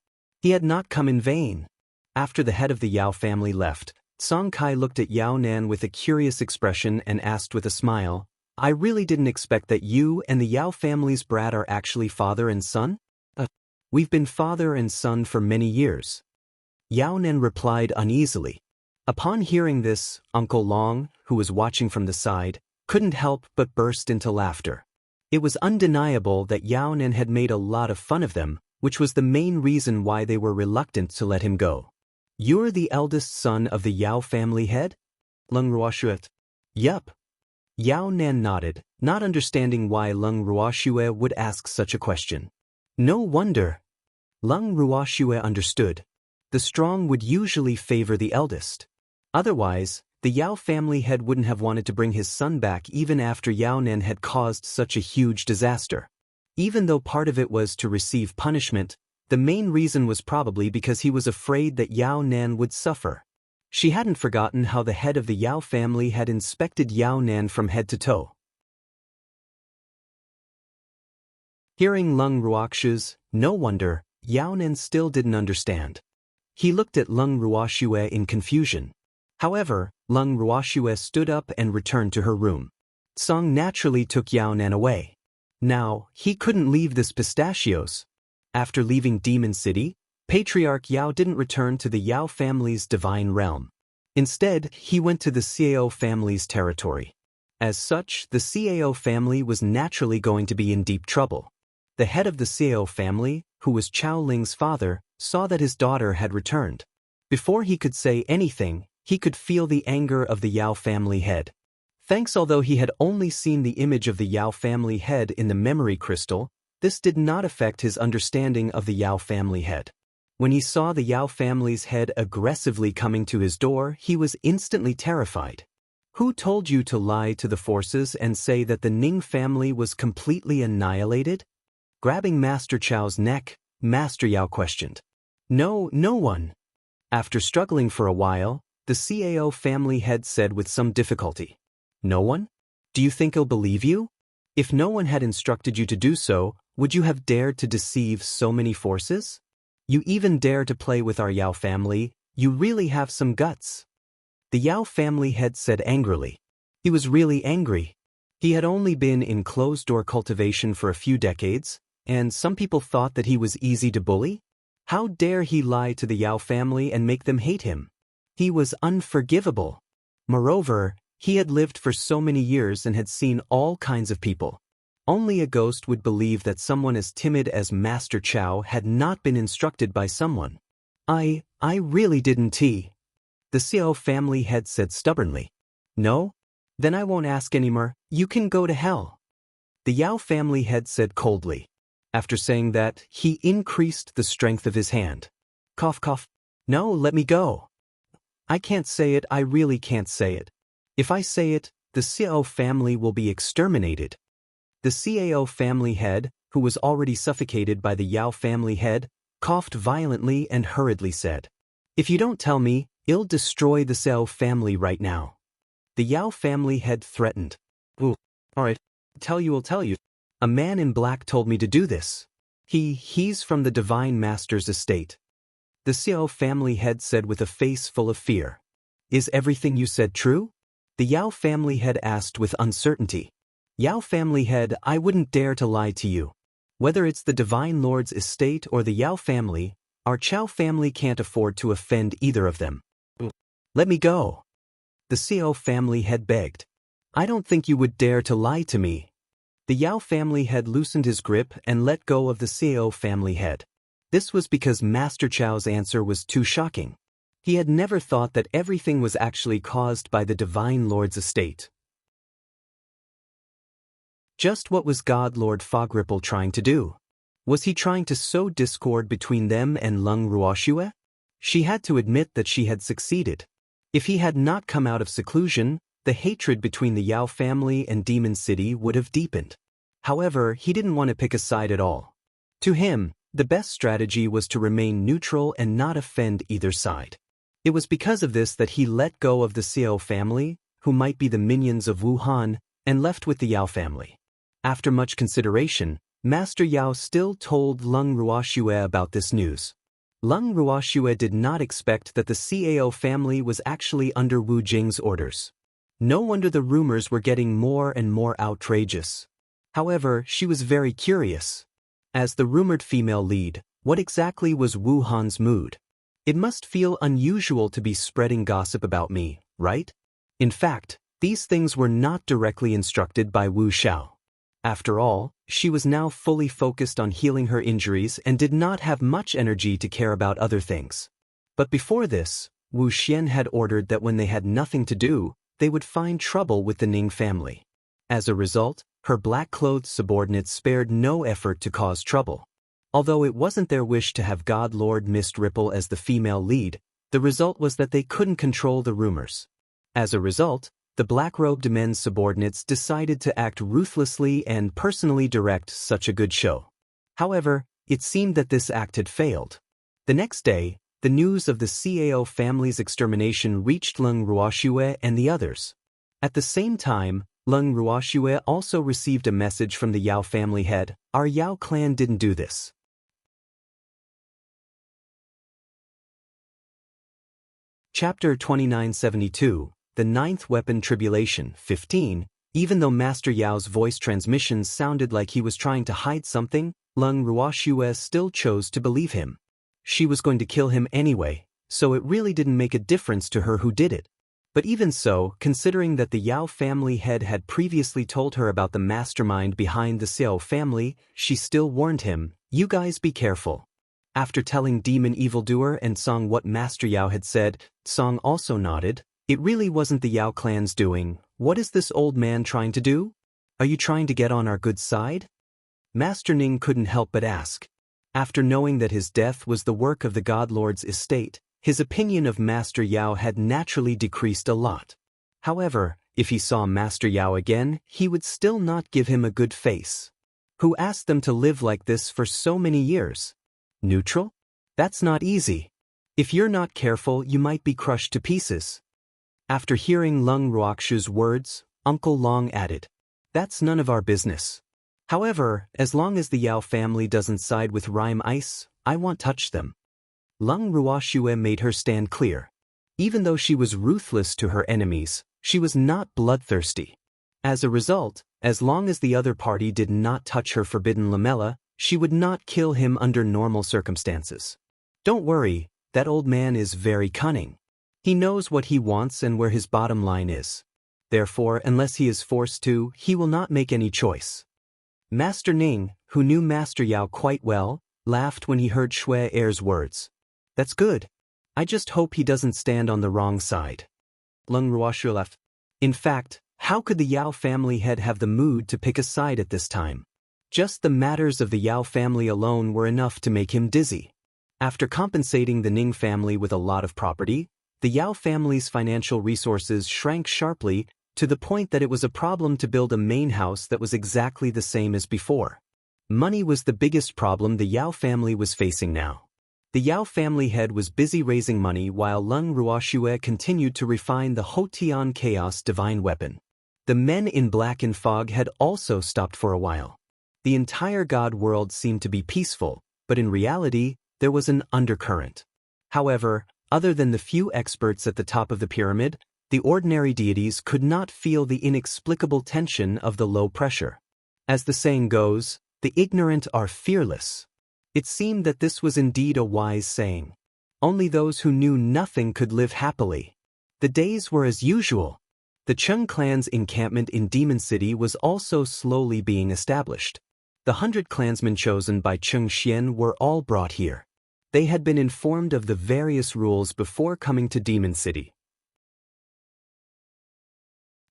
He had not come in vain. After the head of the Yao family left, Song Kai looked at Yao Nan with a curious expression and asked with a smile, "I really didn't expect that you and the Yao family's brat are actually father and son?" We've been father and son for many years." Yao Nan replied uneasily. Upon hearing this, Uncle Long, who was watching from the side, couldn't help but burst into laughter. It was undeniable that Yao Nan had made a lot of fun of them, which was the main reason why they were reluctant to let him go. "You're the eldest son of the Yao family head?" Lung Ruoxue. "Yup." Yao Nan nodded, not understanding why Lung Ruoxue would ask such a question. No wonder. Lung Ruoxue understood. The strong would usually favor the eldest. Otherwise, the Yao family head wouldn't have wanted to bring his son back even after Yao Nan had caused such a huge disaster. Even though part of it was to receive punishment, the main reason was probably because he was afraid that Yao Nan would suffer. She hadn't forgotten how the head of the Yao family had inspected Yao Nan from head to toe. Hearing Lung Ruoxue's, no wonder, Yao Nan still didn't understand. He looked at Lung Ruoxue in confusion. However, Lung Ruoxue stood up and returned to her room. Song naturally took Yao Nan away. Now, he couldn't leave this pistachios. After leaving Demon City, Patriarch Yao didn't return to the Yao family's divine realm. Instead, he went to the Cao family's territory. As such, the Cao family was naturally going to be in deep trouble. The head of the Cao family, who was Chao Ling's father, saw that his daughter had returned. Before he could say anything, he could feel the anger of the Yao family head. Thanks, although he had only seen the image of the Yao family head in the memory crystal, this did not affect his understanding of the Yao family head. When he saw the Yao family's head aggressively coming to his door, he was instantly terrified. "Who told you to lie to the forces and say that the Ning family was completely annihilated?" Grabbing Master Chao's neck, Master Yao questioned. No one." After struggling for a while, the Cao family head said with some difficulty, "No one? Do you think he'll believe you? If no one had instructed you to do so, would you have dared to deceive so many forces? You even dare to play with our Yao family, you really have some guts." The Yao family head said angrily. He was really angry. He had only been in closed-door cultivation for a few decades, and some people thought that he was easy to bully. How dare he lie to the Yao family and make them hate him? He was unforgivable. Moreover, he had lived for so many years and had seen all kinds of people. Only a ghost would believe that someone as timid as Master Chao had not been instructed by someone. I really didn't." The Cao family head said stubbornly. "No? Then I won't ask anymore, you can go to hell." The Yao family head said coldly. After saying that, he increased the strength of his hand. Cough cough. "No, let me go. I can't say it, I really can't say it. If I say it, the Cao family will be exterminated." The Cao family head, who was already suffocated by the Yao family head, coughed violently and hurriedly said, "If you don't tell me, I'll destroy the Cao family right now." The Yao family head threatened. "Ooh, alright, I'll tell you. A man in black told me to do this. He's from the Divine Master's estate." The Cao family head said with a face full of fear. "Is everything you said true?" The Yao family head asked with uncertainty. "Yao family head, I wouldn't dare to lie to you. Whether it's the Divine Lord's estate or the Yao family, our Chow family can't afford to offend either of them. Let me go. The Xiao family head begged. I don't think you would dare to lie to me. The Yao family head loosened his grip and let go of the Xiao family head. This was because Master Chow's answer was too shocking. He had never thought that everything was actually caused by the Divine Lord's estate. Just what was God Lord Fogripple trying to do? Was he trying to sow discord between them and Lung Ruoxue? She had to admit that she had succeeded. If he had not come out of seclusion, the hatred between the Yao family and Demon City would have deepened. However, he didn't want to pick a side at all. To him, the best strategy was to remain neutral and not offend either side. It was because of this that he let go of the Xiao family, who might be the minions of Wuhan, and left with the Yao family. After much consideration, Master Yao still told Lung Ruoxue about this news. Lung Ruoxue did not expect that the Cao family was actually under Wu Jing's orders. No wonder the rumors were getting more and more outrageous. However, she was very curious. As the rumored female lead, what exactly was Wu Han's mood? It must feel unusual to be spreading gossip about me, right? In fact, these things were not directly instructed by Wu Xiao. After all, she was now fully focused on healing her injuries and did not have much energy to care about other things. But before this, Wu Xian had ordered that when they had nothing to do, they would find trouble with the Ning family. As a result, her black-clothed subordinates spared no effort to cause trouble. Although it wasn't their wish to have God Lord Mist Ripple as the female lead, the result was that they couldn't control the rumors. As a result, the black-robed men's subordinates decided to act ruthlessly and personally direct such a good show. However, it seemed that this act had failed. The next day, the news of the Cao family's extermination reached Lung Ruoxue and the others. At the same time, Lung Ruoxue also received a message from the Yao family head. Our Yao clan didn't do this. Chapter 2972, The Ninth Weapon Tribulation, 15. Even though Master Yao's voice transmissions sounded like he was trying to hide something, Lung Ruoxue still chose to believe him. She was going to kill him anyway, so it really didn't make a difference to her who did it. But even so, considering that the Yao family head had previously told her about the mastermind behind the Xiao family, she still warned him, "You guys be careful." After telling Demon Evildoer and Song what Master Yao had said, Song also nodded. It really wasn't the Yao clan's doing. What is this old man trying to do? Are you trying to get on our good side? Master Ning couldn't help but ask. After knowing that his death was the work of the God Lord's estate, his opinion of Master Yao had naturally decreased a lot. However, if he saw Master Yao again, he would still not give him a good face. Who asked them to live like this for so many years? Neutral? That's not easy. If you're not careful, you might be crushed to pieces. After hearing Lung Ruoxue's words, Uncle Long added, "That's none of our business. However, as long as the Yao family doesn't side with Rime Ice, I won't touch them." Lung Ruoxue made her stand clear. Even though she was ruthless to her enemies, she was not bloodthirsty. As a result, as long as the other party did not touch her forbidden lamella, she would not kill him under normal circumstances. Don't worry, that old man is very cunning. He knows what he wants and where his bottom line is. Therefore, unless he is forced to, he will not make any choice. Master Ning, who knew Master Yao quite well, laughed when he heard Shui Er's words. That's good. I just hope he doesn't stand on the wrong side. Lung Ruoxue laughed. In fact, how could the Yao family head have the mood to pick a side at this time? Just the matters of the Yao family alone were enough to make him dizzy. After compensating the Ning family with a lot of property, the Yao family's financial resources shrank sharply to the point that it was a problem to build a main house that was exactly the same as before. Money was the biggest problem the Yao family was facing now. The Yao family head was busy raising money while Lung Ruoxue continued to refine the Hotian Chaos divine weapon. The men in black and fog had also stopped for a while. The entire god world seemed to be peaceful, but in reality, there was an undercurrent. However, other than the few experts at the top of the pyramid, the ordinary deities could not feel the inexplicable tension of the low pressure. As the saying goes, The ignorant are fearless. It seemed that this was indeed a wise saying. Only those who knew nothing could live happily. The days were as usual. The Chung clan's encampment in Demon City was also slowly being established. The 100 clansmen chosen by Chung Xian were all brought here. They had been informed of the various rules before coming to Demon City.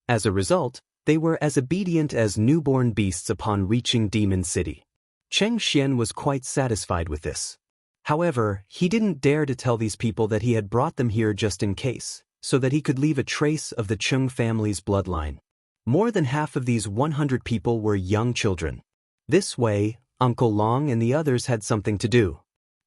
As a result, they were as obedient as newborn beasts upon reaching Demon City. Cheng Xian was quite satisfied with this. However, he didn't dare to tell these people that he had brought them here just in case, so that he could leave a trace of the Chung family's bloodline. More than half of these 100 people were young children. This way, Uncle Long and the others had something to do.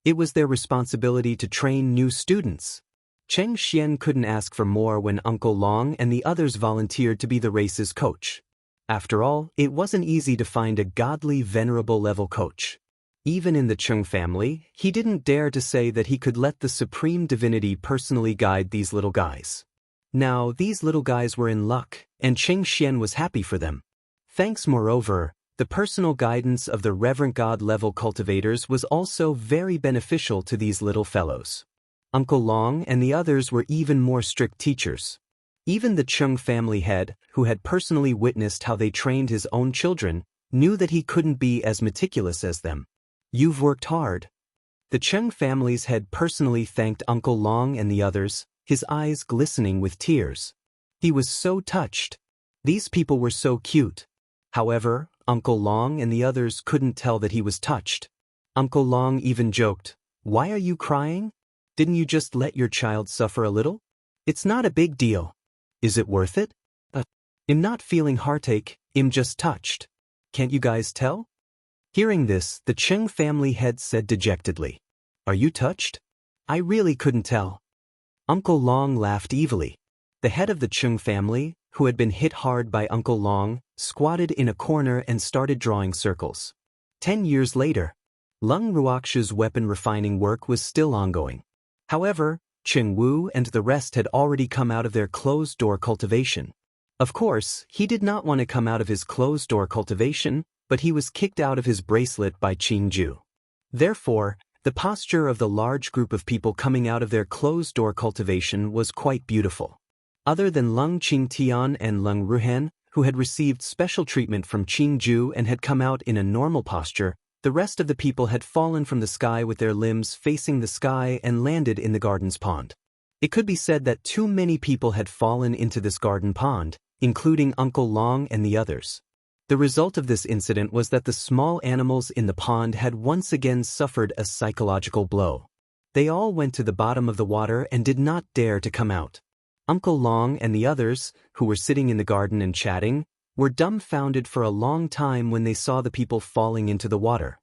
It was their responsibility to train new students. Cheng Xian couldn't ask for more when Uncle Long and the others volunteered to be the race's coach. After all, it wasn't easy to find a godly, venerable level coach. Even in the Chung family, he didn't dare to say that he could let the supreme divinity personally guide these little guys. Now, these little guys were in luck, and Cheng Xian was happy for them. Thanks, moreover, the personal guidance of the Reverend God level cultivators was also very beneficial to these little fellows. Uncle Long and the others were even more strict teachers. Even the Chung family head, who had personally witnessed how they trained his own children, knew that he couldn't be as meticulous as them. You've worked hard. The Chung family's head personally thanked Uncle Long and the others, his eyes glistening with tears. He was so touched. These people were so cute. However, Uncle Long and the others couldn't tell that he was touched. Uncle Long even joked, "Why are you crying? Didn't you just let your child suffer a little? It's not a big deal. Is it worth it? I'm not feeling heartache, I'm just touched. Can't you guys tell?" Hearing this, the Chung family head said dejectedly, "Are you touched? I really couldn't tell." Uncle Long laughed evilly. The head of the Chung family, who had been hit hard by Uncle Long, squatted in a corner and started drawing circles. 10 years later, Lung Ruoxu's weapon refining work was still ongoing. However, Cheng Wu and the rest had already come out of their closed-door cultivation. Of course, he did not want to come out of his closed-door cultivation, but he was kicked out of his bracelet by Qingju. Therefore, the posture of the large group of people coming out of their closed-door cultivation was quite beautiful. Other than Lung Qingtian and Lung Ruhan, who had received special treatment from Qingju and had come out in a normal posture, the rest of the people had fallen from the sky with their limbs facing the sky and landed in the garden's pond. It could be said that too many people had fallen into this garden pond, including Uncle Long and the others. The result of this incident was that the small animals in the pond had once again suffered a psychological blow. They all went to the bottom of the water and did not dare to come out. Uncle Long and the others, who were sitting in the garden and chatting, were dumbfounded for a long time when they saw the people falling into the water.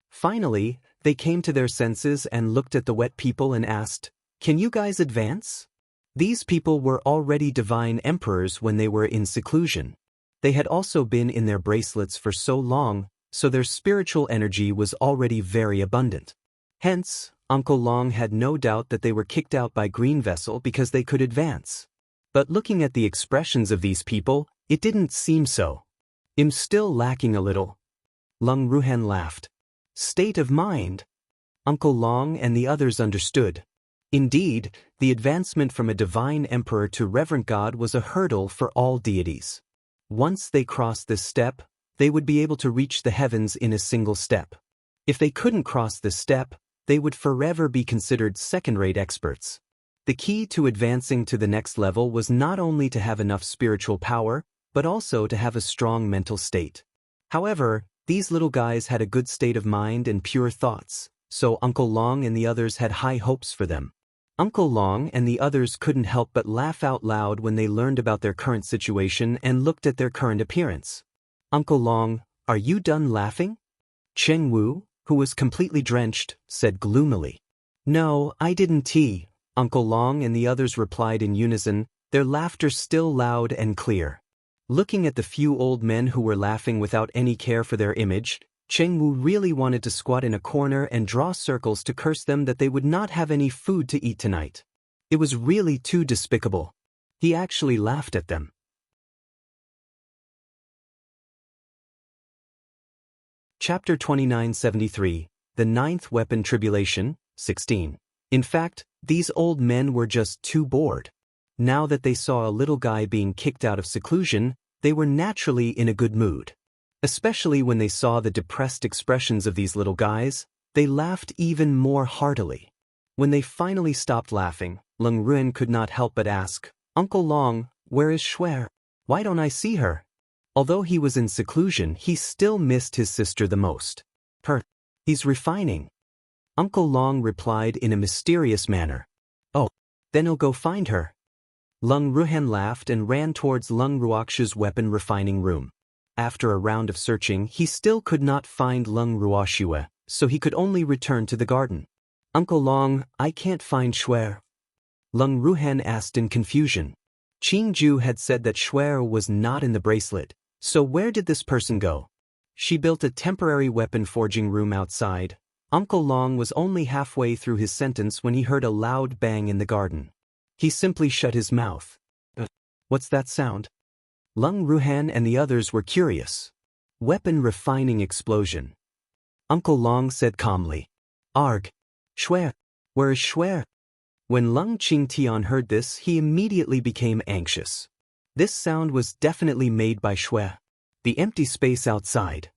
Finally, they came to their senses and looked at the wet people and asked, "Can you guys advance?" These people were already divine emperors when they were in seclusion. They had also been in their bracelets for so long, so their spiritual energy was already very abundant. Hence, Uncle Long had no doubt that they were kicked out by Green Vessel because they could advance. But looking at the expressions of these people, it didn't seem so. "I'm still lacking a little." Lung Ruhan laughed. "State of mind." Uncle Long and the others understood. Indeed, the advancement from a divine emperor to reverend God was a hurdle for all deities. Once they crossed this step, they would be able to reach the heavens in a single step. If they couldn't cross this step, they would forever be considered second-rate experts. The key to advancing to the next level was not only to have enough spiritual power, but also to have a strong mental state. However, these little guys had a good state of mind and pure thoughts, so Uncle Long and the others had high hopes for them. Uncle Long and the others couldn't help but laugh out loud when they learned about their current situation and looked at their current appearance. "Uncle Long, are you done laughing?" Cheng Wu, who was completely drenched, said gloomily. "No, I didn't." Uncle Long and the others replied in unison, their laughter still loud and clear. Looking at the few old men who were laughing without any care for their image, Cheng Wu really wanted to squat in a corner and draw circles to curse them that they would not have any food to eat tonight. It was really too despicable. He actually laughed at them. Chapter 2973, The Ninth Weapon Tribulation, 16. In fact, these old men were just too bored. Now that they saw a little guy being kicked out of seclusion, they were naturally in a good mood. Especially when they saw the depressed expressions of these little guys, they laughed even more heartily. When they finally stopped laughing, Leng Ruan could not help but ask, "Uncle Long, where is Shuer? Why don't I see her?" Although he was in seclusion, he still missed his sister the most. He's refining." Uncle Long replied in a mysterious manner. "Oh, then he'll go find her." Leng Ruhan laughed and ran towards Leng Ruoxiu's weapon refining room. After a round of searching, he still could not find Leng Ruoxiu, so he could only return to the garden. "Uncle Long, I can't find Shuer." Leng Ruhan asked in confusion. Qingju had said that Shuer was not in the bracelet, so where did this person go? She built a temporary weapon forging room outside. Uncle Long was only halfway through his sentence when he heard a loud bang in the garden. He simply shut his mouth. What's that sound? Leng Ruhan and the others were curious. Weapon refining explosion. Uncle Long said calmly. "Arg. Shuer. Where is Shuer?" When Leng Qingtian heard this, he immediately became anxious. This sound was definitely made by Shuer. The empty space outside.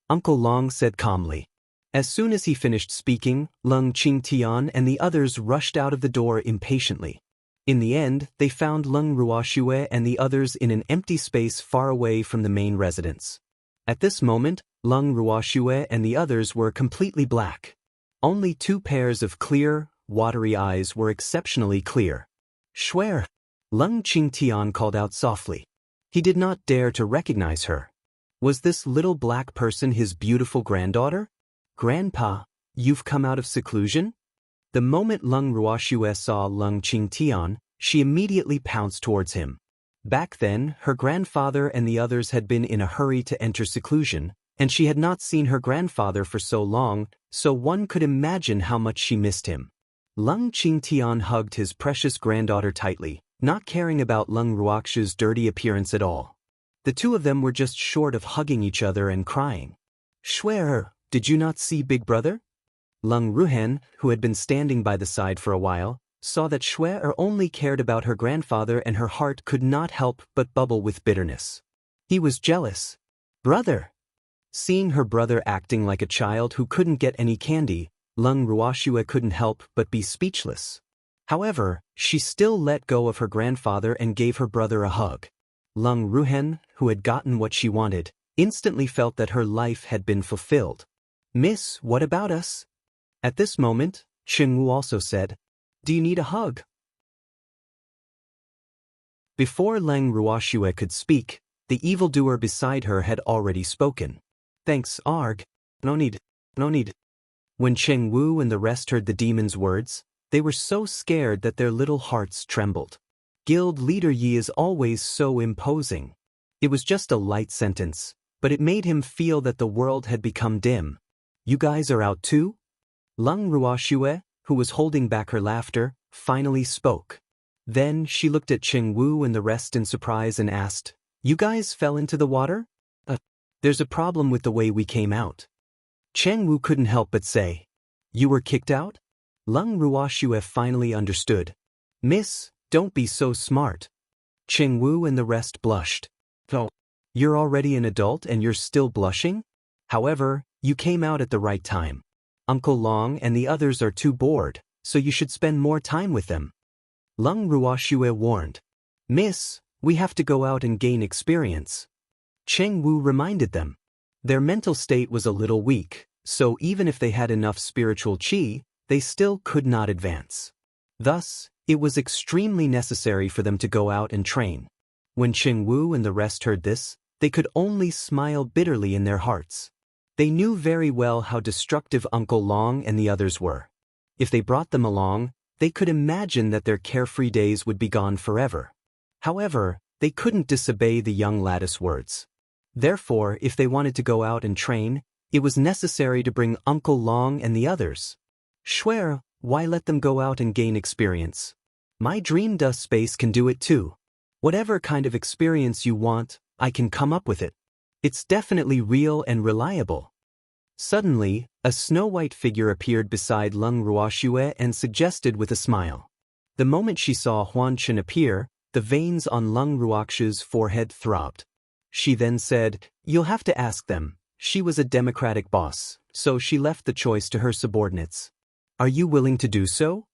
Uncle Long said calmly. As soon as he finished speaking, Leng Qingtian and the others rushed out of the door impatiently. In the end, they found Leng Ruoxiu and the others in an empty space far away from the main residence. At this moment, Leng Ruoxiu and the others were completely black. Only two pairs of clear, watery eyes were exceptionally clear. "Shuer!" Leng Qingtian called out softly. He did not dare to recognize her. Was this little black person his beautiful granddaughter? "Grandpa, you've come out of seclusion?" The moment Leng Ruoxiu saw Leng Qingtian, she immediately pounced towards him. Back then, her grandfather and the others had been in a hurry to enter seclusion, and she had not seen her grandfather for so long, so one could imagine how much she missed him. Leng Qingtian hugged his precious granddaughter tightly, not caring about Leng Ruoxiu's dirty appearance at all. The two of them were just short of hugging each other and crying. "Shuer, did you not see Big Brother?" Leng Ruhan, who had been standing by the side for a while, saw that Shuer only cared about her grandfather and her heart could not help but bubble with bitterness. He was jealous. "Brother!" Seeing her brother acting like a child who couldn't get any candy, Leng Ruoxiu couldn't help but be speechless. However, she still let go of her grandfather and gave her brother a hug. Leng Ruhan, who had gotten what she wanted, instantly felt that her life had been fulfilled. "Miss, what about us?" At this moment, Qingwu also said, "Do you need a hug?" Before Leng Ruoxiu could speak, the evildoer beside her had already spoken. "Thanks, Arg. No need. When Qingwu and the rest heard the demon's words, they were so scared that their little hearts trembled. Guild leader Yi is always so imposing. It was just a light sentence, but it made him feel that the world had become dim. "You guys are out too?" Leng Ruoxiu, who was holding back her laughter, finally spoke. Then she looked at Qingwu and the rest in surprise and asked, "You guys fell into the water?" There's a problem with the way we came out." Qingwu couldn't help but say, "You were kicked out?" Leng Ruoxiu finally understood. "Miss, don't be so smart." Qingwu and the rest blushed. "Oh, you're already an adult and you're still blushing? However, you came out at the right time. Uncle Long and the others are too bored, so you should spend more time with them." Leng Ruoxiu warned. "Miss, we have to go out and gain experience." Qingwu reminded them. Their mental state was a little weak, so even if they had enough spiritual qi, they still could not advance. Thus, it was extremely necessary for them to go out and train. When Qingwu and the rest heard this, they could only smile bitterly in their hearts. They knew very well how destructive Uncle Long and the others were. If they brought them along, they could imagine that their carefree days would be gone forever. However, they couldn't disobey the young lattice words. Therefore, if they wanted to go out and train, it was necessary to bring Uncle Long and the others. "Shuer, why let them go out and gain experience? My dream dust space can do it too. Whatever kind of experience you want, I can come up with it. It's definitely real and reliable." Suddenly, a snow-white figure appeared beside Lung Ruoxue and suggested with a smile. The moment she saw Huan Chen appear, the veins on Lung Ruoxue's forehead throbbed. She then said, "You'll have to ask them." She was a democratic boss, so she left the choice to her subordinates. "Are you willing to do so?"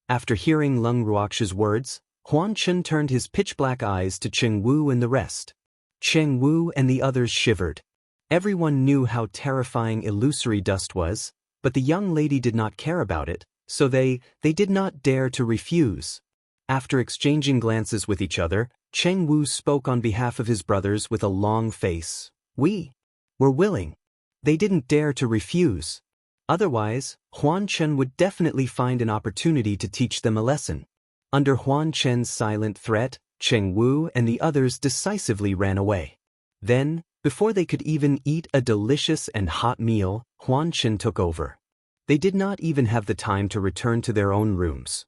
After hearing Lung Ruoxue's words, Huan Chen turned his pitch-black eyes to Cheng Wu and the rest. Cheng Wu and the others shivered. Everyone knew how terrifying illusory dust was, but the young lady did not care about it, so they did not dare to refuse. After exchanging glances with each other, Cheng Wu spoke on behalf of his brothers with a long face. "We were willing." They didn't dare to refuse. Otherwise, Huan Chen would definitely find an opportunity to teach them a lesson. Under Huan Chen's silent threat, Cheng Wu and the others decisively ran away. Then, before they could even eat a delicious and hot meal, Huan Chen took over. They did not even have the time to return to their own rooms.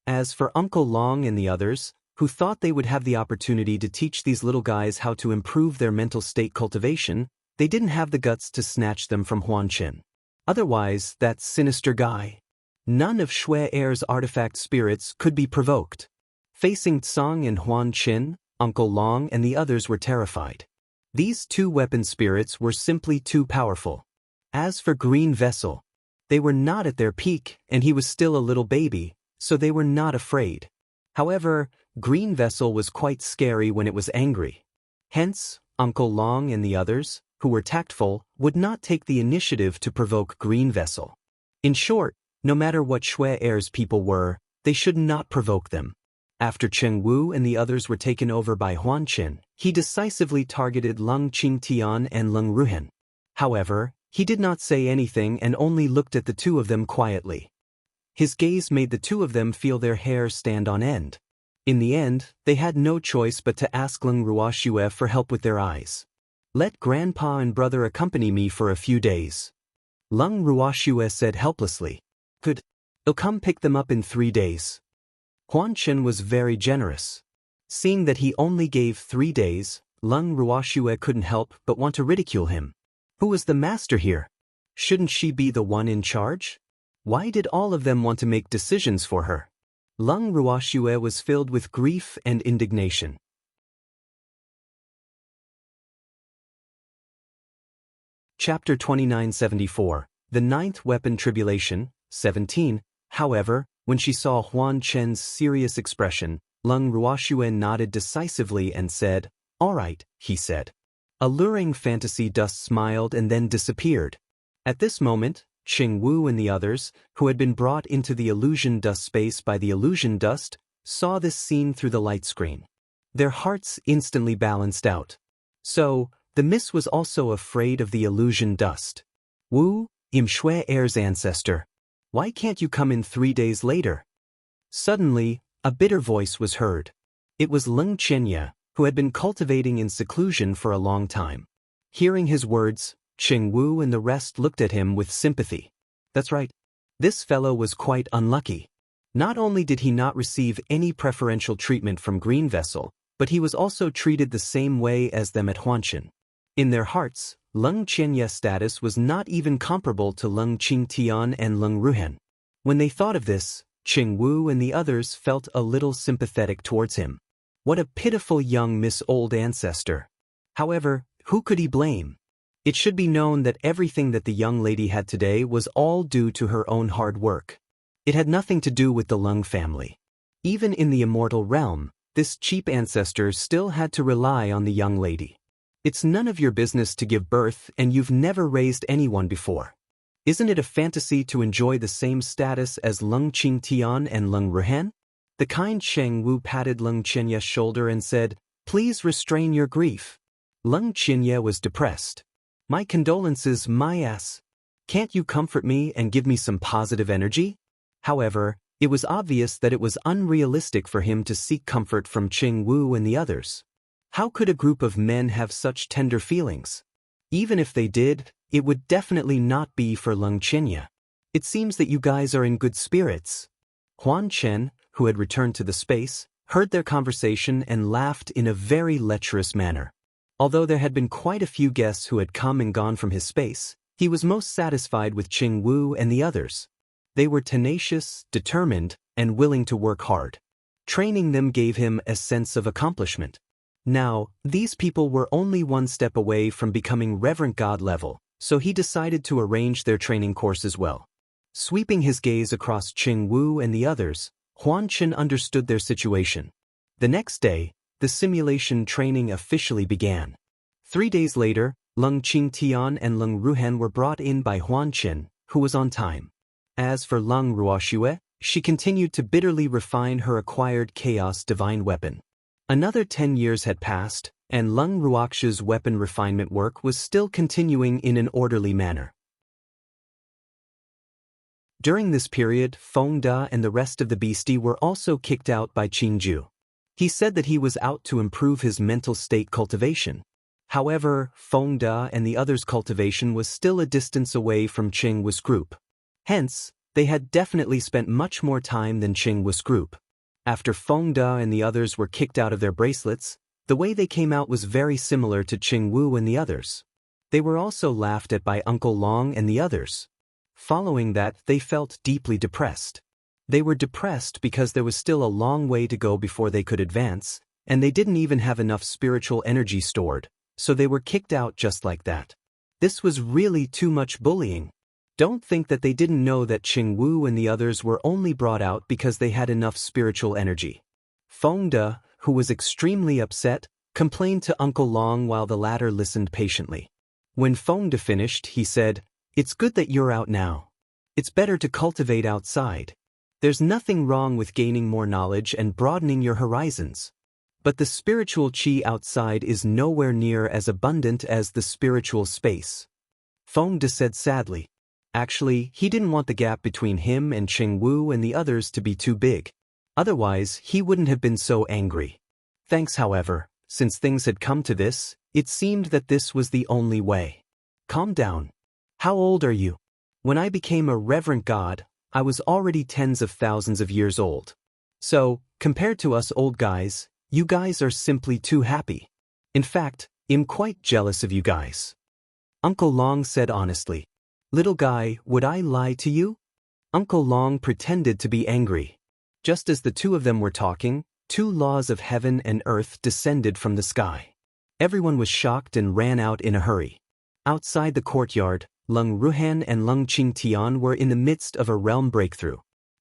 As for Uncle Long and the others, who thought they would have the opportunity to teach these little guys how to improve their mental state cultivation, they didn't have the guts to snatch them from Huan Chen. Otherwise, that sinister guy. None of Shui Er's artifact spirits could be provoked. Facing Tsang and Huan Chen, Uncle Long and the others were terrified. These two weapon spirits were simply too powerful. As for Green Vessel, they were not at their peak, and he was still a little baby, so they were not afraid. However, Green Vessel was quite scary when it was angry. Hence, Uncle Long and the others, who were tactful, would not take the initiative to provoke Green Vessel. In short, no matter what Shui Er's people were, they should not provoke them. After Cheng Wu and the others were taken over by Huan Chen, he decisively targeted Lung Qingtian and Lung Ruhen. However, he did not say anything and only looked at the two of them quietly. His gaze made the two of them feel their hair stand on end. In the end, they had no choice but to ask Lung Ruoxue for help with their eyes. "Let Grandpa and brother accompany me for a few days," Lung Ruoxue said helplessly. "Good. I'll come pick them up in 3 days." Huan Chen was very generous. Seeing that he only gave 3 days, Lung Ruoxue couldn't help but want to ridicule him. Who was the master here? Shouldn't she be the one in charge? Why did all of them want to make decisions for her? Lung Ruoxue was filled with grief and indignation. Chapter 2974, The Ninth Weapon Tribulation, 17. However, when she saw Huan Chen's serious expression, Lung Ruoxue nodded decisively and said, "All right," he said. Alluring fantasy dust smiled and then disappeared. At this moment, Cheng Wu and the others, who had been brought into the illusion dust space by the illusion dust, saw this scene through the light screen. Their hearts instantly balanced out. So, the Miss was also afraid of the illusion dust. "Wu, Im Shui Er's ancestor. Why can't you come in 3 days later?" Suddenly, a bitter voice was heard. It was Lung Qianye, who had been cultivating in seclusion for a long time. Hearing his words, Cheng Wu and the rest looked at him with sympathy. That's right. This fellow was quite unlucky. Not only did he not receive any preferential treatment from Green Vessel, but he was also treated the same way as them at Huanchen. In their hearts, Lung Qianye's status was not even comparable to Lung Qingtian and Lung Ruhen. When they thought of this, Cheng Wu and the others felt a little sympathetic towards him. What a pitiful young Miss Old Ancestor. However, who could he blame? It should be known that everything that the young lady had today was all due to her own hard work. It had nothing to do with the Lung family. Even in the immortal realm, this cheap ancestor still had to rely on the young lady. It's none of your business to give birth and you've never raised anyone before. Isn't it a fantasy to enjoy the same status as Lung Qingtian and Lung Ruhen? The kind Cheng Wu patted Lung Qianye's shoulder and said, "Please restrain your grief." Lung Qianye was depressed. "My condolences, my ass. Can't you comfort me and give me some positive energy?" However, it was obvious that it was unrealistic for him to seek comfort from Cheng Wu and the others. How could a group of men have such tender feelings? Even if they did, it would definitely not be for Lung Qianye. "It seems that you guys are in good spirits." Huan Chen, who had returned to the space, heard their conversation and laughed in a very lecherous manner. Although there had been quite a few guests who had come and gone from his space, he was most satisfied with Qing Wu and the others. They were tenacious, determined, and willing to work hard. Training them gave him a sense of accomplishment. Now, these people were only one step away from becoming Reverend God level, so he decided to arrange their training course as well. Sweeping his gaze across Qing Wu and the others, Huan Qin understood their situation. The next day, the simulation training officially began. 3 days later, Leng Qingtian and Leng Ruhan were brought in by Huan Qin, who was on time. As for Leng Ruoxue, she continued to bitterly refine her acquired chaos divine weapon. Another 10 years had passed, and Leng Ruoxue's weapon refinement work was still continuing in an orderly manner. During this period, Feng Da and the rest of the beastie were also kicked out by Qingju. He said that he was out to improve his mental state cultivation. However, Feng Da and the others' cultivation was still a distance away from Qing Wu's group. Hence, they had definitely spent much more time than Qing Wu's group. After Feng Da and the others were kicked out of their bracelets, the way they came out was very similar to Qing Wu and the others. They were also laughed at by Uncle Long and the others. Following that, they felt deeply depressed. They were depressed because there was still a long way to go before they could advance, and they didn't even have enough spiritual energy stored, so they were kicked out just like that. This was really too much bullying. Don't think that they didn't know that Qing Wu and the others were only brought out because they had enough spiritual energy. Feng Da, who was extremely upset, complained to Uncle Long while the latter listened patiently. When Feng Da finished, he said, "It's good that you're out now. It's better to cultivate outside. There's nothing wrong with gaining more knowledge and broadening your horizons. But the spiritual qi outside is nowhere near as abundant as the spiritual space." Feng Da said sadly. Actually, he didn't want the gap between him and Qing Wu and the others to be too big. Otherwise, he wouldn't have been so angry. Thanks, however, since things had come to this, it seemed that this was the only way. Calm down. How old are you? When I became a reverent god, I was already tens of thousands of years old. So, compared to us old guys, you guys are simply too happy. In fact, I'm quite jealous of you guys. Uncle Long said honestly. Little guy, would I lie to you? Uncle Long pretended to be angry. Just as the two of them were talking, 2 laws of heaven and earth descended from the sky. Everyone was shocked and ran out in a hurry. Outside the courtyard, Leng Ruhan and Leng Qingtian were in the midst of a realm breakthrough.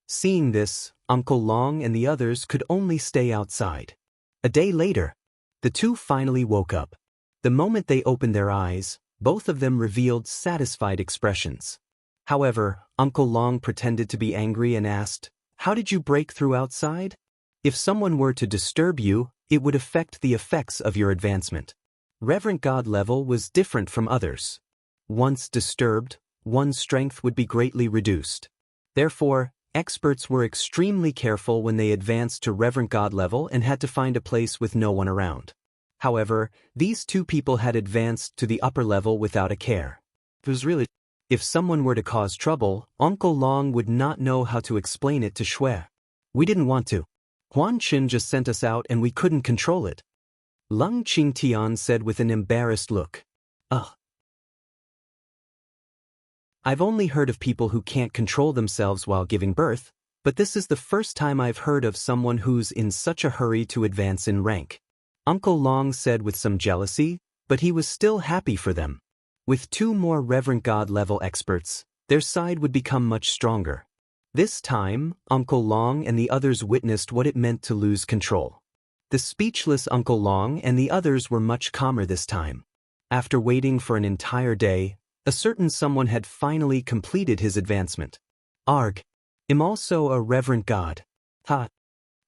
Seeing this, Uncle Long and the others could only stay outside. A day later, the two finally woke up. The moment they opened their eyes, both of them revealed satisfied expressions. However, Uncle Long pretended to be angry and asked, "How did you break through outside? If someone were to disturb you, it would affect the effects of your advancement." Reverend God level was different from others. Once disturbed, one's strength would be greatly reduced. Therefore, experts were extremely careful when they advanced to Reverend God level and had to find a place with no one around. However, these 2 people had advanced to the upper level without a care. If someone were to cause trouble, Uncle Long would not know how to explain it to Shui. We didn't want to. Huan Qin just sent us out and we couldn't control it. Leng Qingtian said with an embarrassed look. Ugh. I've only heard of people who can't control themselves while giving birth, but this is the first time I've heard of someone who's in such a hurry to advance in rank. Uncle Long said with some jealousy, but he was still happy for them. With 2 more Reverend God level experts, their side would become much stronger. This time, Uncle Long and the others witnessed what it meant to lose control. The speechless Uncle Long and the others were much calmer this time. After waiting for an entire day, a certain someone had finally completed his advancement. Arg. I'm also a Reverend God. Ha.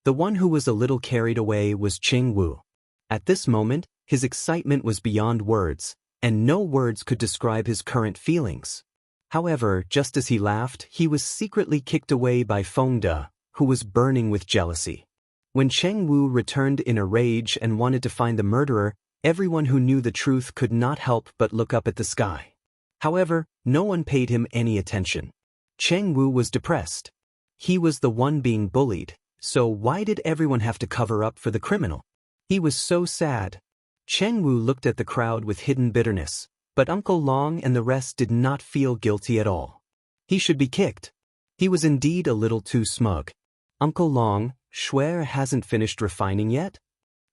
The one who was a little carried away was Qing Wu. At this moment, his excitement was beyond words, and no words could describe his current feelings. However, just as he laughed, he was secretly kicked away by Feng Da, who was burning with jealousy. When Cheng Wu returned in a rage and wanted to find the murderer, everyone who knew the truth could not help but look up at the sky. However, no one paid him any attention. Cheng Wu was depressed. He was the one being bullied, so why did everyone have to cover up for the criminal? He was so sad. Cheng Wu looked at the crowd with hidden bitterness, but Uncle Long and the rest did not feel guilty at all. He should be kicked. He was indeed a little too smug. Uncle Long, Shuer hasn't finished refining yet?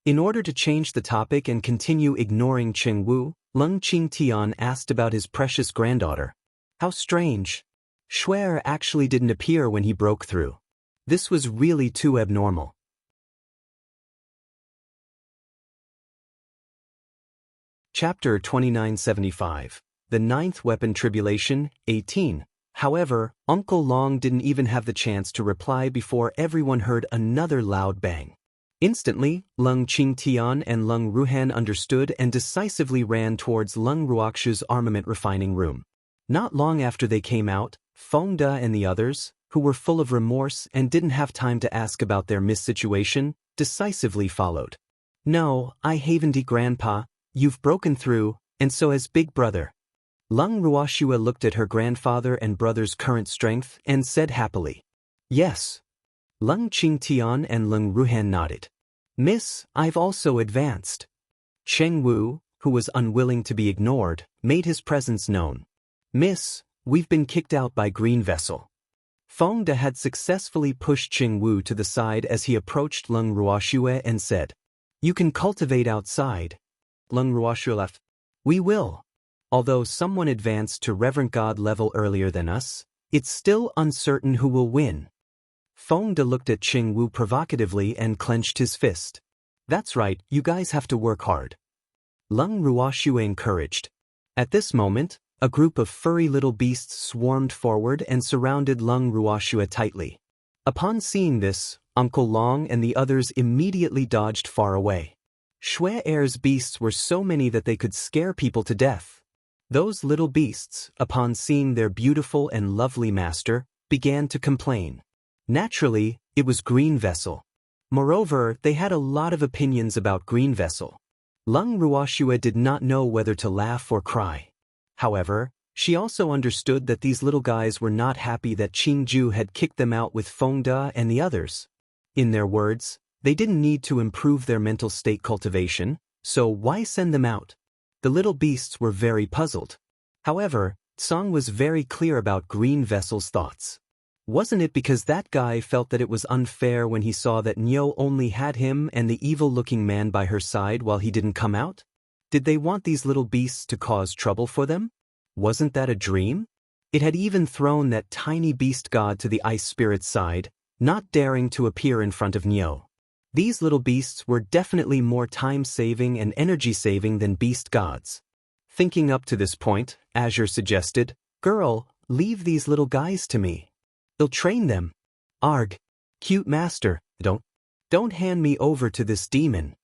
In order to change the topic and continue ignoring Cheng Wu, Lung Qingtian asked about his precious granddaughter. How strange. Shuer actually didn't appear when he broke through. This was really too abnormal. Chapter 2975. The Ninth Weapon Tribulation, 18. However, Uncle Long didn't even have the chance to reply before everyone heard another loud bang. Instantly, Lung Qingtian and Lung Ruhan understood and decisively ran towards Lung Ruoxu's armament refining room. Not long after they came out, Feng De and the others, who were full of remorse and didn't have time to ask about their missed situation, decisively followed. No, I haven't, Grandpa. You've broken through, and so has Big Brother. Lung Ruoxu looked at her grandfather and brother's current strength and said happily. Yes. Lung Qingtian and Lung Ruhan nodded. Miss, I've also advanced. Cheng Wu, who was unwilling to be ignored, made his presence known. Miss, we've been kicked out by Green Vessel. Feng De had successfully pushed Cheng Wu to the side as he approached Lung Ruoxu and said, You can cultivate outside. Lung Ruoxu left. We will. Although someone advanced to Reverend God level earlier than us, it's still uncertain who will win. Feng De looked at Cheng Wu provocatively and clenched his fist. That's right, you guys have to work hard. Lung Ruoxu encouraged. At this moment, a group of furry little beasts swarmed forward and surrounded Lung Ruoxu tightly. Upon seeing this, Uncle Long and the others immediately dodged far away. Shuer's beasts were so many that they could scare people to death. Those little beasts, upon seeing their beautiful and lovely master, began to complain. Naturally, it was Green Vessel. Moreover, they had a lot of opinions about Green Vessel. Lung Ruoxu did not know whether to laugh or cry. However, she also understood that these little guys were not happy that Qingju had kicked them out with Feng De and the others. In their words, they didn't need to improve their mental state cultivation, so why send them out? The little beasts were very puzzled. However, Song was very clear about Green Vessel's thoughts. Wasn't it because that guy felt that it was unfair when he saw that Nyo only had him and the evil-looking man by her side while he didn't come out? Did they want these little beasts to cause trouble for them? Wasn't that a dream? It had even thrown that tiny beast god to the ice spirit's side, not daring to appear in front of Nyo. These little beasts were definitely more time-saving and energy-saving than beast gods. Thinking up to this point, Azure suggested, Girl, leave these little guys to me. They'll train them. Arg. Cute master, don't hand me over to this demon.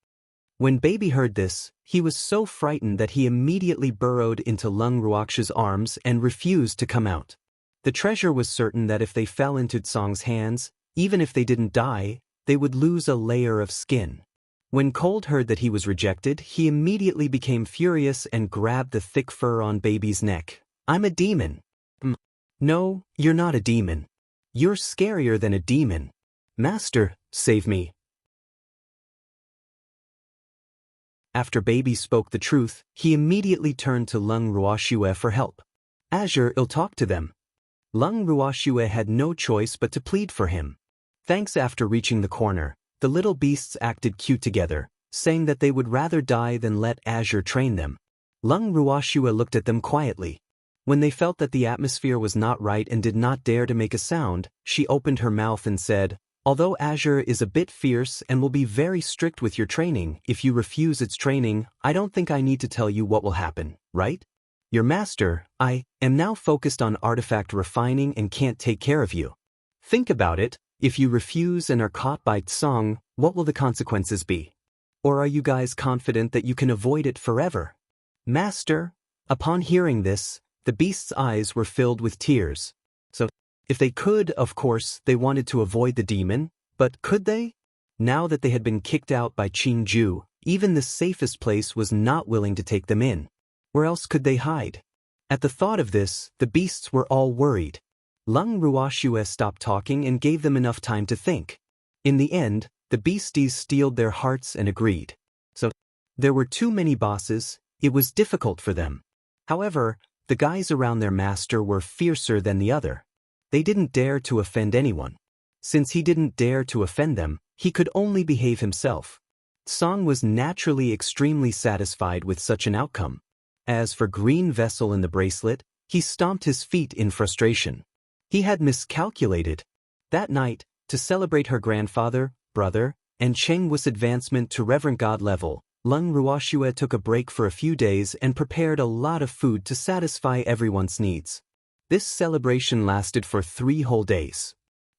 When Baby heard this, he was so frightened that he immediately burrowed into Lung Ruoxu's arms and refused to come out. The treasure was certain that if they fell into Tsong's hands, even if they didn't die, they would lose a layer of skin. When Cold heard that he was rejected, he immediately became furious and grabbed the thick fur on Baby's neck. I'm a demon. No, you're not a demon. You're scarier than a demon. Master, save me. After Baby spoke the truth, he immediately turned to Lung Ruoxu for help. Azure, I'll talk to them. Lung Ruoxu had no choice but to plead for him. Thanks. After reaching the corner, the little beasts acted cute together, saying that they would rather die than let Azure train them. Lung Ruoxu looked at them quietly. When they felt that the atmosphere was not right and did not dare to make a sound, she opened her mouth and said, Although Azure is a bit fierce and will be very strict with your training, if you refuse its training, I don't think I need to tell you what will happen, right? Your master, I, am now focused on artifact refining and can't take care of you. Think about it. If you refuse and are caught by Tsong, what will the consequences be? Or are you guys confident that you can avoid it forever? Master, upon hearing this, the beast's eyes were filled with tears. So, if they could, of course, they wanted to avoid the demon, but could they? Now that they had been kicked out by Qingju, even the safest place was not willing to take them in. Where else could they hide? At the thought of this, the beasts were all worried. Lung Ruoxu stopped talking and gave them enough time to think. In the end, the beasties steeled their hearts and agreed. So, There were too many bosses, it was difficult for them. However, the guys around their master were fiercer than the other. They didn't dare to offend anyone. Since he didn't dare to offend them, he could only behave himself. Song was naturally extremely satisfied with such an outcome. As for Green Vessel and the bracelet, he stomped his feet in frustration. He had miscalculated. That night, to celebrate her grandfather, brother, and Cheng Wu's advancement to Reverend God level, Lung Ruoxue took a break for a few days and prepared a lot of food to satisfy everyone's needs. This celebration lasted for 3 whole days.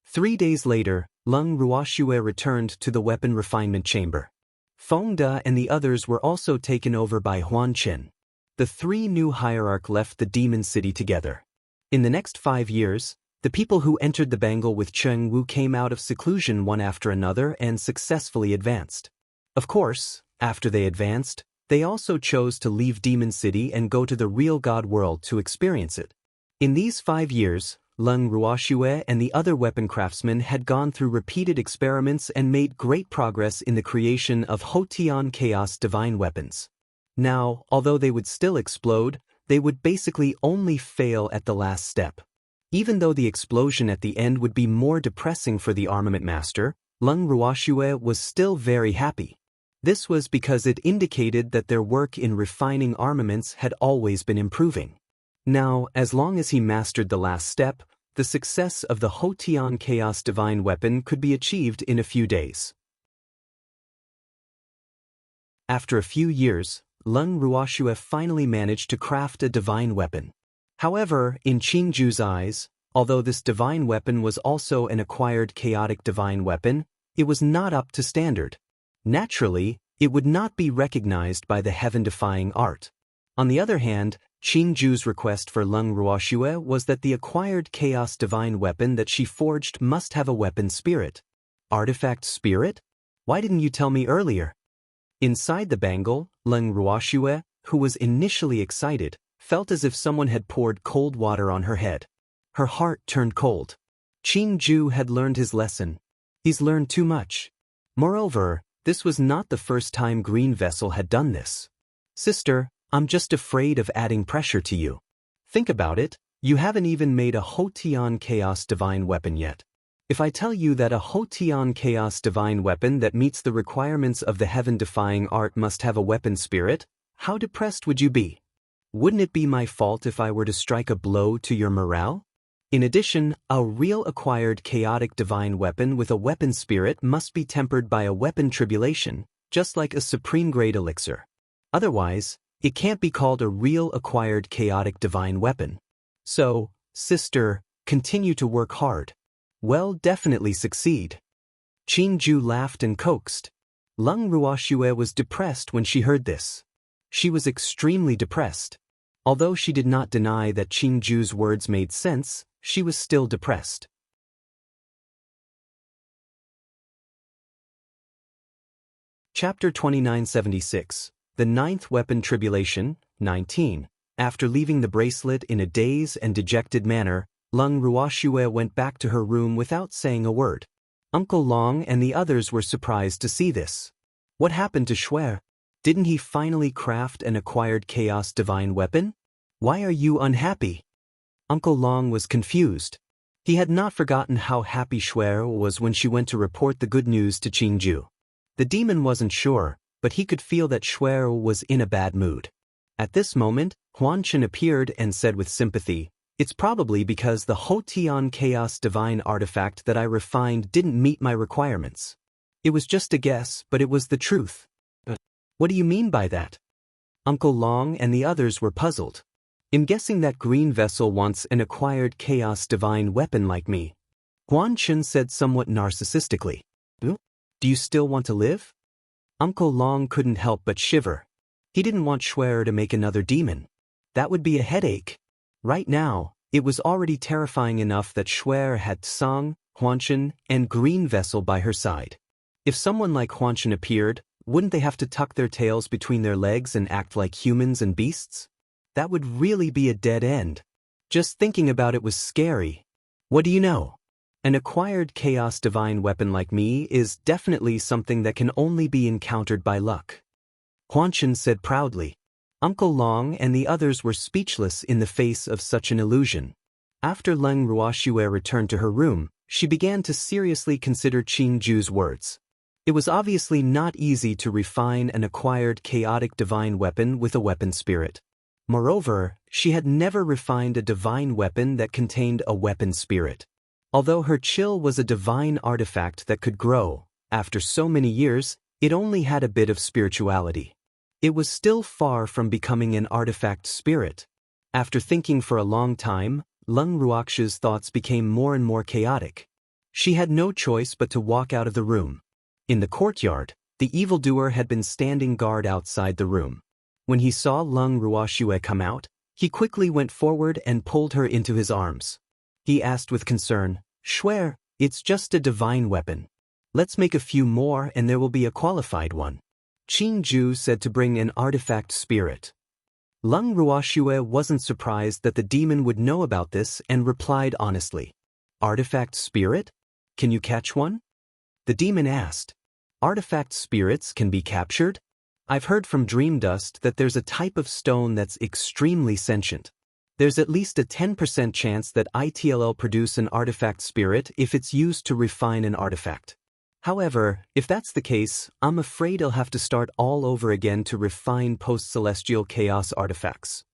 3 days later, Lung Ruoxue returned to the weapon refinement chamber. Feng De and the others were also taken over by Huan Chen. The 3 new hierarchs left the demon city together. In the next 5 years, the people who entered the Bangle with Cheng Wu came out of seclusion one after another and successfully advanced. Of course, after they advanced, they also chose to leave Demon City and go to the real God world to experience it. In these 5 years, Lung Ruoxue and the other weapon craftsmen had gone through repeated experiments and made great progress in the creation of Hotian Chaos Divine weapons. Now, although they would still explode, they would basically only fail at the last step. Even though the explosion at the end would be more depressing for the armament master, Lung Ruoxue was still very happy. This was because it indicated that their work in refining armaments had always been improving. Now, as long as he mastered the last step, the success of the Hotian Chaos Divine weapon could be achieved in a few days. After a few years, Lung Ruoxue finally managed to craft a divine weapon. However, in Qingju's eyes, although this divine weapon was also an acquired chaotic divine weapon, it was not up to standard. Naturally, it would not be recognized by the heaven-defying art. On the other hand, Qingju's request for Lung Ruoxue was that the acquired chaos divine weapon that she forged must have a weapon spirit. Artifact spirit? Why didn't you tell me earlier? Inside the Bangle, Lung Ruoxue, who was initially excited, felt as if someone had poured cold water on her head. Her heart turned cold. Qingju had learned his lesson. He's learned too much. Moreover, this was not the first time Green Vessel had done this. Sister, I'm just afraid of adding pressure to you. Think about it, you haven't even made a Hotian Chaos Divine weapon yet. If I tell you that a Hotian Chaos Divine weapon that meets the requirements of the heaven-defying art must have a weapon spirit, how depressed would you be? Wouldn't it be my fault if I were to strike a blow to your morale? In addition, a real acquired chaotic divine weapon with a weapon spirit must be tempered by a weapon tribulation, just like a supreme-grade elixir. Otherwise, it can't be called a real acquired chaotic divine weapon. So, sister, continue to work hard. We'll definitely succeed. Qingju laughed and coaxed. Lung Ruoxue was depressed when she heard this. She was extremely depressed. Although she did not deny that Qingju's words made sense, she was still depressed. Chapter 2976, The Ninth Weapon Tribulation, 19. After leaving the bracelet in a dazed and dejected manner, Lung Ruoxue went back to her room without saying a word. Uncle Long and the others were surprised to see this. What happened to Shuer? Didn't he finally craft an acquired chaos divine weapon? Why are you unhappy? Uncle Long was confused. He had not forgotten how happy Shuer was when she went to report the good news to Qingju. The demon wasn't sure, but he could feel that Shuer was in a bad mood. At this moment, Huan Chen appeared and said with sympathy, "It's probably because the Hotian Chaos Divine artifact that I refined didn't meet my requirements. It was just a guess, but it was the truth." What do you mean by that? Uncle Long and the others were puzzled. "I'm guessing that Green Vessel wants an acquired Chaos Divine weapon like me," Huan Chen said somewhat narcissistically. Do you still want to live? Uncle Long couldn't help but shiver. He didn't want Shuer to make another demon. That would be a headache. Right now, it was already terrifying enough that Shuer had Tsang, Huan Chen, and Green Vessel by her side. If someone like Huan Chen appeared, wouldn't they have to tuck their tails between their legs and act like humans and beasts? That would really be a dead end. Just thinking about it was scary. What do you know? An acquired chaos divine weapon like me is definitely something that can only be encountered by luck. Huanchen said proudly. Uncle Long and the others were speechless in the face of such an illusion. After Leng Ruoxue returned to her room, she began to seriously consider Qing Ju's words. It was obviously not easy to refine an acquired chaotic divine weapon with a weapon spirit. Moreover, she had never refined a divine weapon that contained a weapon spirit. Although her chill was a divine artifact that could grow, after so many years, it only had a bit of spirituality. It was still far from becoming an artifact spirit. After thinking for a long time, Leng Ruoxue's thoughts became more and more chaotic. She had no choice but to walk out of the room. In the courtyard, the evildoer had been standing guard outside the room. When he saw Leng Ruoxue come out, he quickly went forward and pulled her into his arms. He asked with concern, "Shuer, it's just a divine weapon. Let's make a few more and there will be a qualified one." Qing Ju said to bring an artifact spirit. Leng Ruoxue wasn't surprised that the demon would know about this and replied honestly. "Artifact spirit? Can you catch one?" The demon asked. "Artifact spirits can be captured? I've heard from Dream Dust that there's a type of stone that's extremely sentient. There's at least a 10% chance that it'll produce an artifact spirit if it's used to refine an artifact. However, if that's the case, I'm afraid I'll have to start all over again to refine post-celestial chaos artifacts."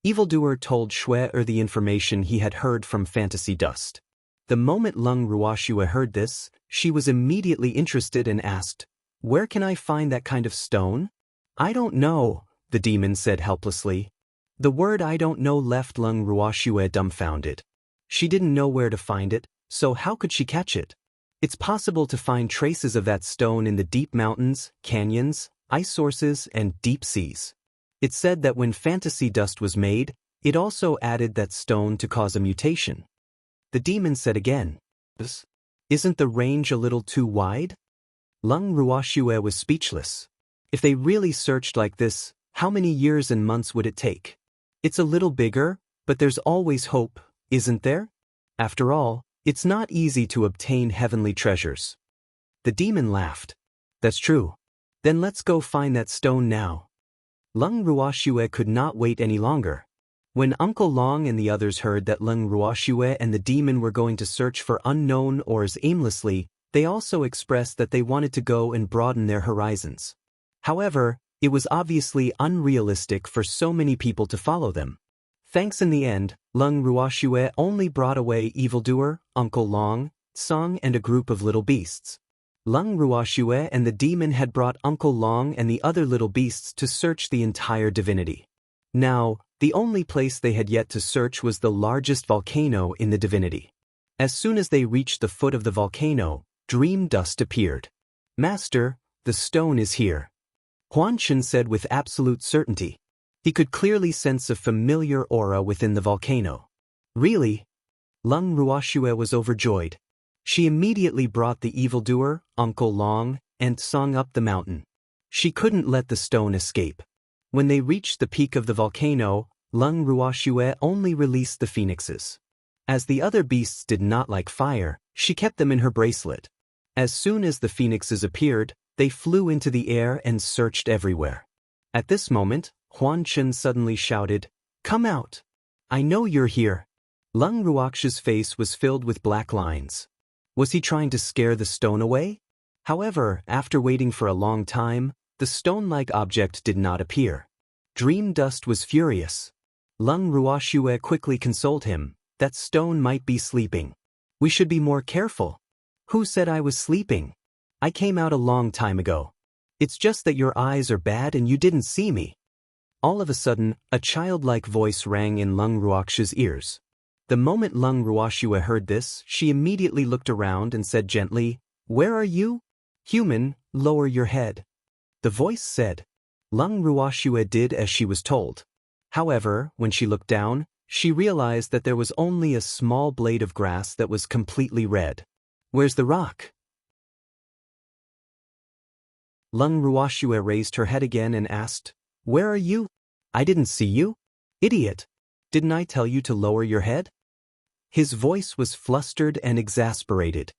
Evildoer told Shuer the information he had heard from Fantasy Dust. The moment Leng Ruoxue heard this, she was immediately interested and asked, "Where can I find that kind of stone?" "I don't know," the demon said helplessly. The word "I don't know" left Leng Ruoxue dumbfounded. She didn't know where to find it, so how could she catch it? It's possible to find traces of that stone in the deep mountains, canyons, ice sources, and deep seas. It said that when Fantasy Dust was made, it also added that stone to cause a mutation. The demon said again, "Isn't the range a little too wide?" Leng Ruoxue was speechless. If they really searched like this, how many years and months would it take? It's a little bigger, but there's always hope, isn't there? After all, it's not easy to obtain heavenly treasures. The demon laughed. "That's true. Then let's go find that stone now." Leng Ruoxue could not wait any longer. When Uncle Long and the others heard that Leng Ruoxue and the demon were going to search for unknown ores aimlessly, they also expressed that they wanted to go and broaden their horizons. However, it was obviously unrealistic for so many people to follow them. Thanks in the end, Leng Ruoxue only brought away Evildoer, Uncle Long, Song and a group of little beasts. Leng Ruoxue and the demon had brought Uncle Long and the other little beasts to search the entire divinity. Now, the only place they had yet to search was the largest volcano in the divinity. As soon as they reached the foot of the volcano, Dream Dust appeared. "Master, the stone is here," Huanchen said with absolute certainty. He could clearly sense a familiar aura within the volcano. "Really?" Leng Ruoxue was overjoyed. She immediately brought the evildoer, Uncle Long, and Song up the mountain. She couldn't let the stone escape. When they reached the peak of the volcano, Leng Ruoxue only released the phoenixes. As the other beasts did not like fire, she kept them in her bracelet. As soon as the phoenixes appeared, they flew into the air and searched everywhere. At this moment, Huanchen suddenly shouted, "Come out! I know you're here!" Leng Ruoxue's face was filled with black lines. Was he trying to scare the stone away? However, after waiting for a long time, the stone-like object did not appear. Dream Dust was furious. Leng Ruoxue quickly consoled him. "That stone might be sleeping. We should be more careful." "Who said I was sleeping? I came out a long time ago. It's just that your eyes are bad and you didn't see me." All of a sudden, a childlike voice rang in Leng Ruoxue's ears. The moment Leng Ruoxue heard this, she immediately looked around and said gently, "Where are you?" "Human, lower your head," the voice said. Leng Ruoxue did as she was told. However, when she looked down, she realized that there was only a small blade of grass that was completely red. "Where's the rock?" Leng Ruoxue raised her head again and asked, "Where are you? I didn't see you. Idiot! Didn't I tell you to lower your head?" His voice was flustered and exasperated.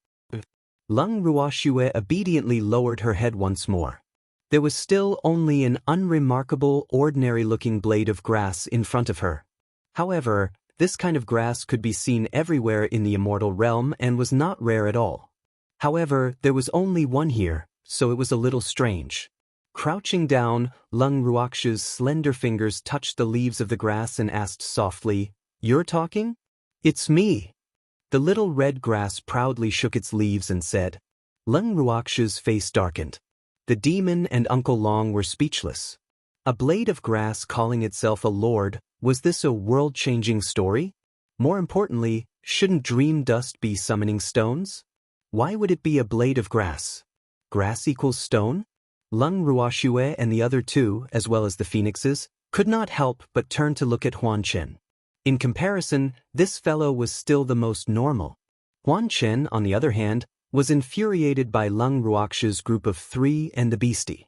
Lung Ruoxue obediently lowered her head once more. There was still only an unremarkable, ordinary-looking blade of grass in front of her. However, this kind of grass could be seen everywhere in the immortal realm and was not rare at all. However, there was only one here, so it was a little strange. Crouching down, Lung Ruoxue's slender fingers touched the leaves of the grass and asked softly, "You're talking?" "It's me." The little red grass proudly shook its leaves and said. Lung Ruoxue's face darkened. The demon and Uncle Long were speechless. A blade of grass calling itself a lord, was this a world-changing story? More importantly, shouldn't dream dust be summoning stones? Why would it be a blade of grass? Grass equals stone? Lung Ruoxue and the other two, as well as the phoenixes, could not help but turn to look at Huan Chen. In comparison, this fellow was still the most normal. Huan Chen, on the other hand, was infuriated by Lung Ruoxue's group of three and the beastie.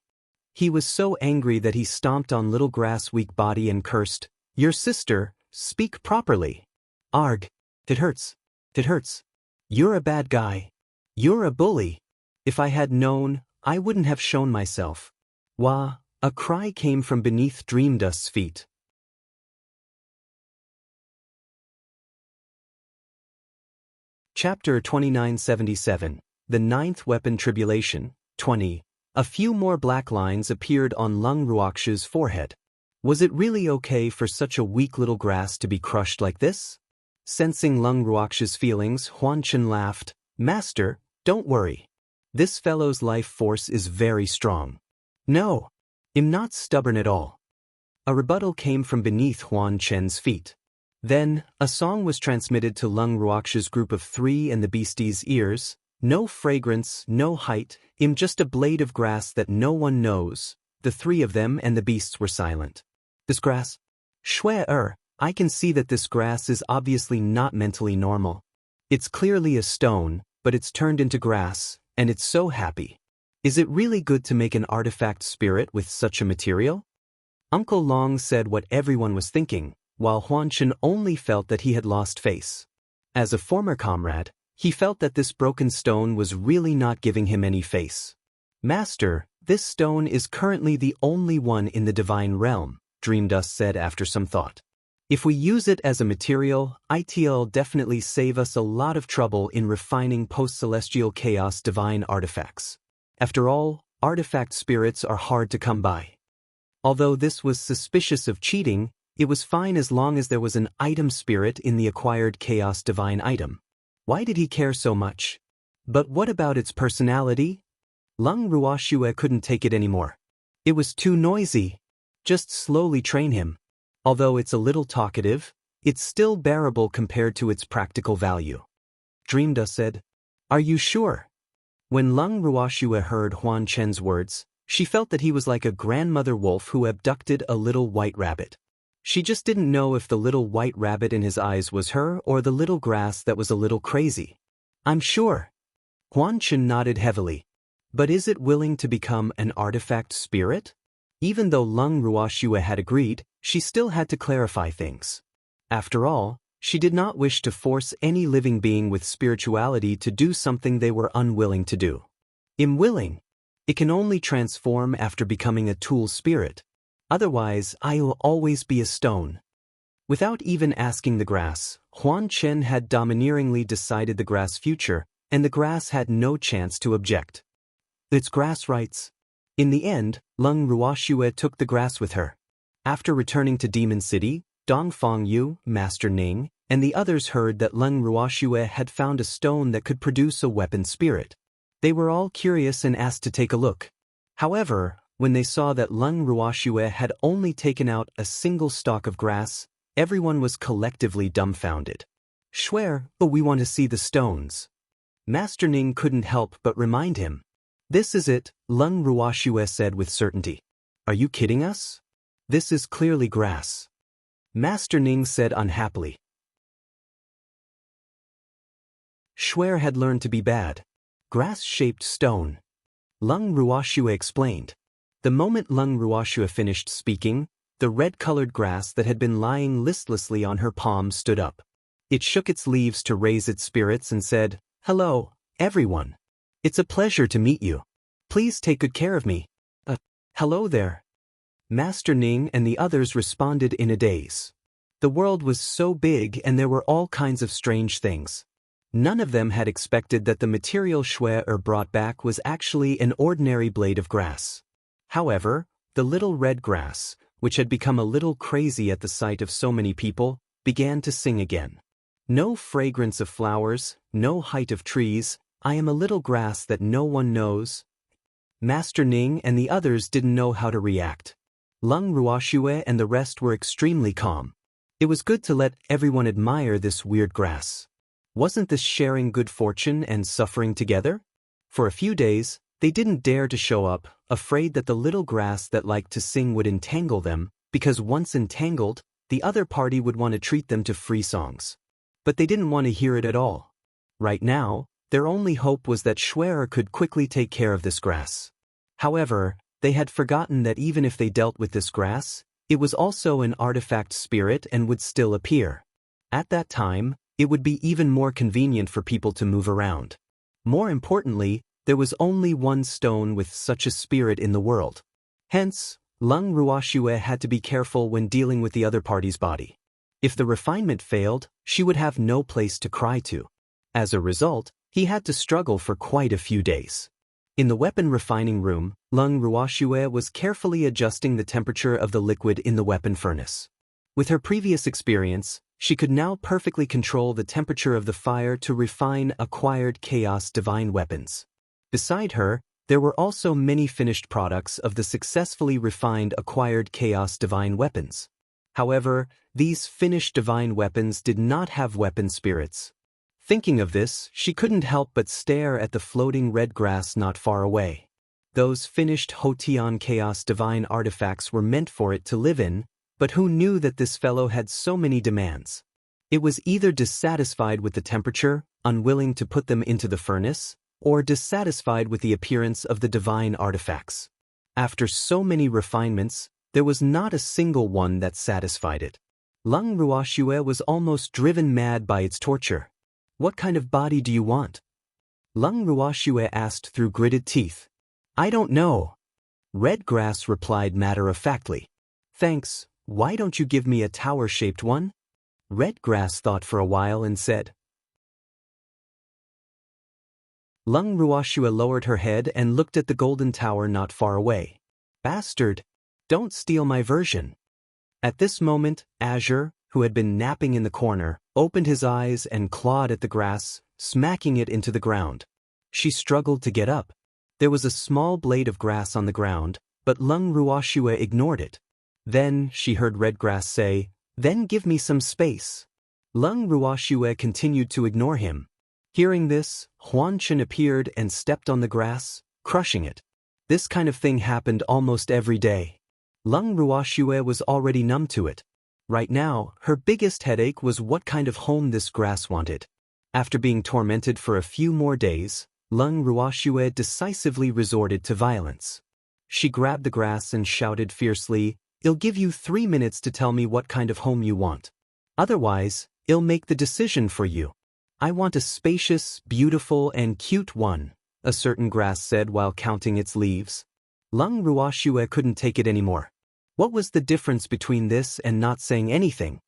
He was so angry that he stomped on little grass weak body and cursed, "Your sister, speak properly. Arg, it hurts, it hurts. You're a bad guy. You're a bully. If I had known, I wouldn't have shown myself." Wah, a cry came from beneath Dreamdust's feet. Chapter 2977, The Ninth Weapon Tribulation, 20. A few more black lines appeared on Lung Ruoxue's forehead. Was it really okay for such a weak little grass to be crushed like this? Sensing Lung Ruoxue's feelings, Huan Chen laughed. "Master, don't worry. This fellow's life force is very strong. No, I'm not stubborn at all." A rebuttal came from beneath Huan Chen's feet. Then, a song was transmitted to Lung Ruoxue's group of three and the beastie's ears. "No fragrance, no height, I'm just a blade of grass that no one knows." The three of them and the beasts were silent. "This grass? Shui, I can see that this grass is obviously not mentally normal. It's clearly a stone, but it's turned into grass, and it's so happy. Is it really good to make an artifact spirit with such a material?" Uncle Long said what everyone was thinking, while Huan Chen only felt that he had lost face. As a former comrade, he felt that this broken stone was really not giving him any face. "Master, this stone is currently the only one in the divine realm," Dreamdust said after some thought. "If we use it as a material, it'll definitely save us a lot of trouble in refining post-celestial chaos divine artifacts. After all, artifact spirits are hard to come by." Although this was suspicious of cheating, it was fine as long as there was an item spirit in the acquired chaos divine item. Why did he care so much? But what about its personality? Lung Ruoxue couldn't take it anymore. It was too noisy. Just slowly train him. Although it's a little talkative, it's still bearable compared to its practical value. Dreamdust said, "Are you sure?" When Lung Ruoxue heard Huan Chen's words, she felt that he was like a grandmother wolf who abducted a little white rabbit. She just didn't know if the little white rabbit in his eyes was her or the little grass that was a little crazy. "I'm sure." Huan Chen nodded heavily. "But is it willing to become an artifact spirit?" Even though Lung Ruoxue had agreed, she still had to clarify things. After all, she did not wish to force any living being with spirituality to do something they were unwilling to do. "I'm willing. It can only transform after becoming a tool spirit. Otherwise, I'll always be a stone." Without even asking the grass, Huan Chen had domineeringly decided the grass' future, and the grass had no chance to object. "It's grass rights." In the end, Lung Ruoxue took the grass with her. After returning to Demon City, Dongfang Yu, Master Ning, and the others heard that Lung Ruoxue had found a stone that could produce a weapon spirit. They were all curious and asked to take a look. However, when they saw that Lung Ruoxue had only taken out a single stalk of grass, everyone was collectively dumbfounded. "Swear, but we want to see the stones." Master Ning couldn't help but remind him. "This is it," Lung Ruoxue said with certainty. "Are you kidding us? This is clearly grass." Master Ning said unhappily. Swear had learned to be bad. Grass-shaped stone. Lung Ruoxue explained. The moment Lung Ruoxue finished speaking, the red-colored grass that had been lying listlessly on her palm stood up. It shook its leaves to raise its spirits and said, "Hello, everyone. It's a pleasure to meet you. Please take good care of me. Hello there. Master Ning and the others responded in a daze. The world was so big and there were all kinds of strange things. None of them had expected that the material Shui brought back was actually an ordinary blade of grass. However, the little red grass, which had become a little crazy at the sight of so many people, began to sing again. No fragrance of flowers, no height of trees, I am a little grass that no one knows. Master Ning and the others didn't know how to react. Lung Ruoxue and the rest were extremely calm. It was good to let everyone admire this weird grass. Wasn't this sharing good fortune and suffering together? For a few days, they didn't dare to show up, afraid that the little grass that liked to sing would entangle them, because once entangled, the other party would want to treat them to free songs. But they didn't want to hear it at all. Right now, their only hope was that Shui could quickly take care of this grass. However, they had forgotten that even if they dealt with this grass, it was also an artifact spirit and would still appear. At that time, it would be even more convenient for people to move around. More importantly, there was only one stone with such a spirit in the world. Hence, Lung Ruoxue had to be careful when dealing with the other party's body. If the refinement failed, she would have no place to cry to. As a result, he had to struggle for quite a few days. In the weapon refining room, Lung Ruoxue was carefully adjusting the temperature of the liquid in the weapon furnace. With her previous experience, she could now perfectly control the temperature of the fire to refine acquired chaos divine weapons. Beside her, there were also many finished products of the successfully refined acquired chaos divine weapons. However, these finished divine weapons did not have weapon spirits. Thinking of this, she couldn't help but stare at the floating red grass not far away. Those finished Hotian Chaos divine artifacts were meant for it to live in, but who knew that this fellow had so many demands? It was either dissatisfied with the temperature, unwilling to put them into the furnace, or dissatisfied with the appearance of the divine artifacts. After so many refinements, there was not a single one that satisfied it. Lung Ruoxue was almost driven mad by its torture. What kind of body do you want? Lung Ruoxue asked through gritted teeth. I don't know. Red Grass replied matter-of-factly. Thanks, why don't you give me a tower-shaped one? Red Grass thought for a while and said. Lung Ruoxue lowered her head and looked at the golden tower not far away. Bastard! Don't steal my version. At this moment, Azure, who had been napping in the corner, opened his eyes and clawed at the grass, smacking it into the ground. She struggled to get up. There was a small blade of grass on the ground, but Lung Ruoxue ignored it. Then she heard Red Grass say, Then give me some space. Lung Ruoxue continued to ignore him. Hearing this, Huan Chen appeared and stepped on the grass, crushing it. This kind of thing happened almost every day. Lung Ruoxue was already numb to it. Right now, her biggest headache was what kind of home this grass wanted. After being tormented for a few more days, Lung Ruoxue decisively resorted to violence. She grabbed the grass and shouted fiercely, I'll give you 3 minutes to tell me what kind of home you want. Otherwise, I'll make the decision for you. I want a spacious, beautiful, and cute one, a certain grass said while counting its leaves. Lung Ruoxue couldn't take it anymore. What was the difference between this and not saying anything?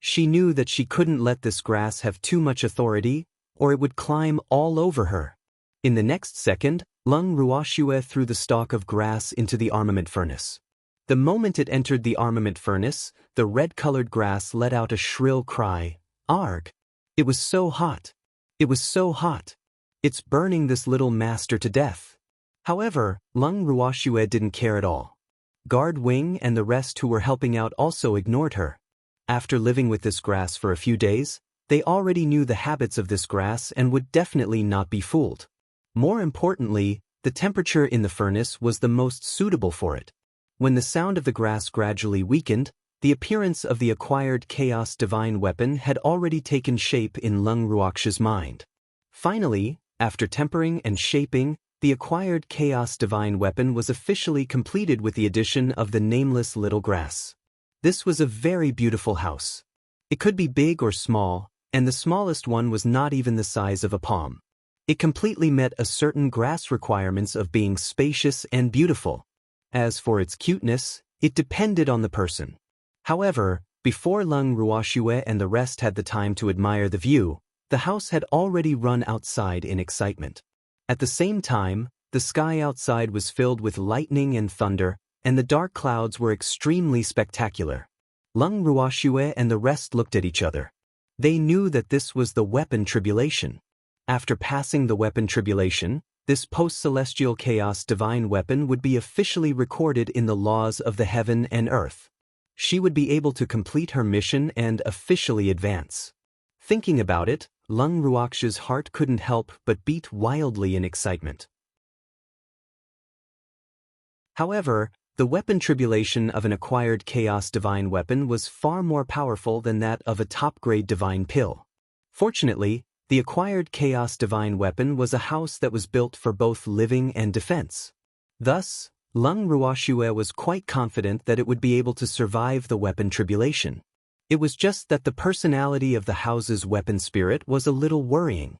She knew that she couldn't let this grass have too much authority, or it would climb all over her. In the next second, Lung Ruoxue threw the stalk of grass into the armament furnace. The moment it entered the armament furnace, the red-colored grass let out a shrill cry, Arg! It was so hot. It was so hot. It's burning this little master to death. However, Lung Ruoxue didn't care at all. Guard Wing and the rest who were helping out also ignored her. After living with this grass for a few days, they already knew the habits of this grass and would definitely not be fooled. More importantly, the temperature in the furnace was the most suitable for it. When the sound of the grass gradually weakened, the appearance of the acquired Chaos Divine weapon had already taken shape in Lung Ruoxue's mind. Finally, after tempering and shaping, the acquired Chaos Divine weapon was officially completed with the addition of the nameless little grass. This was a very beautiful house. It could be big or small, and the smallest one was not even the size of a palm. It completely met a certain grass requirements of being spacious and beautiful. As for its cuteness, it depended on the person. However, before Lung Ruoxue and the rest had the time to admire the view, the house had already run outside in excitement. At the same time, the sky outside was filled with lightning and thunder, and the dark clouds were extremely spectacular. Lung Ruoxue and the rest looked at each other. They knew that this was the weapon tribulation. After passing the weapon tribulation, this post-celestial chaos divine weapon would be officially recorded in the laws of the heaven and earth. She would be able to complete her mission and officially advance. Thinking about it, Lung Ruoxue's heart couldn't help but beat wildly in excitement. However, the weapon tribulation of an acquired chaos divine weapon was far more powerful than that of a top-grade divine pill. Fortunately, the acquired chaos divine weapon was a house that was built for both living and defense. Thus, Lung Ruoxue was quite confident that it would be able to survive the weapon tribulation. It was just that the personality of the house's weapon spirit was a little worrying.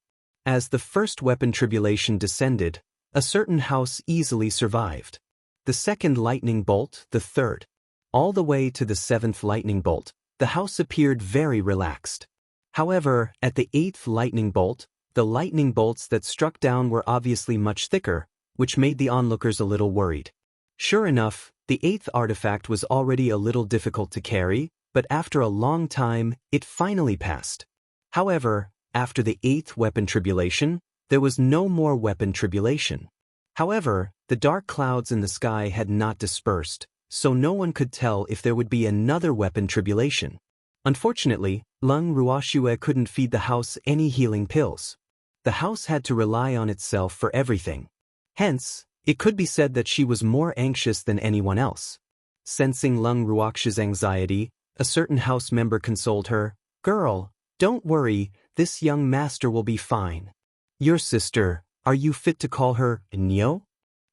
As the first weapon tribulation descended, a certain house easily survived. The second lightning bolt, the third. All the way to the seventh lightning bolt, the house appeared very relaxed. However, at the eighth lightning bolt, the lightning bolts that struck down were obviously much thicker, which made the onlookers a little worried. Sure enough, the eighth artifact was already a little difficult to carry, but after a long time, it finally passed. However, after the eighth weapon tribulation, there was no more weapon tribulation. However, the dark clouds in the sky had not dispersed, so no one could tell if there would be another weapon tribulation. Unfortunately, Lung Ruoxue couldn't feed the house any healing pills. The house had to rely on itself for everything. Hence, it could be said that she was more anxious than anyone else. Sensing Lung Ruoxue's anxiety, a certain house member consoled her, "Girl, don't worry, this young master will be fine. Your sister, are you fit to call her Nyo?"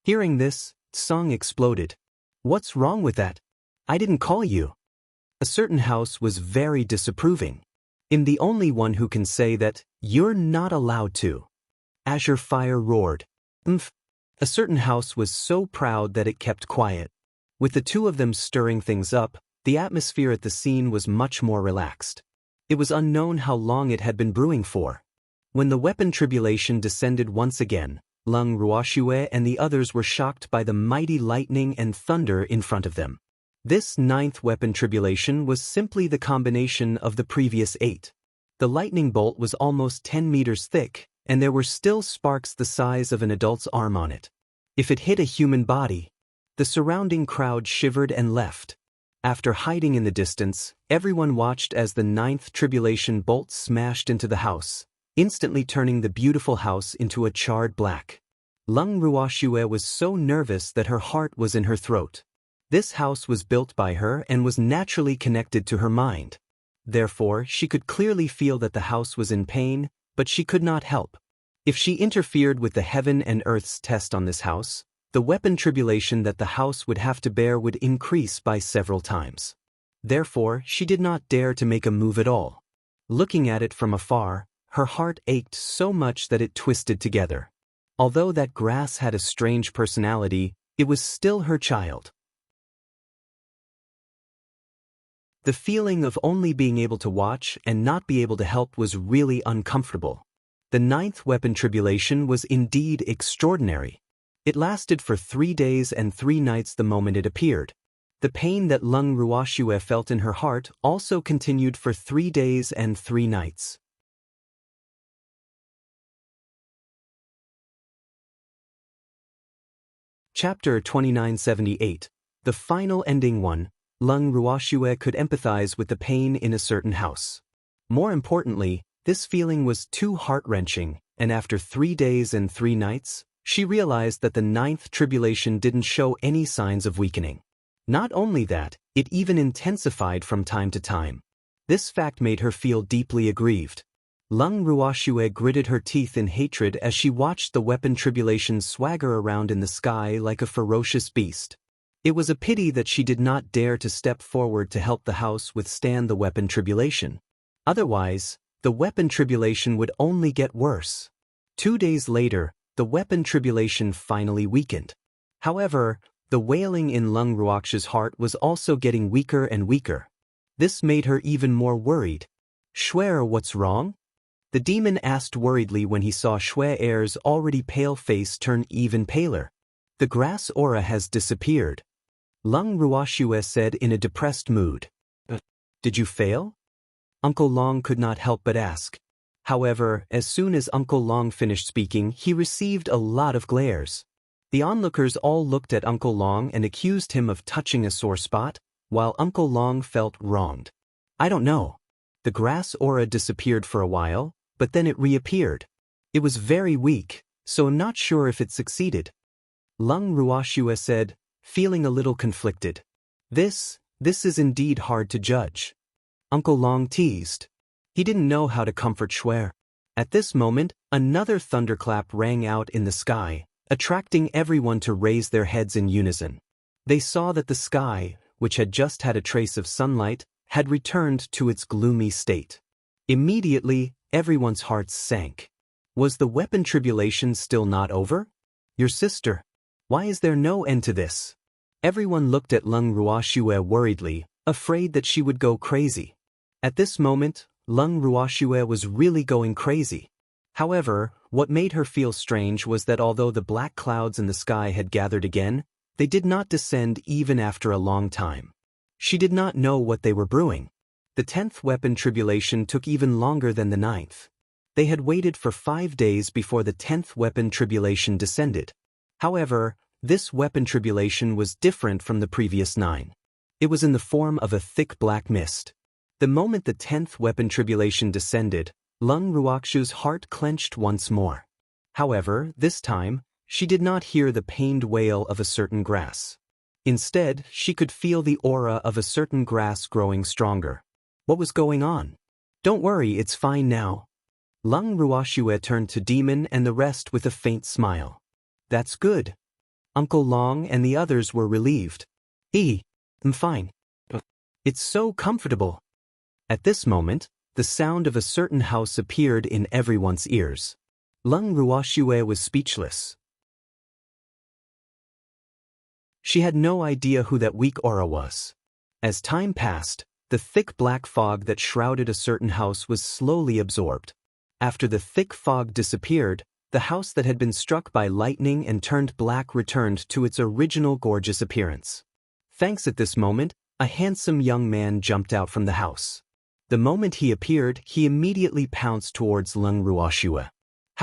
Hearing this, Sung exploded. "What's wrong with that? I didn't call you." A certain house was very disapproving. "I'm the only one who can say that you're not allowed to." Azure Fire roared. "Umph." A certain house was so proud that it kept quiet. With the two of them stirring things up, the atmosphere at the scene was much more relaxed. It was unknown how long it had been brewing for. When the weapon tribulation descended once again, Lung Ruoxue and the others were shocked by the mighty lightning and thunder in front of them. This ninth weapon tribulation was simply the combination of the previous 8. The lightning bolt was almost 10 meters thick, and there were still sparks the size of an adult's arm on it. If it hit a human body, the surrounding crowd shivered and left. After hiding in the distance, everyone watched as the ninth tribulation bolt smashed into the house, instantly turning the beautiful house into a charred black. Lung Ruoxue was so nervous that her heart was in her throat. This house was built by her and was naturally connected to her mind. Therefore, she could clearly feel that the house was in pain, but she could not help. If she interfered with the heaven and earth's test on this house, the weapon tribulation that the house would have to bear would increase by several times. Therefore, she did not dare to make a move at all. Looking at it from afar, her heart ached so much that it twisted together. Although that grass had a strange personality, it was still her child. The feeling of only being able to watch and not be able to help was really uncomfortable. The ninth weapon tribulation was indeed extraordinary. It lasted for 3 days and 3 nights the moment it appeared. The pain that Lung Ruoxue felt in her heart also continued for 3 days and 3 nights. Chapter 2978. The final ending 1. Lung Ruoxue could empathize with the pain in a certain house. More importantly, this feeling was too heart-wrenching, and after 3 days and 3 nights, she realized that the ninth tribulation didn't show any signs of weakening. Not only that, it even intensified from time to time. This fact made her feel deeply aggrieved. Lung Ruoxue gritted her teeth in hatred as she watched the weapon tribulation swagger around in the sky like a ferocious beast. It was a pity that she did not dare to step forward to help the house withstand the weapon tribulation. Otherwise, the weapon tribulation would only get worse. 2 days later, the weapon tribulation finally weakened. However, the wailing in Lung Ruox's heart was also getting weaker and weaker. This made her even more worried. "Shuer, what's wrong?" The demon asked worriedly when he saw Shuer's already pale face turn even paler. "The grass aura has disappeared," Lung Ruoxue said in a depressed mood. "Did you fail?" Uncle Long could not help but ask. However, as soon as Uncle Long finished speaking, he received a lot of glares. The onlookers all looked at Uncle Long and accused him of touching a sore spot, while Uncle Long felt wronged. "I don't know. The grass aura disappeared for a while, but then it reappeared. It was very weak, so I'm not sure if it succeeded," Lung Ruoxue said, feeling a little conflicted. This is indeed hard to judge," Uncle Long teased. He didn't know how to comfort Shuer. At this moment, another thunderclap rang out in the sky, attracting everyone to raise their heads in unison. They saw that the sky, which had just had a trace of sunlight, had returned to its gloomy state. Immediately, everyone's hearts sank. Was the weapon tribulation still not over? "Your sister. Why is there no end to this?" Everyone looked at Lung Ruoxue worriedly, afraid that she would go crazy. At this moment, Lung Ruoxue was really going crazy. However, what made her feel strange was that although the black clouds in the sky had gathered again, they did not descend even after a long time. She did not know what they were brewing. The 10th weapon tribulation took even longer than the 9th. They had waited for 5 days before the 10th weapon tribulation descended. However, this weapon tribulation was different from the previous 9. It was in the form of a thick black mist. The moment the 10th weapon tribulation descended, Lung Ruoxu's heart clenched once more. However, this time, she did not hear the pained wail of a certain grass. Instead, she could feel the aura of a certain grass growing stronger. What was going on? "Don't worry, it's fine now." Lung Ruoxue turned to Demon and the rest with a faint smile. "That's good." Uncle Long and the others were relieved. "I'm fine. It's so comfortable." At this moment, the sound of a certain house appeared in everyone's ears. Lung Ruoxue was speechless. She had no idea who that weak aura was. As time passed, the thick black fog that shrouded a certain house was slowly absorbed. After the thick fog disappeared, the house that had been struck by lightning and turned black returned to its original gorgeous appearance. Thanks at this moment, a handsome young man jumped out from the house. The moment he appeared, he immediately pounced towards Lung Ruoxue.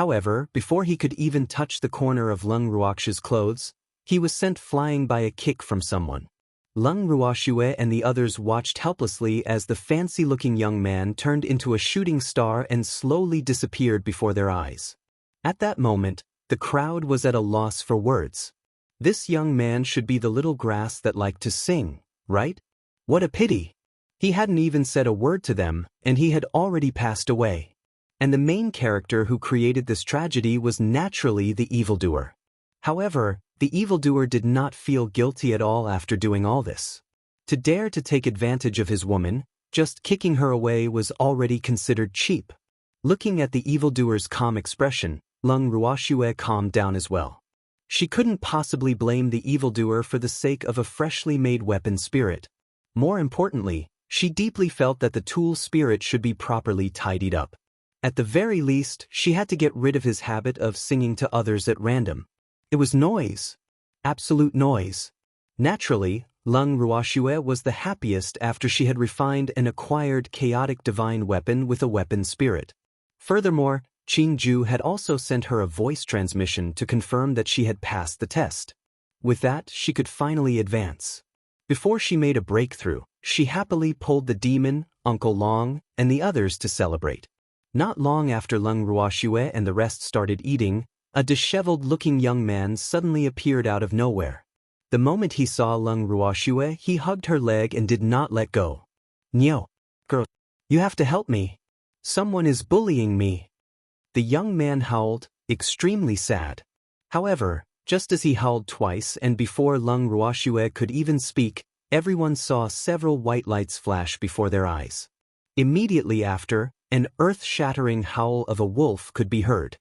However, before he could even touch the corner of Lung Ruoxue's clothes, he was sent flying by a kick from someone. Lung Ruoxue and the others watched helplessly as the fancy-looking young man turned into a shooting star and slowly disappeared before their eyes. At that moment, the crowd was at a loss for words. This young man should be the little grass that liked to sing, right? What a pity! He hadn't even said a word to them, and he had already passed away. And the main character who created this tragedy was naturally the evildoer. However, the evildoer did not feel guilty at all after doing all this. To dare to take advantage of his woman, just kicking her away was already considered cheap. Looking at the evildoer's calm expression, Lung Ruoxue calmed down as well. She couldn't possibly blame the evildoer for the sake of a freshly made weapon spirit. More importantly, she deeply felt that the tool spirit should be properly tidied up. At the very least, she had to get rid of his habit of singing to others at random. It was noise. Absolute noise. Naturally, Lung Ruoxue was the happiest after she had refined and acquired chaotic divine weapon with a weapon spirit. Furthermore, Qingju had also sent her a voice transmission to confirm that she had passed the test. With that, she could finally advance. Before she made a breakthrough, she happily pulled the demon, Uncle Long, and the others to celebrate. Not long after Lung Ruoxue and the rest started eating, a disheveled-looking young man suddenly appeared out of nowhere. The moment he saw Lung Ruoxue, he hugged her leg and did not let go. "Nyo, girl, you have to help me. Someone is bullying me." The young man howled, extremely sad. However, just as he howled twice and before Lung Ruoxue could even speak, everyone saw several white lights flash before their eyes. Immediately after, an earth-shattering howl of a wolf could be heard.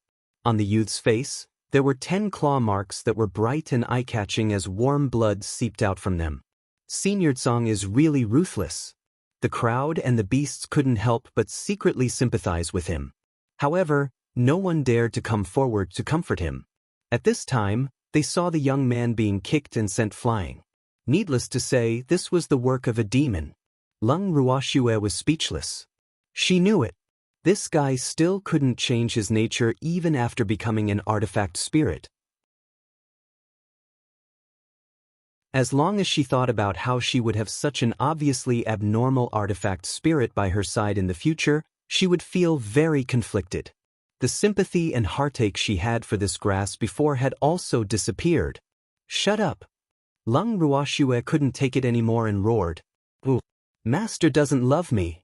On the youth's face, there were 10 claw marks that were bright and eye-catching as warm blood seeped out from them. Senior Tsang is really ruthless. The crowd and the beasts couldn't help but secretly sympathize with him. However, no one dared to come forward to comfort him. At this time, they saw the young man being kicked and sent flying. Needless to say, this was the work of a demon. Lung Ruoxue was speechless. She knew it. This guy still couldn't change his nature even after becoming an artifact spirit. As long as she thought about how she would have such an obviously abnormal artifact spirit by her side in the future, she would feel very conflicted. The sympathy and heartache she had for this grass before had also disappeared. Shut up! Lung Ruoxue couldn't take it anymore and roared. Ooh! Master doesn't love me!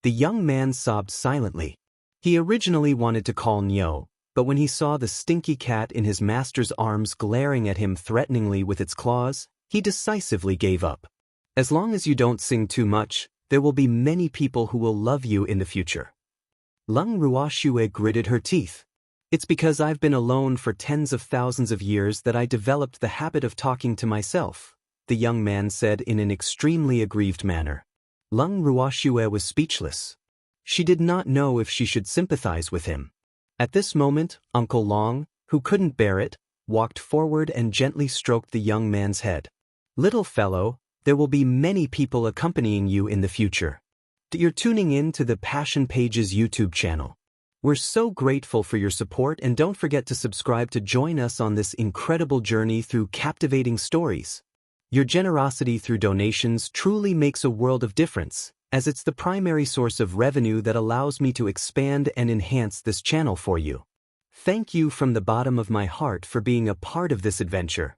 The young man sobbed silently. He originally wanted to call Nyo, but when he saw the stinky cat in his master's arms glaring at him threateningly with its claws, he decisively gave up. As long as you don't sing too much, there will be many people who will love you in the future. Lung Ruoxue gritted her teeth. It's because I've been alone for tens of thousands of years that I developed the habit of talking to myself, the young man said in an extremely aggrieved manner. Lung Ruoxue was speechless. She did not know if she should sympathize with him. At this moment, Uncle Long, who couldn't bear it, walked forward and gently stroked the young man's head. Little fellow, there will be many people accompanying you in the future. You're tuning in to the Passion Pages YouTube channel. We're so grateful for your support, and don't forget to subscribe to join us on this incredible journey through captivating stories. Your generosity through donations truly makes a world of difference, as it's the primary source of revenue that allows me to expand and enhance this channel for you. Thank you from the bottom of my heart for being a part of this adventure.